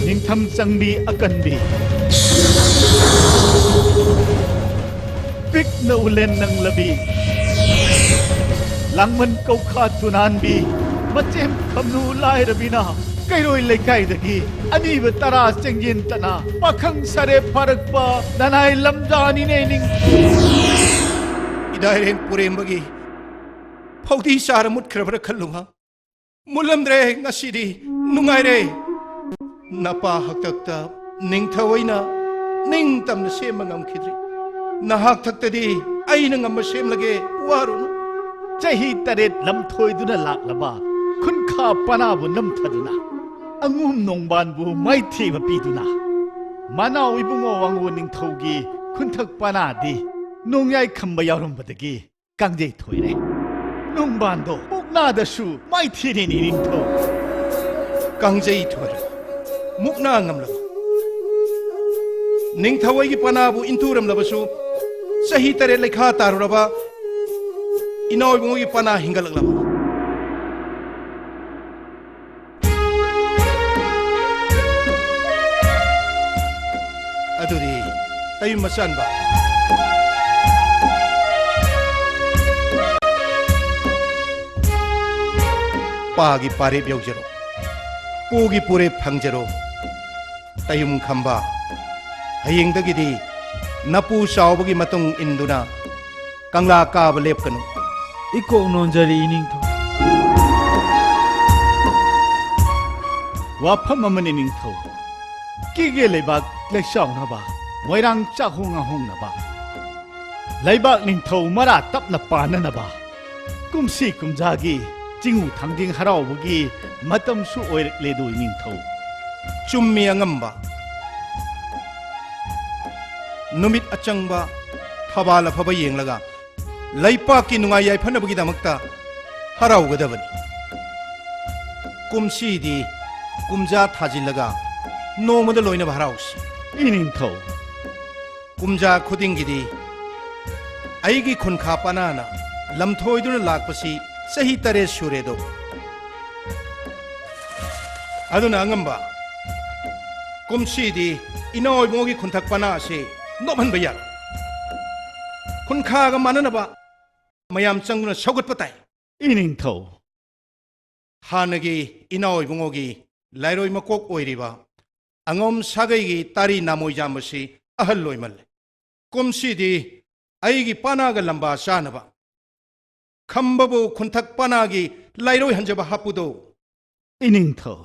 ning tham changbi akanbi pik na ulen nang labi langman kau kha tunan bi machem khamnu lai rabina kairoi lekai dagi ani batara cengin tana pakhang sare parakpa danai lamjani ne ning idairen purembagi Paudi Chara mut khrabra khallunga mulamdre ngasidi nungaire napa haktakta ningthawaina ningtamna semangam khidri nahak thaktadi aina ngam semlage warunu chahi taret lamthoiduna laklaba khunka panabu namthaduna angum nongban bu maithi bapiduna manau ibungo wangu ningthogi khunthak panadi nongyai khamba yarumbadagi kangjei thoire nongban do mukna da su maithi ni ningtho kangjei thoire mukna ngamlaba ningthawai gi panabu inturam labasu sahi tare lekha taruraba inoi bungo gi pana hingalaklaba aduri tayu masan ba pagi pare byaujero pogi pure phangjero tayum khamba hayengdagidi napu sawbagi matung induna kangla ka balep kanu iko nonjari ining tho ꯋꯥꯐꯝ ꯑꯃꯅꯤ ꯅꯤꯡꯊꯧ ꯀꯦꯒꯦ ꯂꯩꯕꯥꯛ ꯂꯩꯆꯥꯎꯅꯕ ꯃꯣꯏꯔꯥꯡ ꯆꯥꯛꯍꯣꯡ ꯑꯍꯣꯡꯅꯕ ꯂꯩꯕꯥꯛ ꯅꯤꯡꯊꯧ ꯃꯔꯥ ꯇꯞꯅ ꯄꯥꯟꯅꯅꯕ ꯀꯨꯝꯁꯤ ꯀꯨꯝꯖꯥꯒꯤ ꯆꯤꯡꯎ ꯊꯥꯡꯖꯤꯡ ꯍꯔꯥꯎꯕꯒꯤ ꯃꯇꯝꯁꯨ ꯑꯣꯏꯔꯛꯂꯦꯗꯣꯏ ꯅꯤꯡꯊꯧ ꯆꯨꯝꯃꯤ ꯑꯉꯝꯕ ꯅꯨꯃꯤꯠ ꯑꯆꯪꯕ ꯊꯕꯥꯜ ꯑꯐꯕ ꯌꯦꯡꯂꯒ ꯂꯩꯄꯥꯛꯀꯤ ꯅꯨꯡꯉꯥꯏ ꯌꯥꯏꯐꯅꯕꯒꯤꯗꯃꯛꯇ ꯍꯔꯥꯎꯒꯗꯕꯅꯤ ꯀꯨꯝꯁꯤꯗꯤ ꯀꯨꯝꯖꯥ ꯊꯥꯖꯤꯜꯂꯒ ꯅꯣꯡꯃꯗ ꯂꯣꯏꯅꯕ ꯍꯔꯥꯎꯁꯤ ꯏꯅꯤꯡꯊꯧ ꯀꯨꯝꯖꯥ ꯈꯨꯗꯤꯡꯒꯤꯗꯤ ꯑꯩꯒꯤ ꯈꯨꯟꯈꯥ ꯄꯅꯥꯅ ꯂꯝꯊꯣꯏꯗꯨꯅ ꯂꯥꯛꯄꯁꯤ ꯆꯍꯤ 8 ꯁꯨꯔꯦꯗꯣ ꯑꯗꯨꯅ ꯑꯉꯝꯕ ꯀꯨꯝꯁꯤꯗꯤ ꯏꯅꯥꯎ ꯏꯕꯨꯡꯒꯤ ꯈꯨꯟꯊꯛ ꯄꯅꯥ ꯑꯁꯤ ꯅꯣꯞꯍꯟꯕ ꯌꯥꯏ ꯈꯨꯟꯈꯥꯒ ꯃꯥꯟꯅꯅꯕ ꯃꯌꯥꯝ ꯆꯪꯗꯨꯅ ꯁꯧꯒꯠꯄ ꯇꯥꯏ ꯏꯅꯤꯡꯊꯧ ꯍꯥꯟꯅꯒꯤ ꯏꯅꯥꯎ ꯏꯕꯨꯡꯒꯤ ꯂꯥꯏꯔꯣꯏ ꯃꯀꯣꯛ ꯑꯣꯏꯔꯤꯕ ꯑꯉꯣꯝ ꯁꯥꯒꯩꯒꯤ ꯇꯥꯔꯤ ꯅꯥꯃꯣꯏꯖꯥꯝ ꯑꯁꯤ ꯑꯍꯜ ꯑꯣꯏꯃꯜꯂꯦ ꯀꯨꯝꯁꯤꯗꯤ ꯑꯩꯒꯤ ꯄꯅꯥꯒ ꯂꯝꯕꯥ ꯆꯥꯅꯕ ꯈꯝꯕꯕꯨ ꯈꯨꯟꯊꯛ ꯄꯅꯥꯒꯤ ꯂꯥꯏꯔꯣꯏ ꯍꯟꯖꯕ ꯍꯥꯞꯄꯨꯗꯣ ꯏꯅꯤꯡꯊꯧ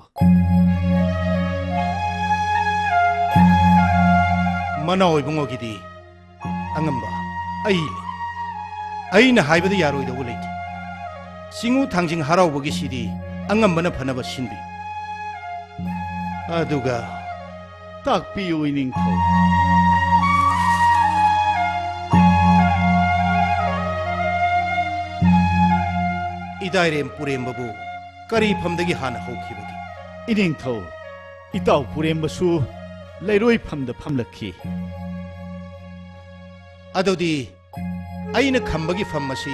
ꯃꯅꯥꯎ ꯏꯕꯨꯡꯒꯤꯗꯤ ꯑꯉꯝꯕ ꯑꯩꯅ ꯍꯥꯏꯕꯗ ꯌꯥꯔꯣꯏꯗꯧꯕ ꯂꯩꯇꯦ ꯆꯤꯡꯎ ꯊꯥꯡꯖꯤꯡ ꯍꯔꯥꯎꯕꯒꯤꯁꯤꯗꯤ ꯑꯉꯝꯕꯅ ꯐꯅꯕ ꯁꯤꯟꯕꯤ ꯑꯗꯨꯒ ꯇꯥꯛꯄꯤꯌꯨ ꯏꯅꯤꯡꯊꯧ 이다이렘 뿌렘바부 까리 펌덕이 하나 호키버기 이닝ꯊꯧ 이따우 부렘바수 레로이 팜다 팜럭키 아도디 아이는 감박이 팜마시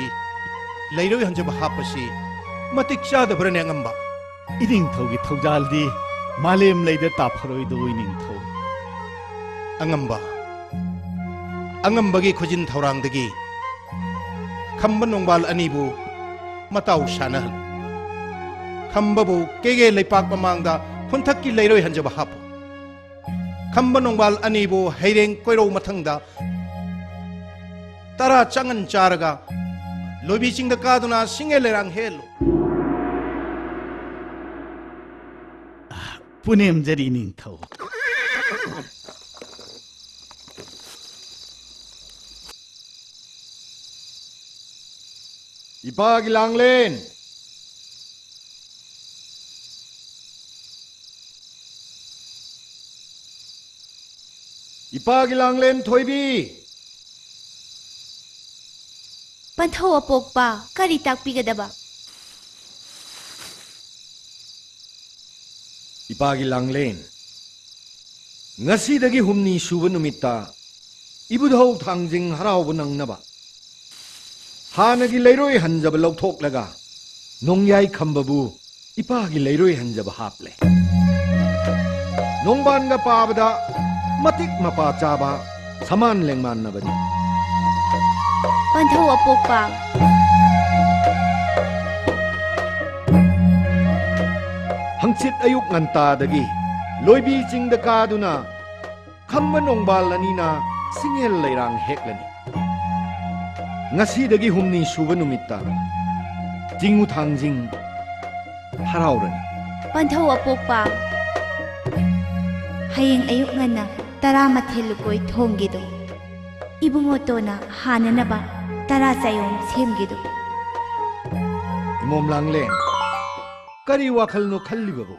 레로이 한저바 하빠시 마틱 짜다 버려내 앙amba 이닝ꯊꯧ기 ꯊꯧꯖꯥꯜꯗꯤ 마렘 레이다 따파로이도 이닝ꯊꯧ 앙ambagi 코진 타우랑드기 캄번 농발 아니부 matau sanahal kambabu kege leipak pamangda khunthakki leiroi hanjaba hapu khamba nongbal anibu heireng koiro mathangda tara changan charaga lobi chingda kaduna singelerang helo punem jari ningthau 이파기 랑렌 이파기 랑렌 토이비 ꯄꯟꯊꯧ ꯑꯄꯣꯛꯄ ꯀꯔꯤ ꯇꯥꯛꯄꯤꯒꯗꯕ 이파기 랑렌 ngasi humni suba numitta ibudhau thangjing harauba nangnaba हानगी लेरोय हंजब लौथोक लगा नोंयाई खंबबू इपागी लेरोय हंजब हापले नोंबान गा पाबदा मतिक मपा चाबा समान लेंगमान नबनी ꯄꯟꯊꯧ ꯑꯄꯣꯛꯄ हंचित अयुक ngantadagi लोइबी चिंगदा कादुना खंबा नोंबाल अनीना सिंगेल लेरांग हेक्लनी ngasi humni suba numitta jingu thangjing haraurani ꯄꯟꯊꯧ ꯑꯄꯣꯛꯄ ꯍꯌꯦꯡ ꯑꯌꯨꯛ ꯉꯟꯅ 10 ꯂꯨꯀꯣꯏ ꯊꯣꯡꯒꯤꯗꯣ 이붕어또나 하는나봐 따라자용 셈기도 이몸 랑렌 까리 와칼노 칼리바부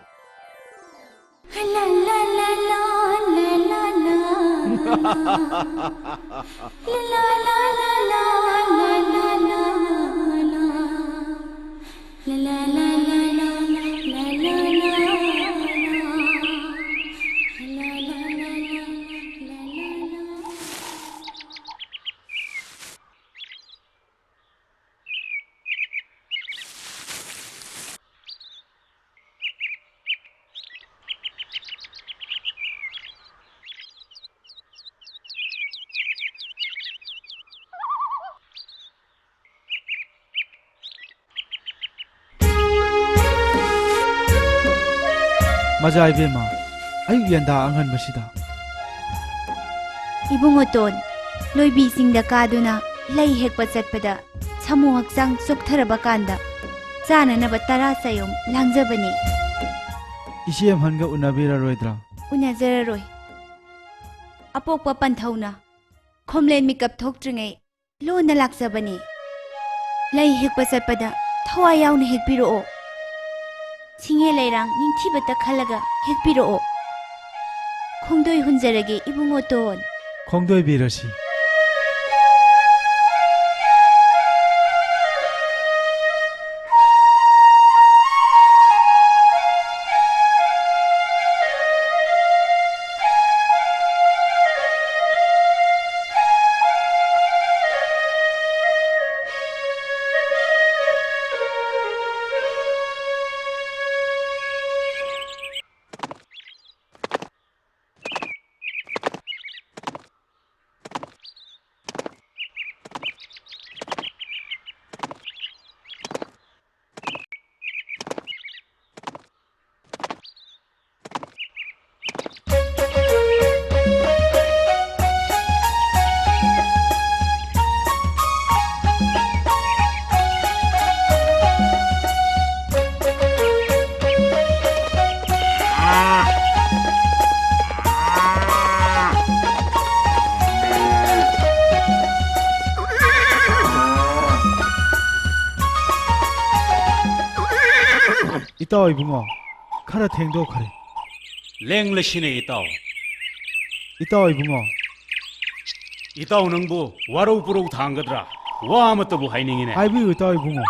Majai bema, ayuk yanda angan masida. 이붕어돈 로이비싱다 까두나 lay hekpa chatpada samu hakchang suktharaба kanda chanaनaba tara sayom langjabani इसे हमहनगा उनाबिरारोइद्रा उनाजररोय अपोकपा पंथौना खोमलेन मिकअप थोक्ट्रिङै लोना लाक्सबनी लै हेक्पा चटपदा थवाय याउना हेक्पिरोओ सिंगे लैरांग निंथिबता खलगा हेक्पिरोओ खोंदोय हुंजरगे इबुंगो तोन खोंदोय बिरसी इताओ इबुंगो खरा थेंदो खरे लेंग लसिने इताओ इताओ इबुंगो इताओ नंबो वारो पुरो थांगद्रा वा मतबु हाइनिंगिने हाइबि इताओ इबुंगो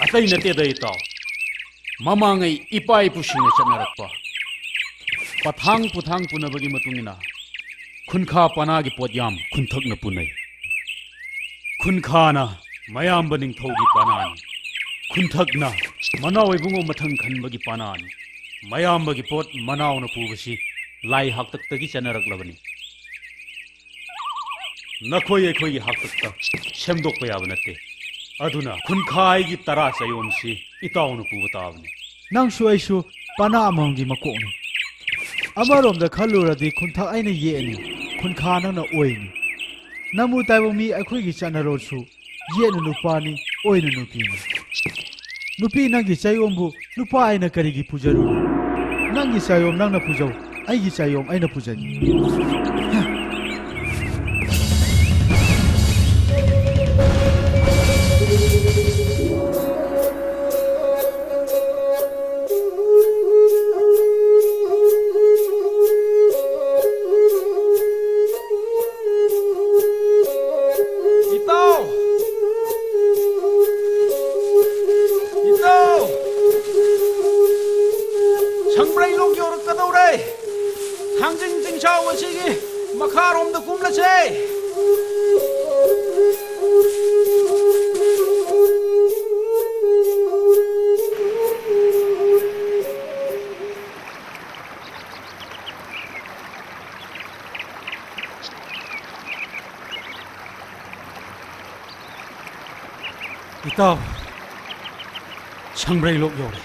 अतै नते द इताओ ममांगै इपा इपुसिने चनरक्पा पथांग पुथांग पुनबगी मतुंगिना खुनखा पनागी पोद्याम खुनथकन पुनै खुनखाना मयाम बनिंथौगी पनानी खुनथकना मनाव इबुंगो मथंग खनबगी पनानी मयामबगी पोत मनावना पुबसी लाई हाक्तक्तगी चनरक्लबनी नखोय एखोय हाक्तक्ता सेमदोकपा याब नते अदुना खुनखाईगी तरा चयोमसी इतावना पुब ताबनी नंगसु आइसु पाना अमंगी मकोनी अमरोमदा खल्लुरदि खुनथक आइना येनी खुनखा नंगना ओइनी नमु ताइबो मी अखोयगी चनरोसु येनु नुपानी ओइनु नुपीनी नुपी नंगी चायोमबु नुपा आइना करिगी पुजरु नंगी चायोम नंगना पुजौ आइगी चायोम आइना पुजनी इताओ छंब्रै लोग योरे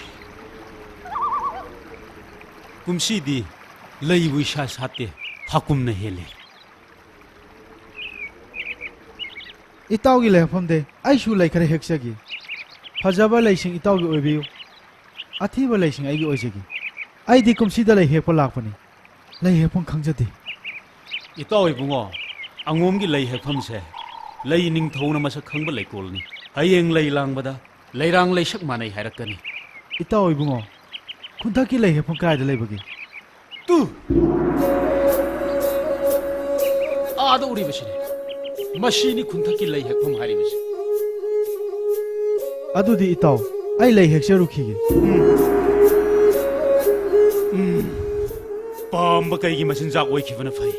कुमसीदी लईबु इशा साते हाकुम न हेले इताओगी लेफमदे आइसु लेखरे हेक्सगी फजबा लेसिंग इताओगी ओइबियु अथीबा लेसिंग आइगी ओइजगी आइदी कुमसीदा ले हेपा लाखपनी ले हेपम खंगजदे इताओ इबुंगो अंगोमगी लई हेफम से लई निंगथौना मसक खंगबा लेकोलनी हयेंग लई लांगबदा लैरांग लैसक मानै हायरकनी इताओ इबुंगो खुंथकी ले हेपम कायदा लेबगी तू आदा उरिबसिने मशीनी खुंथकी लई हेफम हारिबसि अदुदी इताओ आई ले हेक्सरुखीगे पाम्ब कईगी मसिनजाक ओइखिबना फै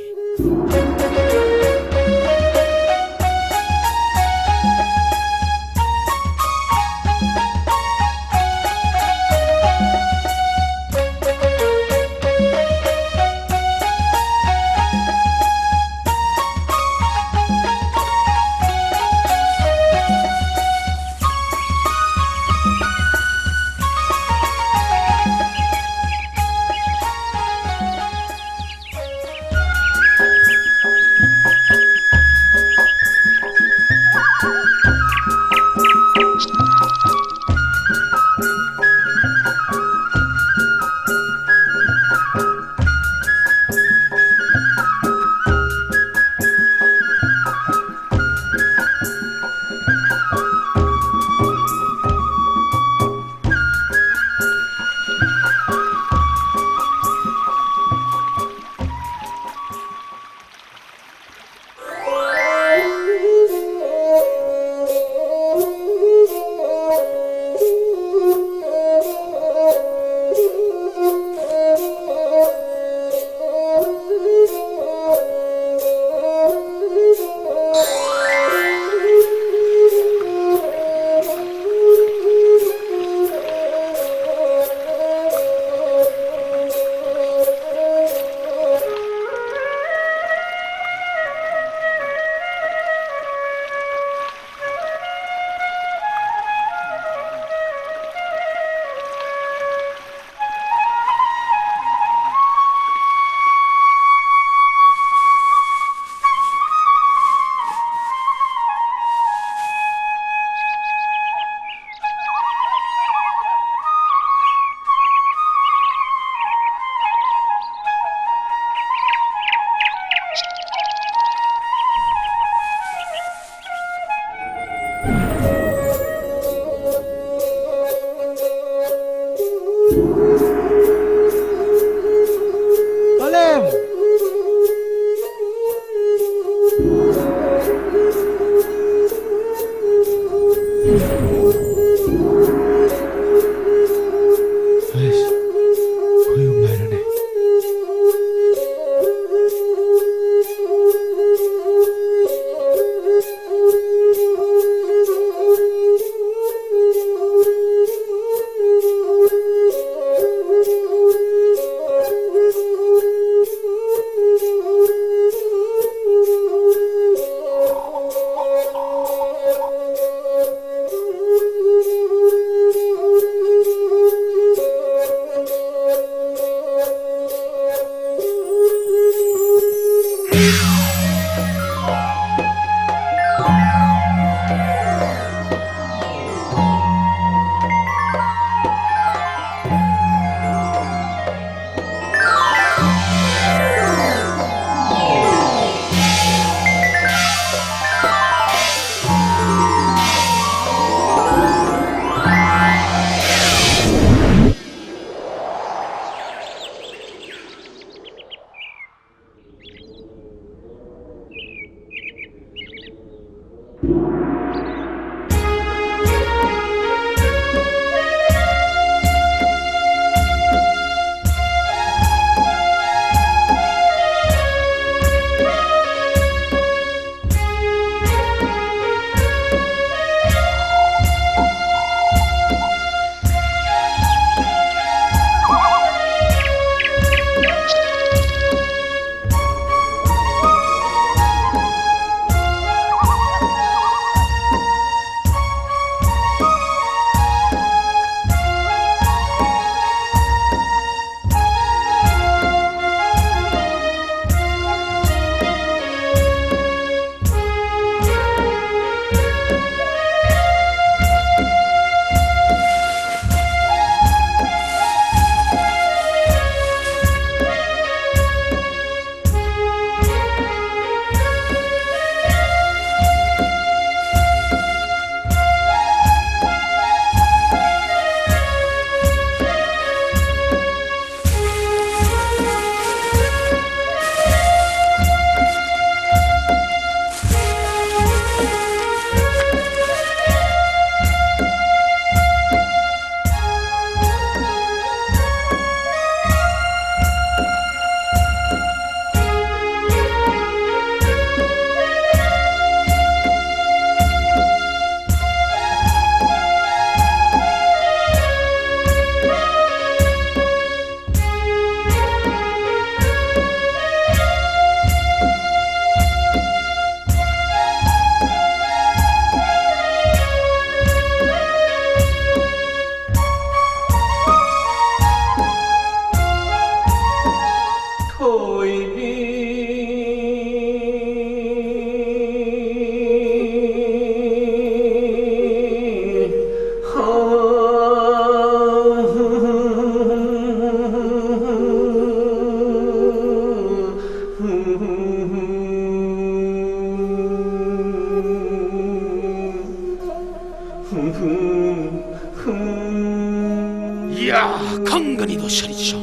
ꯈꯪꯒꯅꯤꯗꯣ ꯁꯔꯤꯁꯥ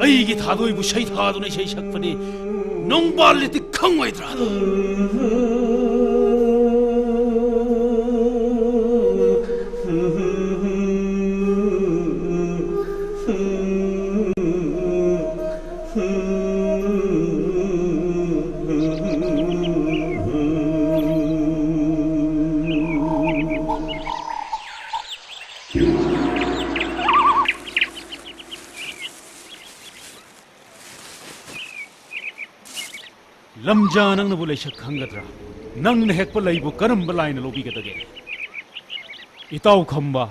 ꯑꯩꯒꯤ ꯊꯥꯗꯣꯏꯕꯨ ꯁꯩꯊꯥꯗꯨꯅ ꯏꯁꯩ ꯁꯛꯄꯅꯤ ꯅꯣꯡꯕꯥꯜꯂꯤꯗꯤ ꯈꯪꯉꯣꯏꯗ꯭ꯔꯥꯗꯣ ꯂꯝꯖꯥ ꯅꯪꯅꯕꯨ ꯂꯩꯁꯛ ꯈꯪꯒꯗ꯭ꯔꯥ ꯅꯪꯅ ꯍꯦꯛꯄ ꯂꯩꯕꯨ ꯀꯔꯝꯕ ꯂꯥꯏꯅ ꯂꯧꯕꯤꯒꯗꯒꯦ ꯏꯇꯥꯎ ꯈꯝꯕ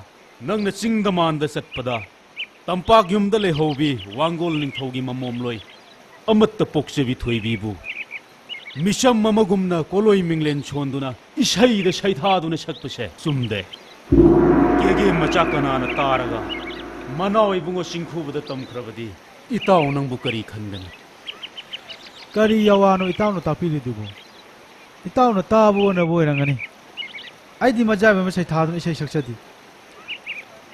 ꯅꯪꯅ ꯆꯤꯡꯗ ꯃꯥꯟꯗ ꯆꯠꯄꯗ ꯇꯝꯄꯥꯛ ꯌꯨꯝꯗ ꯂꯩꯍꯧꯕꯤ ꯋꯥꯡꯒꯣꯜ ꯅꯤꯡꯊꯧꯒꯤ ꯃꯃꯣꯝꯂꯣꯏ ꯑꯃꯠꯇ ꯄꯣꯛꯆꯕꯤ ꯊꯣꯏꯕꯤꯕꯨ ꯃꯤꯆꯝ ꯑꯃꯒꯨꯝꯅ ꯀꯣꯂꯣꯏ ꯃꯤꯡꯂꯦꯟ ꯁꯣꯟꯗꯨꯅ ꯏꯁꯩꯗ ꯁꯩꯊꯥꯗꯨꯅ ꯁꯛꯄꯁꯦ ꯆꯨꯝꯗꯦ ꯀꯦꯒꯦ ꯃꯆꯥ ꯀꯅꯥꯅ ꯇꯥꯔꯒ ꯃꯅꯥꯎ ꯏꯕꯨꯡꯉꯣ ꯆꯤꯡꯈꯨꯕꯗ ꯇꯝꯈ꯭ꯔꯕꯗꯤ ꯏꯇꯥꯎ ꯅꯪꯕꯨ ꯀꯔꯤ ꯈꯟꯒꯅꯤ ꯀꯔꯤ ꯌꯥꯋꯥꯅꯣ ꯏꯇꯥꯎꯅ ꯇꯥꯛꯄꯤꯔꯤꯗꯨꯕꯨ ꯏꯇꯥꯎꯅ ꯇꯥꯕ ꯑꯣꯏꯅꯕ ꯑꯣꯏꯔꯝꯒꯅꯤ ꯑꯩꯗꯤ ꯃꯖꯥꯏꯕ ꯑꯃ ꯁꯩꯊꯥꯗꯨꯅ ꯏꯁꯩ ꯁꯛꯆꯗꯦ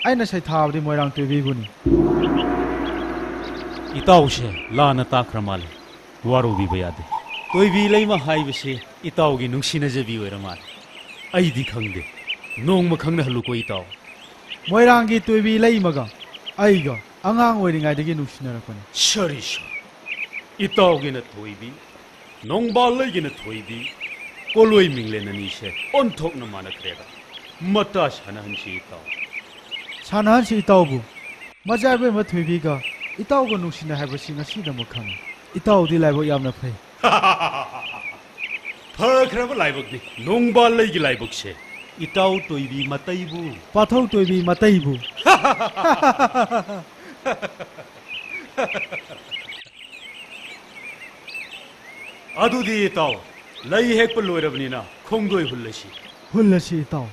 ꯑꯩꯅ ꯁꯩꯊꯥꯕꯗꯤ ꯃꯣꯏꯔꯥꯡ ꯇꯣꯏꯕꯤꯕꯨꯅꯤ ꯏꯇꯥꯎꯁꯦ ꯂꯥꯟꯅ ꯇꯥꯈ꯭ꯔ ꯃꯥꯜꯂꯦ ꯋꯥꯔꯧꯕꯤꯕ ꯌꯥꯗꯦ ꯇꯣꯏꯕꯤ ꯂꯩꯃ ꯍꯥꯏꯕꯁꯦ ꯏꯇꯥꯎꯒꯤ ꯅꯨꯡꯁꯤꯅꯖꯕꯤ ꯑꯣꯏꯔ ꯃꯥꯜꯂꯦ ꯑꯩꯗꯤ ꯈꯪꯗꯦ ꯅꯣꯡꯃ ꯈꯪꯅꯍꯜꯂꯨꯀꯣ ꯏꯇꯥꯎ ꯃꯣꯏꯔꯥꯡꯒꯤ ꯇꯣꯏꯕꯤ ꯂꯩꯃꯒ ꯑꯩꯒ ꯑꯉꯥꯡ ꯑꯣꯏꯔꯤꯉꯩꯗꯒꯤ ꯅꯨꯡꯁꯤꯅꯔꯛꯄꯅꯤ ꯁꯔꯤꯁꯥ ꯏꯇꯥꯎꯒꯤꯅ ꯊꯣꯏꯕꯤ ꯅꯣꯡꯕꯥꯜ ꯂꯩꯒꯤꯅ ꯊꯣꯏꯕꯤ ꯀꯣꯂꯣꯏ ꯃꯤꯡꯂꯦꯟ ꯑꯅꯤꯁꯦ ꯑꯣꯟꯊꯣꯛꯅ ꯃꯥꯟꯅꯈ꯭ꯔꯦꯗ ꯃꯇꯥ ꯁꯥꯟꯅꯍꯟꯁꯤ ꯏꯇꯥꯎ ꯁꯥꯟꯅꯍꯟꯁꯤ ꯏꯇꯥꯎꯕꯨ ꯃꯖꯥꯏꯕꯦꯝꯕ ꯊꯣꯏꯕꯤꯒ ꯏꯇꯥꯎꯒ ꯅꯨꯡꯁꯤꯅ ꯍꯥꯏꯕꯁꯤ ꯉꯁꯤꯗꯃꯛ ꯈꯪꯉꯤ ꯏꯇꯥꯎꯗꯤ ꯂꯥꯏꯕꯛ ꯌꯥꯝꯅ ꯐꯩ ꯐꯈ꯭ꯔꯕ ꯂꯥꯏꯕꯛꯅꯤ ꯅꯣꯡꯕꯥꯜ ꯂꯩꯒꯤ ꯂꯥꯏꯕꯛꯁꯦ ꯏꯇꯥꯎ ꯇꯣꯏꯕꯤ ꯃꯇꯩꯕꯨ ꯄꯥꯊꯧ ꯇꯣꯏꯕꯤ ꯃꯇꯩꯕꯨ ꯑꯗꯨꯗꯤ ꯏꯇꯥꯎ ꯂꯩ ꯍꯦꯛꯄ ꯂꯣꯏꯔꯕꯅꯤꯅ ꯈꯣꯡꯗꯣꯏ ꯍꯨꯜꯂꯁꯤ ꯍꯨꯜꯂꯁꯤ ꯏꯇꯥꯎ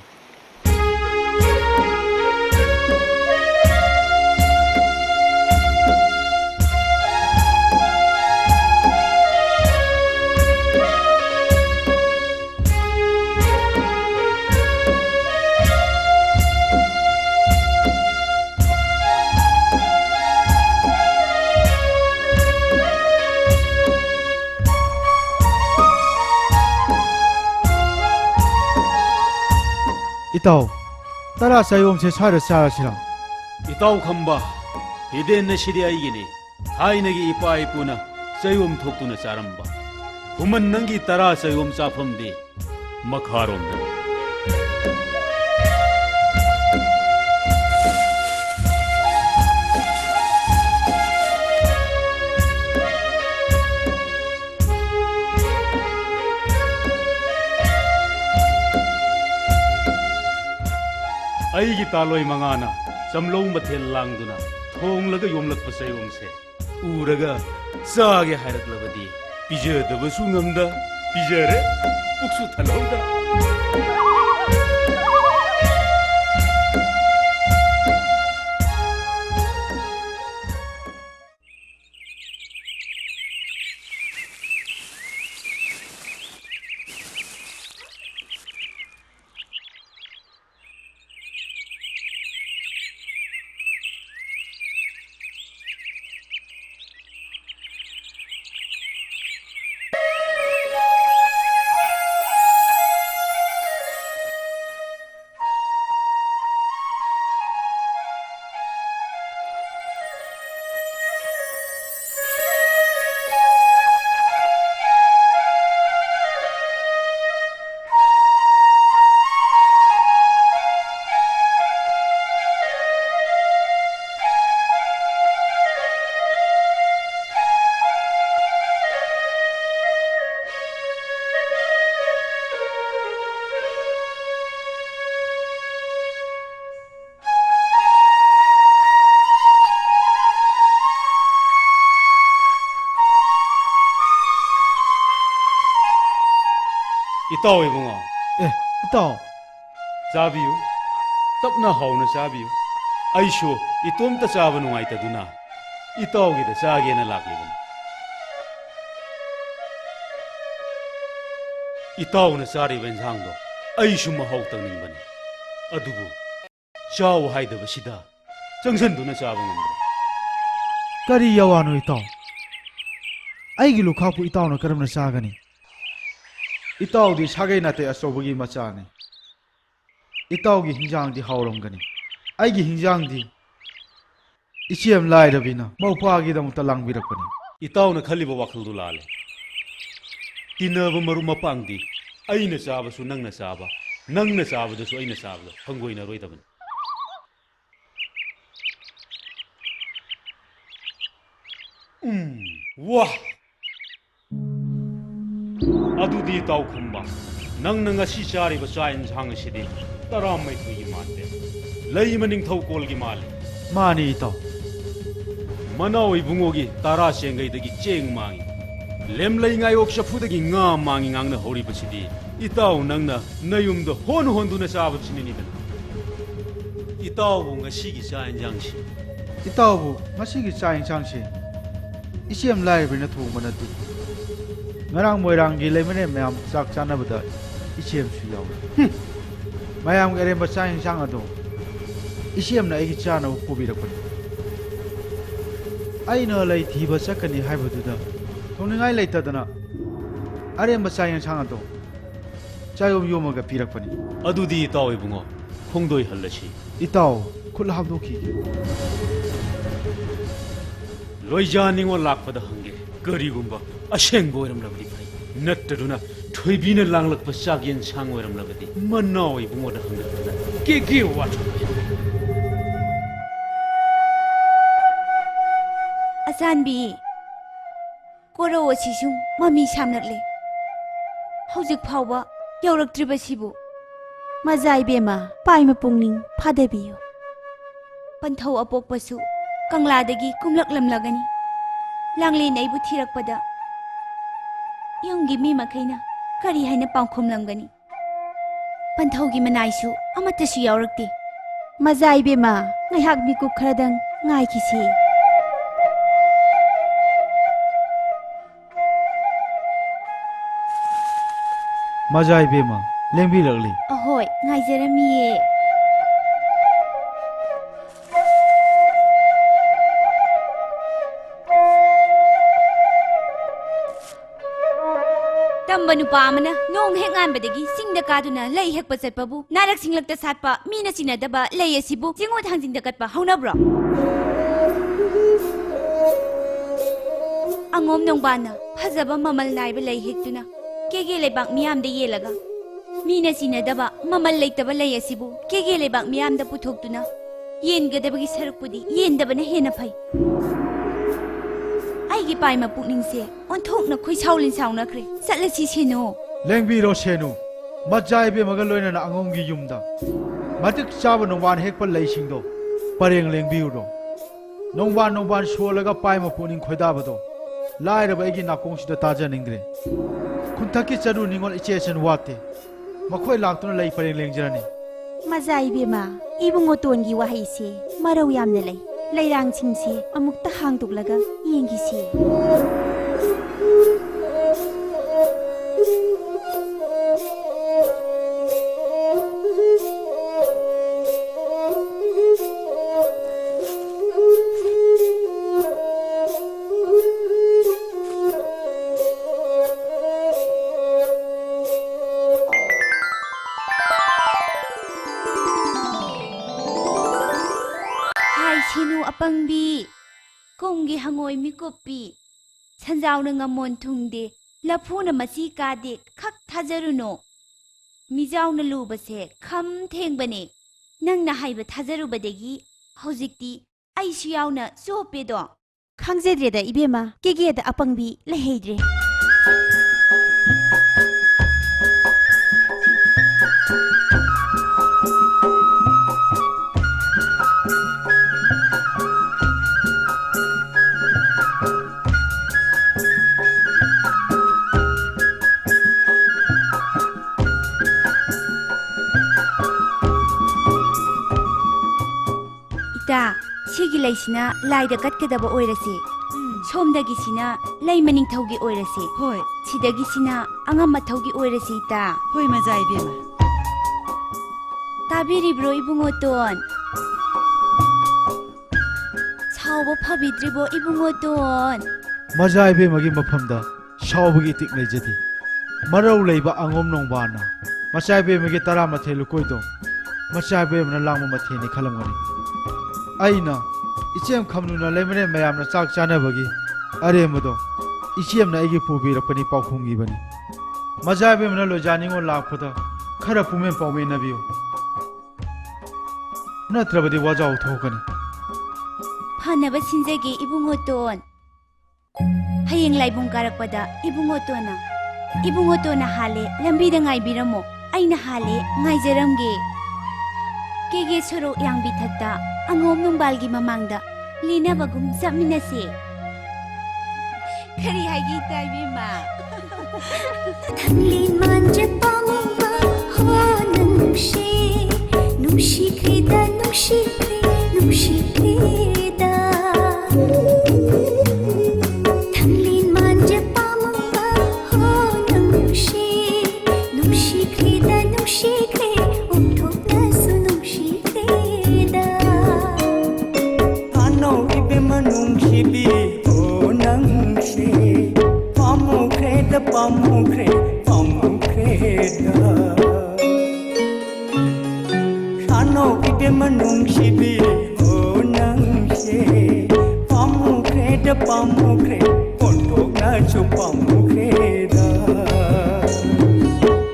ꯏꯇꯥꯎ ꯇꯔꯥ ꯆꯌꯣꯝꯁꯦ ꯁ꯭ꯋꯥꯏꯗ ꯆꯥꯔꯁꯤꯔꯥ ꯏꯇꯥꯎ ꯈꯝꯕ ꯍꯤꯗꯦꯟꯅ ꯁꯤꯗꯤ ꯑꯩꯒꯤꯅꯤ ꯊꯥꯏꯅꯒꯤ ꯏꯄꯥ ꯏꯄꯨꯅ ꯆꯌꯣꯝ ꯊꯣꯛꯇꯨꯅ ꯆꯥꯔꯝꯕ ꯈꯨꯃꯟ ꯅꯪꯒꯤ ꯇꯔꯥ ꯆꯌꯣꯝ ꯆꯥꯐꯝꯗꯤ ꯃꯈꯥꯔꯣꯝꯗ ꯑꯩꯒꯤ ꯇꯥꯂꯣꯏ ꯃꯉꯥꯅ ꯆꯝꯂꯧ ꯃꯊꯦꯜ ꯂꯥꯡꯗꯨꯅ ꯊꯣꯡꯂꯒ ꯌꯣꯝꯂꯛꯄ ꯆꯌꯣꯝꯁꯦ ꯎꯔꯒ ꯆꯥꯒꯦ ꯍꯥꯏꯔꯛꯂꯕꯗꯤ ꯄꯤꯖꯗꯕꯁꯨ ꯉꯝꯗ ꯄꯤꯖꯔꯦ ꯄꯨꯛꯁꯨ ꯊꯜꯍꯧꯗ ꯏꯇꯥꯎ ꯏꯕꯨꯡꯉꯣ ꯏꯇꯥꯎ ꯆꯥꯕꯤꯌꯨ ꯇꯞꯅ ꯍꯥꯎꯅ ꯆꯥꯕꯤꯌꯨ ꯑꯩꯁꯨ ꯏꯇꯣꯝꯇ ꯆꯥꯕ ꯅꯨꯡꯉꯥꯏꯇꯗꯨꯅ ꯏꯇꯥꯎꯒꯤꯗ ꯆꯥꯒꯦꯅ ꯂꯥꯛꯂꯤꯕꯅꯤ ꯏꯇꯥꯎꯅ ꯆꯥꯔꯤꯕ ꯏꯟꯁꯥꯡꯗꯣ ꯑꯩꯁꯨ ꯃꯍꯥꯎ ꯇꯪꯅꯤꯡꯕꯅꯤ ꯑꯗꯨꯕꯨ ꯆꯥꯎ ꯍꯥꯏꯗꯕꯁꯤꯗ ꯆꯪꯁꯟꯗꯨꯅ ꯆꯥꯕ ꯉꯝꯗ꯭ꯔꯦ ꯀꯔꯤ ꯌꯥꯋꯥꯅꯣ ꯏꯇꯥꯎ ꯑꯩꯒꯤ ꯂꯨꯈꯥꯛꯄꯨ ꯏꯇꯥꯎꯅ ꯀꯔꯝꯅ ꯆꯥꯒꯅꯤ ꯏꯇꯥꯎꯗꯤ ꯁꯥꯒꯩ ꯅꯥꯇꯩ ꯑꯆꯧꯕꯒꯤ ꯃꯆꯥꯅꯤ ꯏꯇꯥꯎꯒꯤ ꯍꯤꯡꯖꯥꯡꯗꯤ ꯍꯥꯎꯔꯝꯒꯅꯤ ꯑꯩꯒꯤ ꯍꯤꯡꯖꯥꯡꯗꯤ ꯏꯆꯦꯝ ꯂꯥꯏꯔꯕꯤꯅ ꯃꯧꯄꯥꯒꯤꯗꯃꯛꯇ ꯂꯥꯡꯕꯤꯔꯛꯄꯅꯤ ꯏꯇꯥꯎꯅ ꯈꯜꯂꯤꯕ ꯋꯥꯈꯜꯗꯨ ꯂꯥꯜꯂꯦ ꯇꯤꯟꯅꯕ ꯃꯔꯨꯞ ꯃꯄꯥꯡꯗꯤ ꯑꯩꯅ ꯆꯥꯕꯁꯨ ꯅꯪꯅ ꯆꯥꯕ ꯅꯪꯅ ꯆꯥꯕꯗꯁꯨ ꯑꯩꯅ ꯆꯥꯕꯗ ꯍꯪꯒꯣꯏꯅꯔꯣꯏꯗꯕꯅꯤ ꯋꯥ ꯑꯗꯨꯗꯤ ꯏꯇꯥꯎ ꯈꯨꯝꯕ ꯅꯪꯅ ꯉꯁꯤ ꯆꯥꯔꯤꯕ ꯆꯥꯛ ꯌꯦꯟꯁꯥꯡ ꯑꯁꯤꯗꯤ ꯇꯔꯥꯃꯥꯊꯣꯏꯒꯤ ꯃꯥꯟꯗꯦ ꯂꯩꯃ ꯅꯤꯡꯊꯧꯀꯣꯜꯒꯤ ꯃꯥꯜꯂꯤ ꯃꯥꯅꯤ ꯏꯇꯥꯎ ꯃꯅꯥꯎ ꯏꯕꯨꯡꯉꯣꯒꯤ ꯇꯔꯥ ꯆꯦꯡꯒꯩꯗꯒꯤ ꯆꯦꯡ ꯃꯥꯡꯉꯤ ꯂꯦꯝꯂꯩ ꯉꯥꯌꯣꯛ ꯆꯐꯨꯗꯒꯤ ꯉꯥ ꯃꯥꯡꯉꯤ ꯉꯥꯡꯅ ꯍꯧꯔꯤꯕꯁꯤꯗꯤ ꯏꯇꯥꯎ ꯅꯪꯅ ꯅꯌꯨꯝꯗ ꯍꯣꯟꯗꯨꯅ ꯆꯥꯕꯁꯤꯅꯤꯗꯅ ꯏꯇꯥꯎꯕꯨ ꯉꯁꯤꯒꯤ ꯆꯥꯛ ꯌꯦꯟꯁꯥꯡꯁꯤ ꯏꯇꯥꯎꯕꯨ ꯉꯁꯤꯒꯤ ꯆꯥꯛ ꯌꯦꯟꯁꯥꯡꯁꯤ ꯏꯆꯦꯝ ꯂꯥꯏꯔꯕꯤꯅ ꯊꯣꯡꯕ ꯅꯠꯇꯦ ꯉꯔꯥꯡ ꯃꯣꯏꯔꯥꯡꯒꯤ ꯂꯩꯃꯔꯦꯟ ꯃꯌꯥꯝ ꯆꯥꯛ ꯆꯥꯅꯕꯗ ꯏꯆꯦꯝꯁꯨ ꯌꯥꯎꯏ ꯃꯌꯥꯝꯒꯤ ꯑꯔꯦꯝꯕ ꯆꯥꯛ ꯌꯦꯟꯁꯥꯡ ꯑꯗꯣ ꯏꯆꯦꯝꯅ ꯑꯩꯒꯤ ꯆꯥꯅꯕ ꯄꯨꯕꯤꯔꯛꯄꯅꯤ ꯑꯩꯅ ꯂꯩ ꯊꯤꯕ ꯆꯠꯀꯅꯤ ꯍꯥꯏꯕꯗꯨꯗ ꯊꯣꯡꯅꯤꯡꯉꯥꯏ ꯂꯩꯇꯗꯅ ꯑꯔꯦꯝꯕ ꯆꯥꯛ ꯌꯦꯟꯁꯥꯡ ꯑꯗꯣ ꯆꯥꯌꯣꯝ ꯌꯣꯝꯃꯒ ꯄꯤꯔꯛꯄꯅꯤ ꯑꯗꯨꯗꯤ ꯏꯇꯥꯎ ꯏꯕꯨꯡꯉꯣ ꯈꯣꯡꯗꯣꯏꯍꯜꯂꯁꯤ ꯏꯇꯥꯎ ꯈꯨꯠ ꯍꯥꯞꯗꯣꯛꯈꯤꯒꯦ ꯂꯣꯏꯖꯥ ꯅꯤꯡꯉꯣꯜ ꯂꯥꯛꯄꯗ ꯍꯪꯒꯦ ꯀꯔꯤꯒꯨꯝꯕ ꯑꯁꯦꯡꯕ ꯑꯣꯏꯔꯝꯂꯕꯗꯤ ꯐꯩ ꯅꯠꯇ꯭ꯔꯗꯨꯅ ꯊꯣꯏꯕꯤꯅ ꯂꯥꯡꯂꯛꯄ ꯆꯥꯛ ꯌꯦꯟꯁꯥꯡ ꯑꯣꯏꯔꯝꯂꯕꯗꯤ ꯃꯅꯥꯎ ꯏꯕꯨꯡꯉꯣꯗ ꯍꯪꯒꯗꯅ ꯀꯦ ꯋꯥꯊꯣꯛ ꯑꯆꯥꯟꯕꯤ ꯀꯣꯔꯧ ꯑꯁꯤꯁꯨ ꯃꯃꯤ ꯁꯥꯝꯂꯛꯂꯦ ꯍꯧꯖꯤꯛ ꯐꯥꯎꯕ ꯌꯧꯔꯛꯇ꯭ꯔꯤꯕꯁꯤꯕꯨ ꯃꯖꯥ ꯏꯕꯦꯝꯃ ꯄꯥꯏꯃ ꯄꯨꯛꯅꯤꯡ ꯐꯥꯗꯕꯤꯌꯨ ꯄꯟꯊꯧ ꯑꯄꯣꯛꯄꯁꯨ ꯀꯪꯂꯥꯗꯒꯤ ꯀꯨꯝꯂꯛꯂꯝꯂꯒꯅꯤ ꯂꯥꯡꯂꯦꯟ ꯑꯩꯕꯨ ꯊꯤꯔꯛꯄꯗ ꯌꯨꯝꯒꯤ ꯃꯤ ꯃꯈꯩꯅ ꯀꯔꯤ ꯍꯥꯏꯅ ꯄꯥꯎꯈꯨꯝꯂꯝꯒꯅꯤ ꯄꯟꯊꯧꯒꯤ ꯃꯅꯥꯏꯁꯨ ꯑꯃꯠꯇꯁꯨ ꯌꯥꯎꯔꯛꯇꯦ ꯃꯖꯥ ꯏꯕꯦꯝꯃ ꯉꯥꯏꯍꯥꯛ ꯃꯤꯀꯨꯞ ꯈꯔꯗꯪ ꯉꯥꯏꯈꯤꯁꯤ ꯃꯖꯥ ꯏꯕꯦꯝꯃ ꯂꯦꯡꯕꯤꯔꯛꯂꯤ ꯑꯍꯣꯏ ꯉꯥꯏꯖꯔꯝꯃꯤꯌꯦ ꯇꯝꯕ ꯅꯨꯄꯥ ꯑꯃꯅ ꯅꯣꯡ ꯍꯦꯛ ꯉꯥꯟꯕꯗꯒꯤ ꯆꯤꯡꯗ ꯀꯥꯗꯨꯅ ꯂꯩ ꯍꯦꯛꯄ ꯆꯠꯄꯕꯨ ꯅꯥꯔꯛ ꯁꯤꯡꯂꯛꯇ ꯁꯥꯠꯄ ꯃꯤꯅ ꯆꯤꯟꯅꯗꯕ ꯂꯩ ꯑꯁꯤꯕꯨ ꯆꯤꯡꯉꯣ ꯊꯥꯡꯖꯤꯡꯗ ꯀꯠꯄ ꯍꯧꯅꯕ꯭ꯔꯣ ꯑꯉꯣꯝ ꯅꯣꯡꯕꯥꯟꯅ ꯐꯖꯕ ꯃꯃꯜ ꯅꯥꯏꯕ ꯂꯩ ꯍꯦꯛꯇꯨꯅ ꯀꯦꯒꯦ ꯂꯩꯕꯥꯛ ꯃꯤꯌꯥꯝꯗ ꯌꯦꯜꯂꯒ ꯃꯤꯅ ꯆꯤꯟꯅꯗꯕ ꯃꯃꯜ ꯂꯩꯇꯕ ꯂꯩ ꯑꯁꯤꯕꯨ ꯀꯦꯒꯦ ꯂꯩꯕꯥꯛ ꯃꯤꯌꯥꯝꯗ ꯄꯨꯊꯣꯛꯇꯨꯅ ꯌꯦꯟꯒꯗꯕꯒꯤ ꯁꯔꯨꯛꯄꯨꯗꯤ ꯌꯦꯟꯗꯕꯅ ꯍꯦꯟꯅ ꯐꯩ ꯑꯩꯒꯤ ꯄꯥꯏꯃ ꯄꯨꯛꯅꯤꯡꯁꯦ ꯑꯣꯟꯊꯣꯛꯅ ꯈꯣꯏꯁꯥꯎ ꯂꯤꯟꯁꯥꯎꯅꯈ꯭ꯔꯦ ꯆꯠꯂꯁꯤ ꯁꯦꯅꯨ ꯂꯦꯡꯕꯤꯔꯣ ꯁꯦꯅꯨ ꯃꯖꯥ ꯏꯕꯦꯝꯃꯒ ꯂꯣꯏꯅꯅ ꯑꯉꯣꯝꯒꯤ ꯌꯨꯝꯗ ꯃꯇꯤꯛ ꯆꯥꯕ ꯅꯣꯡꯕꯥꯟ ꯍꯦꯛꯄ ꯂꯩꯁꯤꯡꯗꯣ ꯄꯔꯦꯡ ꯂꯦꯡꯕꯤꯌꯨꯔꯣ ꯅꯣꯡꯕꯥꯟ ꯁꯣꯜꯂꯒ ꯄꯥꯏꯃ ꯄꯨꯛꯅꯤꯡ ꯈꯣꯏꯗꯥꯕꯗꯣ ꯂꯥꯏꯔꯕ ꯑꯩꯒꯤ ꯅꯥꯀꯣꯡꯁꯤꯗ ꯇꯥꯖꯅꯤꯡꯗ꯭ꯔꯦ ꯈꯨꯟꯊꯛꯀꯤ ꯆꯔꯨ ꯅꯤꯡꯉꯣꯜ ꯏꯆꯦꯆꯟ ꯋꯥꯠꯇꯦ ꯃꯈꯣꯏ ꯂꯥꯛꯇꯨꯅ ꯂꯩ ꯄꯔꯦꯡ ꯂꯦꯡꯖꯔꯅꯤ ꯃꯖꯥ ꯏꯕꯦꯝꯃ ꯏꯕꯨꯡꯉꯣꯇꯣꯟꯒꯤ ꯋꯥꯍꯩꯁꯦ ꯃꯔꯧ ꯌꯥꯝꯅ ꯂꯩ ꯂꯩꯔꯥꯡꯁꯤꯡꯁꯦ ꯑꯃꯨꯛꯇ ꯍꯥꯡꯗꯣꯛꯂꯒ ꯌꯦꯡꯈꯤꯁꯤ ꯁꯦꯅꯨ ꯑꯄꯪꯕꯤ ꯀꯨꯝꯒꯤ ꯍꯪꯉꯣꯏ ꯃꯤꯀꯨꯞꯄꯤ ꯁꯟꯖꯥꯎꯅ ꯉꯝꯃꯣꯟ ꯊꯨꯡꯗꯦ ꯂꯐꯨꯅ ꯃꯆꯤ ꯀꯥꯗꯦ ꯈꯛ ꯊꯥꯖꯔꯨꯅꯣ ꯃꯤꯖꯥꯎꯅ ꯂꯨꯕꯁꯦ ꯈꯝ ꯊꯦꯡꯕꯅꯦ ꯅꯪꯅ ꯍꯥꯏꯕ ꯊꯥꯖꯔꯨꯕꯗꯒꯤ ꯍꯧꯖꯤꯛꯇꯤ ꯑꯩꯁꯨ ꯌꯥꯎꯅ ꯆꯣꯞꯄꯦꯗꯣ ꯈꯪꯖꯗ꯭ꯔꯦꯗ ꯏꯕꯦꯝꯃ ꯀꯦꯒꯦꯗ ꯑꯄꯪꯕꯤ ꯂꯩꯍꯩꯗ꯭ꯔꯦ ꯁꯤꯒꯤ ꯂꯩꯁꯤꯅ ꯂꯥꯏꯗ ꯀꯠꯀꯗꯕ ꯑꯣꯏꯔꯁꯦ ꯁꯣꯝꯗꯒꯤꯁꯤꯅ ꯂꯩ ꯃꯅꯤꯡꯊꯧꯒꯤ ꯑꯣꯏꯔꯁꯦ ꯍꯣꯏ ꯁꯤꯗꯒꯤꯁꯤꯅ ꯑꯉꯝ ꯃꯊꯧꯒꯤ ꯑꯣꯏꯔꯁꯤ ꯏꯇꯥ ꯍꯣꯏ ꯃꯖꯥ ꯏꯕꯦꯝꯃ ꯇꯥꯕꯤꯔꯤꯕ꯭ꯔꯣ ꯏꯕꯨꯡꯉꯣꯇꯣꯟ ꯐꯥꯎꯕ ꯐꯕꯤꯗ꯭ꯔꯤꯕꯣ ꯏꯕꯨꯡꯉꯣꯇꯣꯟ ꯃꯖꯥ ꯏꯕꯦꯝꯃꯒꯤ ꯃꯐꯝꯗ ꯁꯥꯎꯕꯒꯤ ꯇꯤꯛ ꯂꯩꯖꯗꯦ ꯃꯔꯧ ꯂꯩꯕ ꯑꯉꯣꯝ ꯅꯣꯡꯕꯥꯅ ꯃꯆꯥ ꯏꯕꯦꯝꯃꯒꯤ 12 ꯂꯨꯀꯣꯏꯗꯣ ꯃꯆꯥ ꯏꯕꯦꯝꯃꯅ ꯂꯥꯡꯕ ꯃꯊꯦꯜꯅꯤ ꯈꯜꯂꯝꯒꯅꯤ ꯑꯩꯅ ꯏꯆꯦꯝ ꯈꯝꯅꯨꯅ ꯂꯩꯃꯔꯦꯟ ꯃꯌꯥꯝꯅ ꯆꯥꯛ ꯆꯥꯅꯕꯒꯤ ꯑꯔꯦꯝꯕꯗꯣ ꯏꯆꯦꯝꯅ ꯑꯩꯒꯤ ꯄꯨꯕꯤꯔꯛꯄꯅꯤ ꯄꯥꯎꯈꯨꯝꯒꯤꯕꯅꯤ ꯃꯆꯥ ꯏꯕꯦꯝꯃꯅ ꯂꯣꯏꯖꯥꯅꯤꯡꯉꯣ ꯂꯥꯛꯄꯗ ꯈꯔ ꯄꯨꯡꯃꯦꯟ ꯄꯥꯎꯃꯦꯟꯅꯕꯤꯌꯨ ꯅꯠꯇ꯭ꯔꯕꯗꯤ ꯋꯥꯖꯥꯎ ꯊꯣꯛꯀꯅꯤ ꯐꯅꯕ ꯁꯤꯟꯖꯒꯦ ꯏꯕꯨꯡꯉꯣꯇꯣꯟ ꯍꯌꯦꯡ ꯂꯥꯏꯕꯨꯡ ꯀꯥꯔꯛꯄꯗ ꯏꯕꯨꯡꯉꯣꯇꯣꯟꯅ ꯍꯥꯜꯂꯦ ꯂꯝꯕꯤꯗ ꯉꯥꯏꯕꯤꯔꯝꯃꯣ ꯑꯩꯅ ꯍꯥꯜꯂꯦ ꯉꯥꯏꯖꯔꯝꯒꯦ ꯀꯦꯒꯦ ꯁꯣꯔꯣꯛ ꯌꯥꯡꯕꯤꯊꯛꯇ ꯑꯉꯣꯝ ꯅꯨꯡꯕꯥꯜꯒꯤ ꯃꯃꯥꯡꯗ ꯂꯤꯅꯕꯒꯨꯝ ꯆꯠꯃꯤꯟꯅꯁꯦ ꯀꯔꯤ ꯍꯥꯏꯒꯦ ꯏꯇꯥꯏꯕꯦꯝꯃ ꯊꯝꯂꯤꯟ ꯃꯥꯟꯖ ꯄꯥꯝꯕ ꯍꯣ ꯅꯪ ꯅꯨꯡꯁꯤꯈ꯭ꯔꯦꯗ ꯅꯨꯡꯁꯤꯈ꯭ꯔꯦꯗ ꯊꯝꯂꯤꯟ ꯃꯥꯟꯖ ꯄꯥꯝꯕ ꯍꯣ ꯅꯪ ꯅꯨꯡꯁꯤꯈ꯭ꯔꯦ ꯑꯣꯟꯊꯣꯛꯅꯁꯨ ꯅꯨꯡꯁꯤꯈ꯭ꯔꯦꯗ ꯑꯅꯧ 이베마 ꯅꯨꯡꯁꯤꯕꯤ ꯍꯣ ꯅꯪꯁꯦ ꯄꯥꯝꯃꯨꯈ꯭ꯔꯦꯗ ꯁꯥꯅꯧ 이베마 ꯅꯨꯡꯁꯤꯕꯤ ꯍꯣ ꯅꯪꯁꯦ ꯄꯥꯝꯃꯨꯈ꯭ꯔꯦ ꯑꯣꯟꯊꯣꯛꯅꯁꯨ ꯄꯥꯝꯃꯨꯈ꯭ꯔꯦꯗ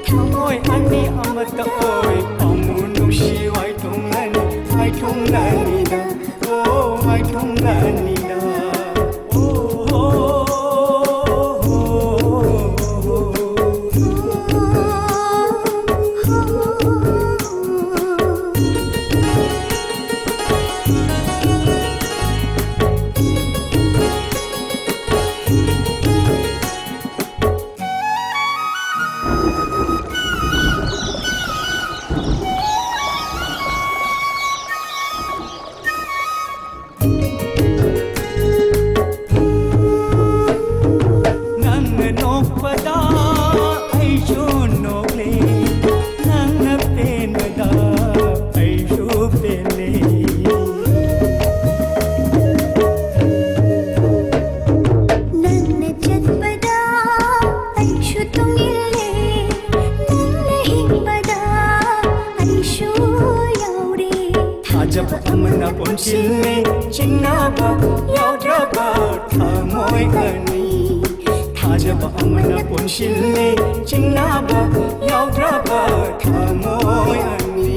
ꯊꯃꯣꯏ ꯑꯅꯤ ꯑꯃꯠꯇ ꯑꯣꯏ ꯄꯥꯝꯃꯨ ꯅꯨꯡꯁꯤ ꯋꯥꯏꯊꯨꯡꯅꯅꯤꯗ ꯋꯥꯏꯊꯨꯡꯅꯅꯤꯗ चिन्नाबा यावद्राबा थामोय अनि थाजबा अमना पुनशिल्ले चिन्नाबा यावद्राबा थामोय अनि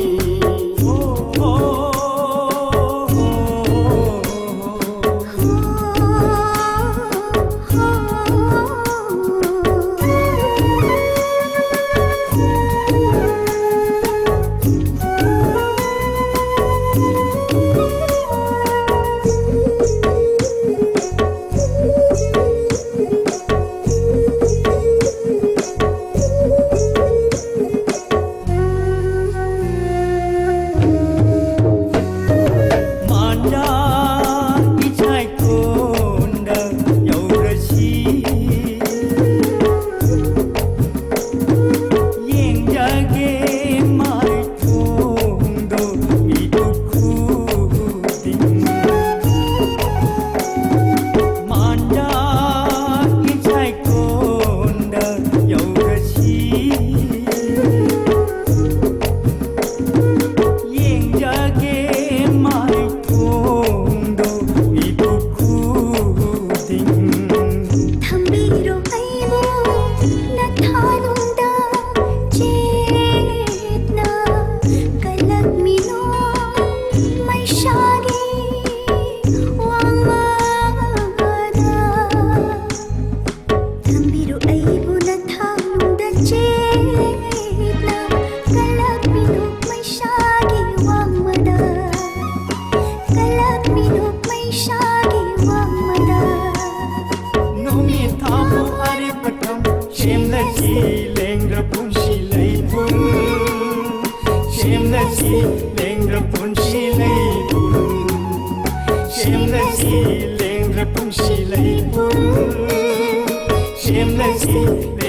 Shamelessly